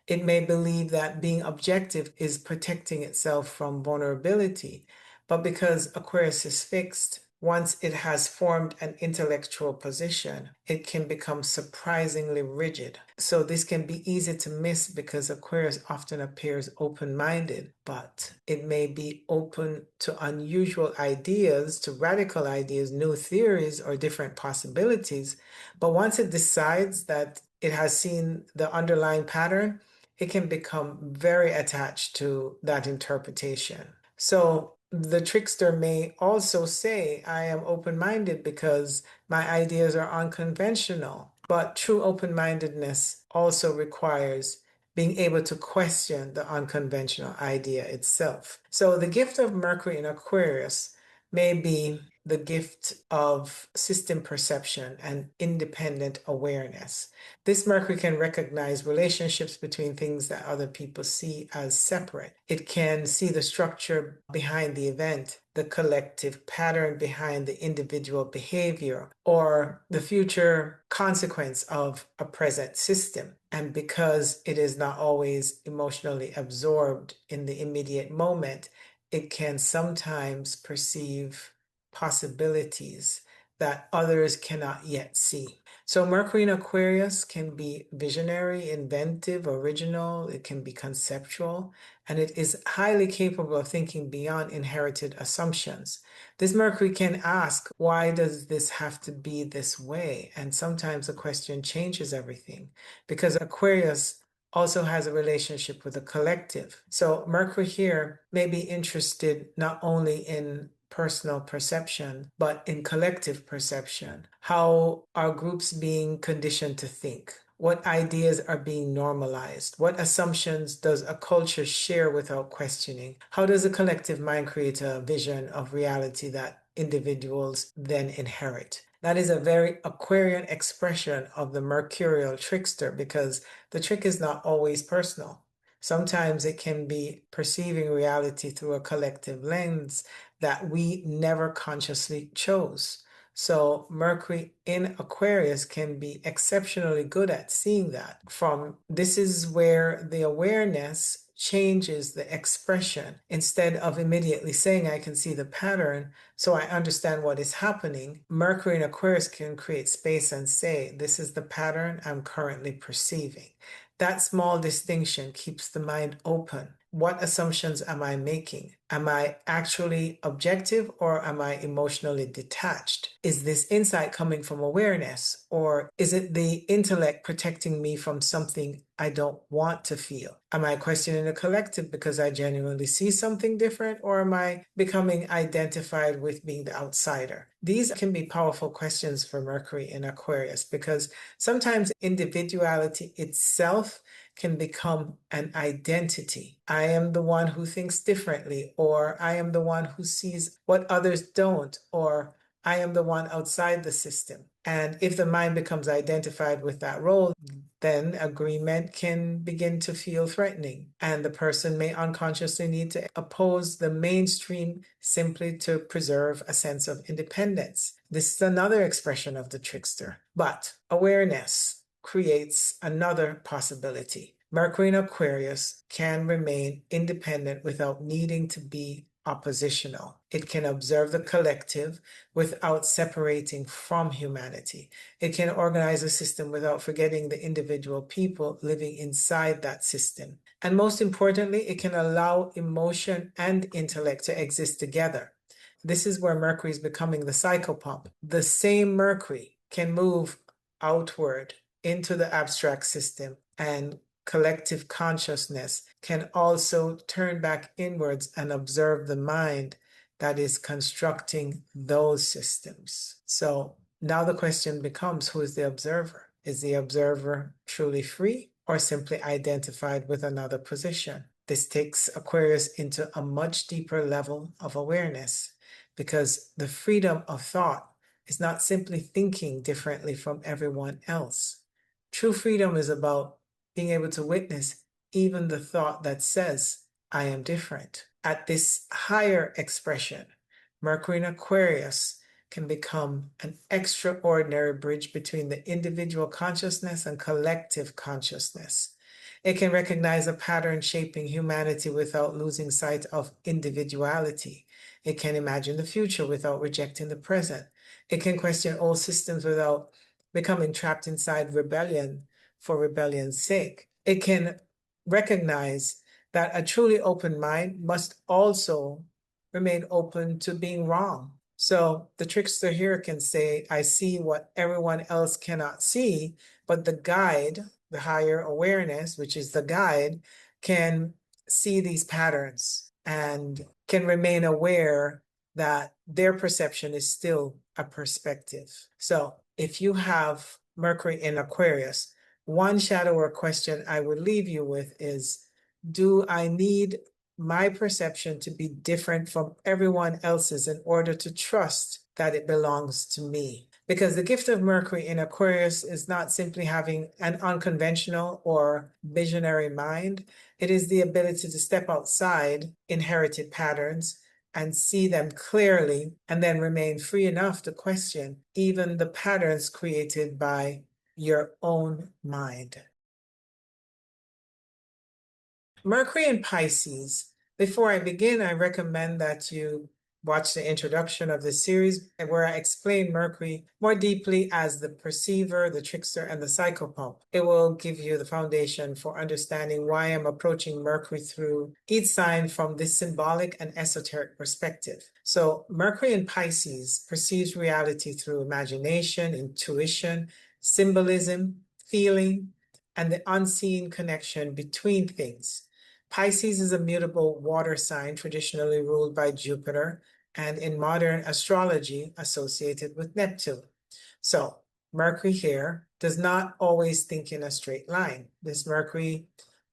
It may believe that being objective is protecting itself from vulnerability, but because Aquarius is fixed, once it has formed an intellectual position, it can become surprisingly rigid. So this can be easy to miss because Aquarius often appears open-minded, but it may be open to unusual ideas, to radical ideas, new theories, or different possibilities. But once it decides that it has seen the underlying pattern, it can become very attached to that interpretation. So the trickster may also say, I am open-minded because my ideas are unconventional. But true open-mindedness also requires being able to question the unconventional idea itself. So the gift of Mercury in Aquarius may be the gift of system perception and independent awareness. This Mercury can recognize relationships between things that other people see as separate. It can see the structure behind the event, the collective pattern behind the individual behavior, or the future consequence of a present system. And because it is not always emotionally absorbed in the immediate moment, it can sometimes perceive possibilities that others cannot yet see. So Mercury in Aquarius can be visionary, inventive, original, it can be conceptual, and it is highly capable of thinking beyond inherited assumptions. This Mercury can ask, why does this have to be this way? And sometimes the question changes everything because Aquarius also has a relationship with the collective. So Mercury here may be interested not only in personal perception, but in collective perception. How are groups being conditioned to think? What ideas are being normalized? What assumptions does a culture share without questioning? How does a collective mind create a vision of reality that individuals then inherit? That is a very Aquarian expression of the mercurial trickster because the trick is not always personal. Sometimes it can be perceiving reality through a collective lens that we never consciously chose. So Mercury in Aquarius can be exceptionally good at seeing that. This is where the awareness changes the expression. Instead of immediately saying, I can see the pattern, so I understand what is happening, Mercury in Aquarius can create space and say, this is the pattern I'm currently perceiving. That small distinction keeps the mind open. What assumptions am I making? Am I actually objective or am I emotionally detached? Is this insight coming from awareness or is it the intellect protecting me from something I don't want to feel? Am I questioning the collective because I genuinely see something different or am I becoming identified with being the outsider? These can be powerful questions for Mercury in Aquarius because sometimes individuality itself can become an identity. I am the one who thinks differently, or I am the one who sees what others don't, or I am the one outside the system. And if the mind becomes identified with that role, then agreement can begin to feel threatening. And the person may unconsciously need to oppose the mainstream simply to preserve a sense of independence. This is another expression of the trickster. But awareness creates another possibility. Mercury in Aquarius can remain independent without needing to be oppositional. It can observe the collective without separating from humanity. It can organize a system without forgetting the individual people living inside that system. And most importantly, it can allow emotion and intellect to exist together. This is where Mercury is becoming the psychopomp. The same Mercury can move outward into the abstract system, and collective consciousness can also turn back inwards and observe the mind that is constructing those systems. So now the question becomes, who is the observer? Is the observer truly free or simply identified with another position? This takes Aquarius into a much deeper level of awareness, because the freedom of thought is not simply thinking differently from everyone else. True freedom is about being able to witness even the thought that says, I am different. At this higher expression, Mercury in Aquarius can become an extraordinary bridge between the individual consciousness and collective consciousness. It can recognize a pattern shaping humanity without losing sight of individuality. It can imagine the future without rejecting the present. It can question old systems without becoming trapped inside rebellion for rebellion's sake. It can recognize that a truly open mind must also remain open to being wrong. So the trickster here can say, I see what everyone else cannot see, but the guide, the higher awareness, which is the guide, can see these patterns and can remain aware that their perception is still a perspective. So if you have Mercury in Aquarius, one shadow or question I would leave you with is, do I need my perception to be different from everyone else's in order to trust that it belongs to me? Because the gift of Mercury in Aquarius is not simply having an unconventional or visionary mind. It is the ability to step outside inherited patterns and see them clearly, and then remain free enough to question even the patterns created by your own mind. Mercury in Pisces. Before I begin, I recommend that you watch the introduction of this series, where I explain Mercury more deeply as the perceiver, the trickster, and the psychopomp. It will give you the foundation for understanding why I'm approaching Mercury through each sign from this symbolic and esoteric perspective. So Mercury in Pisces perceives reality through imagination, intuition, symbolism, feeling, and the unseen connection between things. Pisces is a mutable water sign traditionally ruled by Jupiter, and in modern astrology associated with Neptune. So Mercury here does not always think in a straight line. This Mercury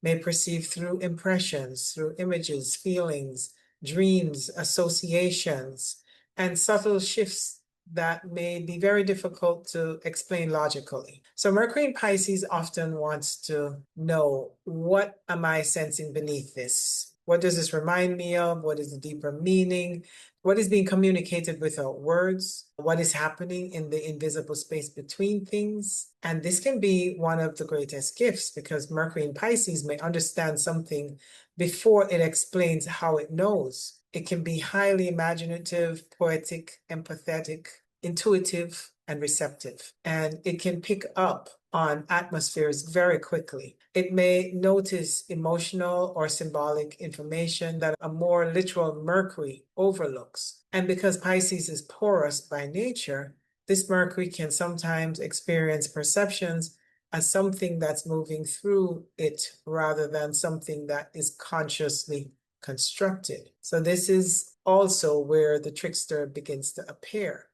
may perceive through impressions, through images, feelings, dreams, associations, and subtle shifts that may be very difficult to explain logically. So Mercury in Pisces often wants to know, what am I sensing beneath this? What does this remind me of? What is the deeper meaning? What is being communicated without words? What is happening in the invisible space between things? And this can be one of the greatest gifts, because Mercury in Pisces may understand something before it explains how it knows. It can be highly imaginative, poetic, empathetic, intuitive, and receptive. And it can pick up on atmospheres very quickly. It may notice emotional or symbolic information that a more literal Mercury overlooks. And because Pisces is porous by nature, this Mercury can sometimes experience perceptions as something that's moving through it rather than something that is consciously constructed. So this is also where the trickster begins to appear,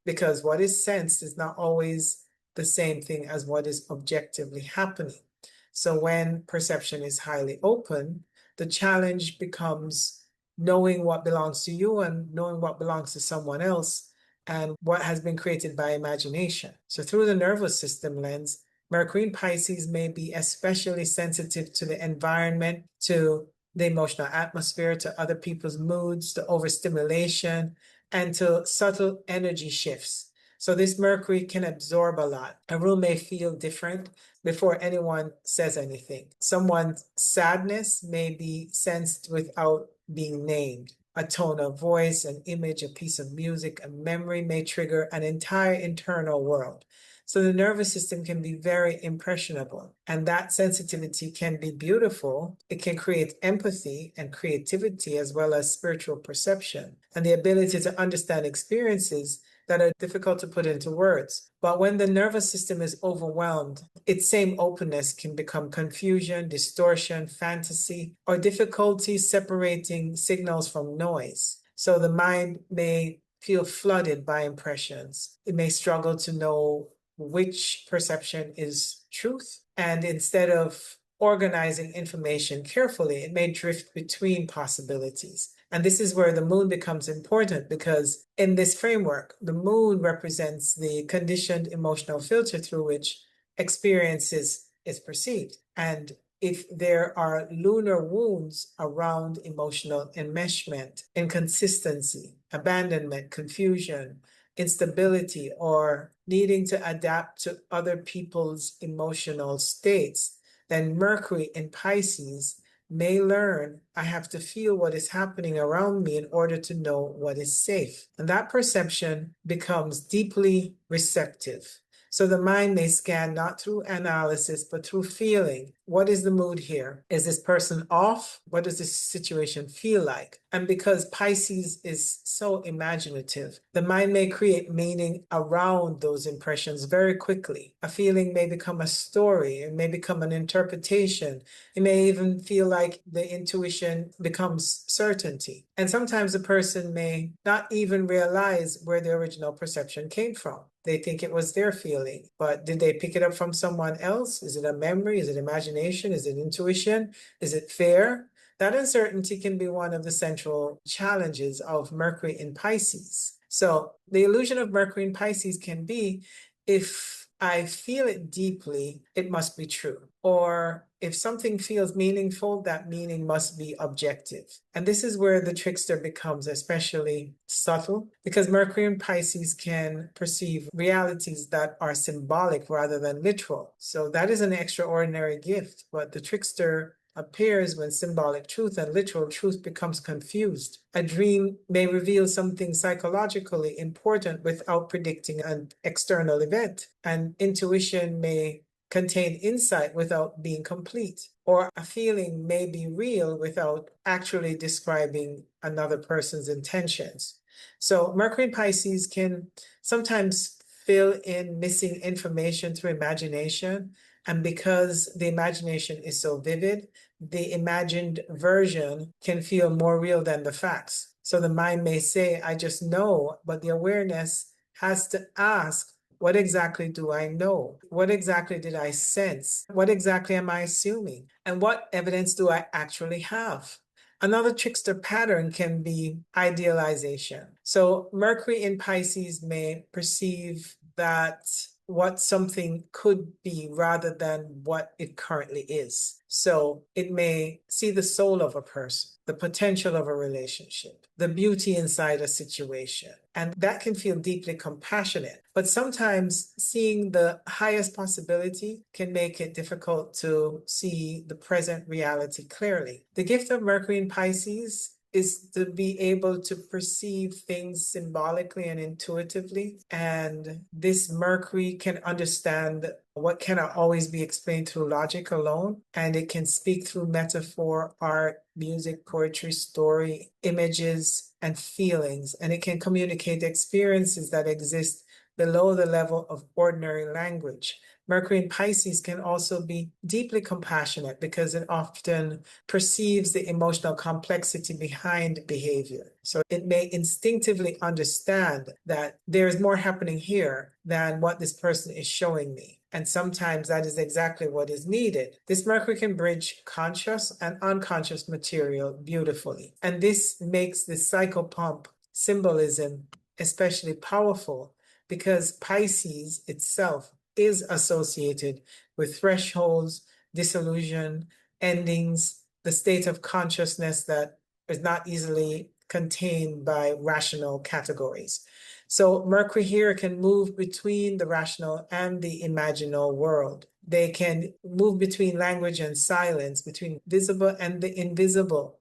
because what is sensed is not always the same thing as what is objectively happening. So when perception is highly open, the challenge becomes knowing what belongs to you and knowing what belongs to someone else, and what has been created by imagination. So through the nervous system lens, Mercury in Pisces may be especially sensitive to the environment, to the emotional atmosphere, to other people's moods, to overstimulation, and to subtle energy shifts. So this Mercury can absorb a lot. A room may feel different before anyone says anything. Someone's sadness may be sensed without being named. a tone of voice, an image, a piece of music, a memory may trigger an entire internal world. So the nervous system can be very impressionable, and that sensitivity can be beautiful. It can create empathy and creativity as well as spiritual perception and the ability to understand experiences that are difficult to put into words. But when the nervous system is overwhelmed, its same openness can become confusion, distortion, fantasy, or difficulty separating signals from noise. So the mind may feel flooded by impressions. It may struggle to know which perception is truth. And instead of organizing information carefully, it may drift between possibilities. And this is where the moon becomes important, because in this framework, the moon represents the conditioned emotional filter through which experience is perceived. And if there are lunar wounds around emotional enmeshment, inconsistency, abandonment, confusion, instability, or needing to adapt to other people's emotional states, then Mercury in Pisces may learn, I have to feel what is happening around me in order to know what is safe. And that perception becomes deeply receptive. So the mind may scan not through analysis, but through feeling. What is the mood here? Is this person off? What does this situation feel like? And because Pisces is so imaginative, the mind may create meaning around those impressions very quickly. A feeling may become a story, it may become an interpretation. It may even feel like the intuition becomes certainty. And sometimes a person may not even realize where the original perception came from. They think it was their feeling, but did they pick it up from someone else? Is it a memory? Is it imagination? Is it intuition? Is it fear? That uncertainty can be one of the central challenges of Mercury in Pisces. So the illusion of Mercury in Pisces can be, if I feel it deeply, it must be true. Or if something feels meaningful, that meaning must be objective. And this is where the trickster becomes especially subtle, because Mercury in Pisces can perceive realities that are symbolic rather than literal. So that is an extraordinary gift, but the trickster appears when symbolic truth and literal truth becomes confused. A dream may reveal something psychologically important without predicting an external event, and intuition may contain insight without being complete, or a feeling may be real without actually describing another person's intentions. So Mercury in Pisces can sometimes fill in missing information through imagination. And because the imagination is so vivid, the imagined version can feel more real than the facts. So the mind may say, I just know, but the awareness has to ask, what exactly do I know? What exactly did I sense? What exactly am I assuming? And what evidence do I actually have? Another trickster pattern can be idealization. So Mercury in Pisces may perceive that what something could be rather than what it currently is. So it may see the soul of a person, the potential of a relationship, the beauty inside a situation. And that can feel deeply compassionate. But sometimes seeing the highest possibility can make it difficult to see the present reality clearly. The gift of Mercury in Pisces is to be able to perceive things symbolically and intuitively. And this Mercury can understand what cannot always be explained through logic alone. And it can speak through metaphor, art, music, poetry, story, images, and feelings. And it can communicate experiences that exist below the level of ordinary language. Mercury in Pisces can also be deeply compassionate because it often perceives the emotional complexity behind behavior. So it may instinctively understand that there's more happening here than what this person is showing me. And sometimes that is exactly what is needed. This Mercury can bridge conscious and unconscious material beautifully. And this makes the psychopomp symbolism especially powerful, because Pisces itself is associated with thresholds, disillusion, endings, the state of consciousness that is not easily contained by rational categories. So Mercury here can move between the rational and the imaginal world. They can move between language and silence, between visible and the invisible.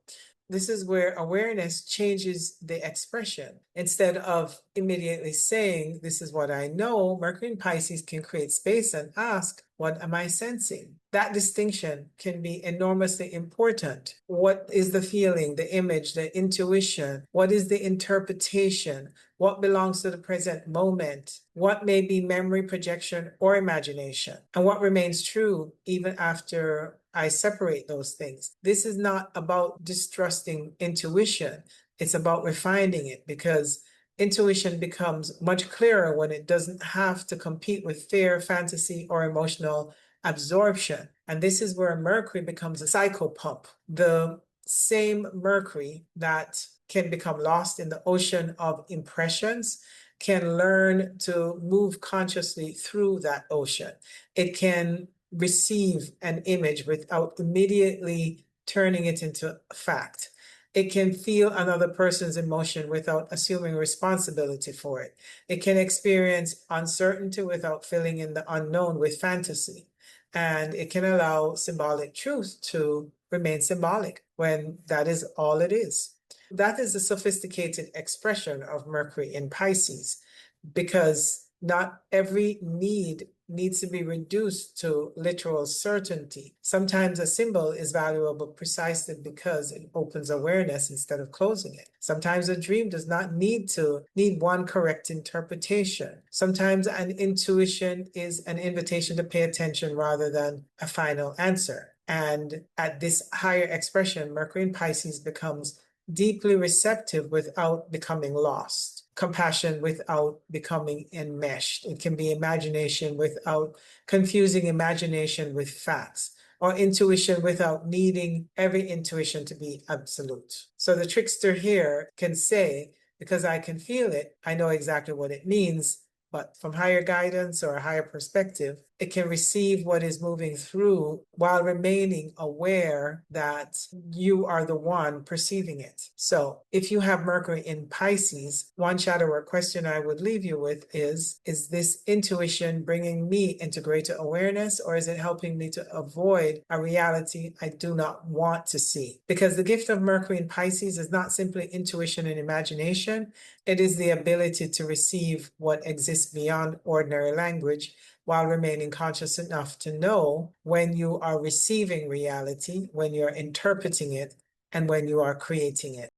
This is where awareness changes the expression. Instead of immediately saying, this is what I know, Mercury in Pisces can create space and ask, what am I sensing? That distinction can be enormously important. What is the feeling, the image, the intuition? What is the interpretation? What belongs to the present moment? What may be memory, projection, or imagination? And what remains true even after I separate those things? This is not about distrusting intuition. It's about refining it, because intuition becomes much clearer when it doesn't have to compete with fear, fantasy, or emotional absorption. And this is where Mercury becomes a psychopomp. The same Mercury that can become lost in the ocean of impressions can learn to move consciously through that ocean. It can receive an image without immediately turning it into fact. It can feel another person's emotion without assuming responsibility for it. It can experience uncertainty without filling in the unknown with fantasy. And it can allow symbolic truth to remain symbolic when that is all it is. That is a sophisticated expression of Mercury in Pisces, because not every need needs to be reduced to literal certainty. Sometimes a symbol is valuable precisely because it opens awareness instead of closing it. Sometimes a dream does not need one correct interpretation. Sometimes an intuition is an invitation to pay attention rather than a final answer. And at this higher expression, Mercury in Pisces becomes deeply receptive without becoming lost. Compassion without becoming enmeshed. It can be imagination without confusing imagination with facts, or intuition without needing every intuition to be absolute. So the trickster here can say, because I can feel it, I know exactly what it means. But from higher guidance or a higher perspective, it can receive what is moving through while remaining aware that you are the one perceiving it. So if you have Mercury in Pisces, one shadow work question I would leave you with is this intuition bringing me into greater awareness, or is it helping me to avoid a reality I do not want to see? Because the gift of Mercury in Pisces is not simply intuition and imagination. It is the ability to receive what exists beyond ordinary language while remaining conscious enough to know when you are receiving reality, when you're interpreting it, and when you are creating it.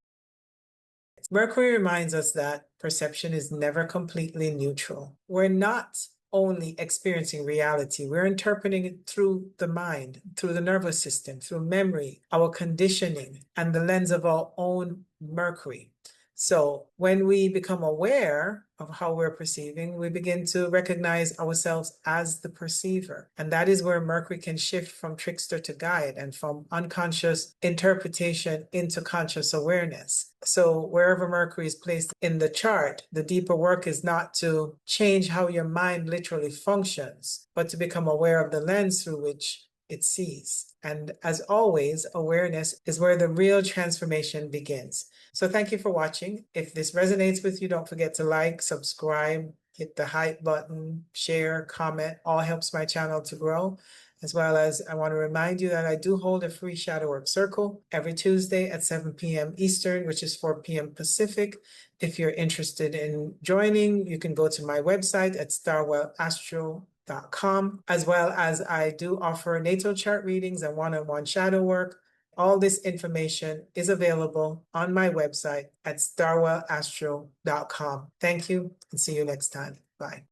Mercury reminds us that perception is never completely neutral. We're not only experiencing reality, we're interpreting it through the mind, through the nervous system, through memory, our conditioning, and the lens of our own Mercury. So when we become aware of how we're perceiving, we begin to recognize ourselves as the perceiver. And that is where Mercury can shift from trickster to guide, and from unconscious interpretation into conscious awareness. So wherever Mercury is placed in the chart, the deeper work is not to change how your mind literally functions, but to become aware of the lens through which it sees. And as always, awareness is where the real transformation begins. So thank you for watching. If this resonates with you, don't forget to like, subscribe, hit the hype button, share, comment. All helps my channel to grow. As well as, I want to remind you that I do hold a free shadow work circle every Tuesday at 7 p.m. Eastern, which is 4 p.m. Pacific. If you're interested in joining, you can go to my website at starwellastro.com, as well as I do offer natal chart readings and one-on-one shadow work. All this information is available on my website at starwellastro.com. Thank you, and see you next time. Bye.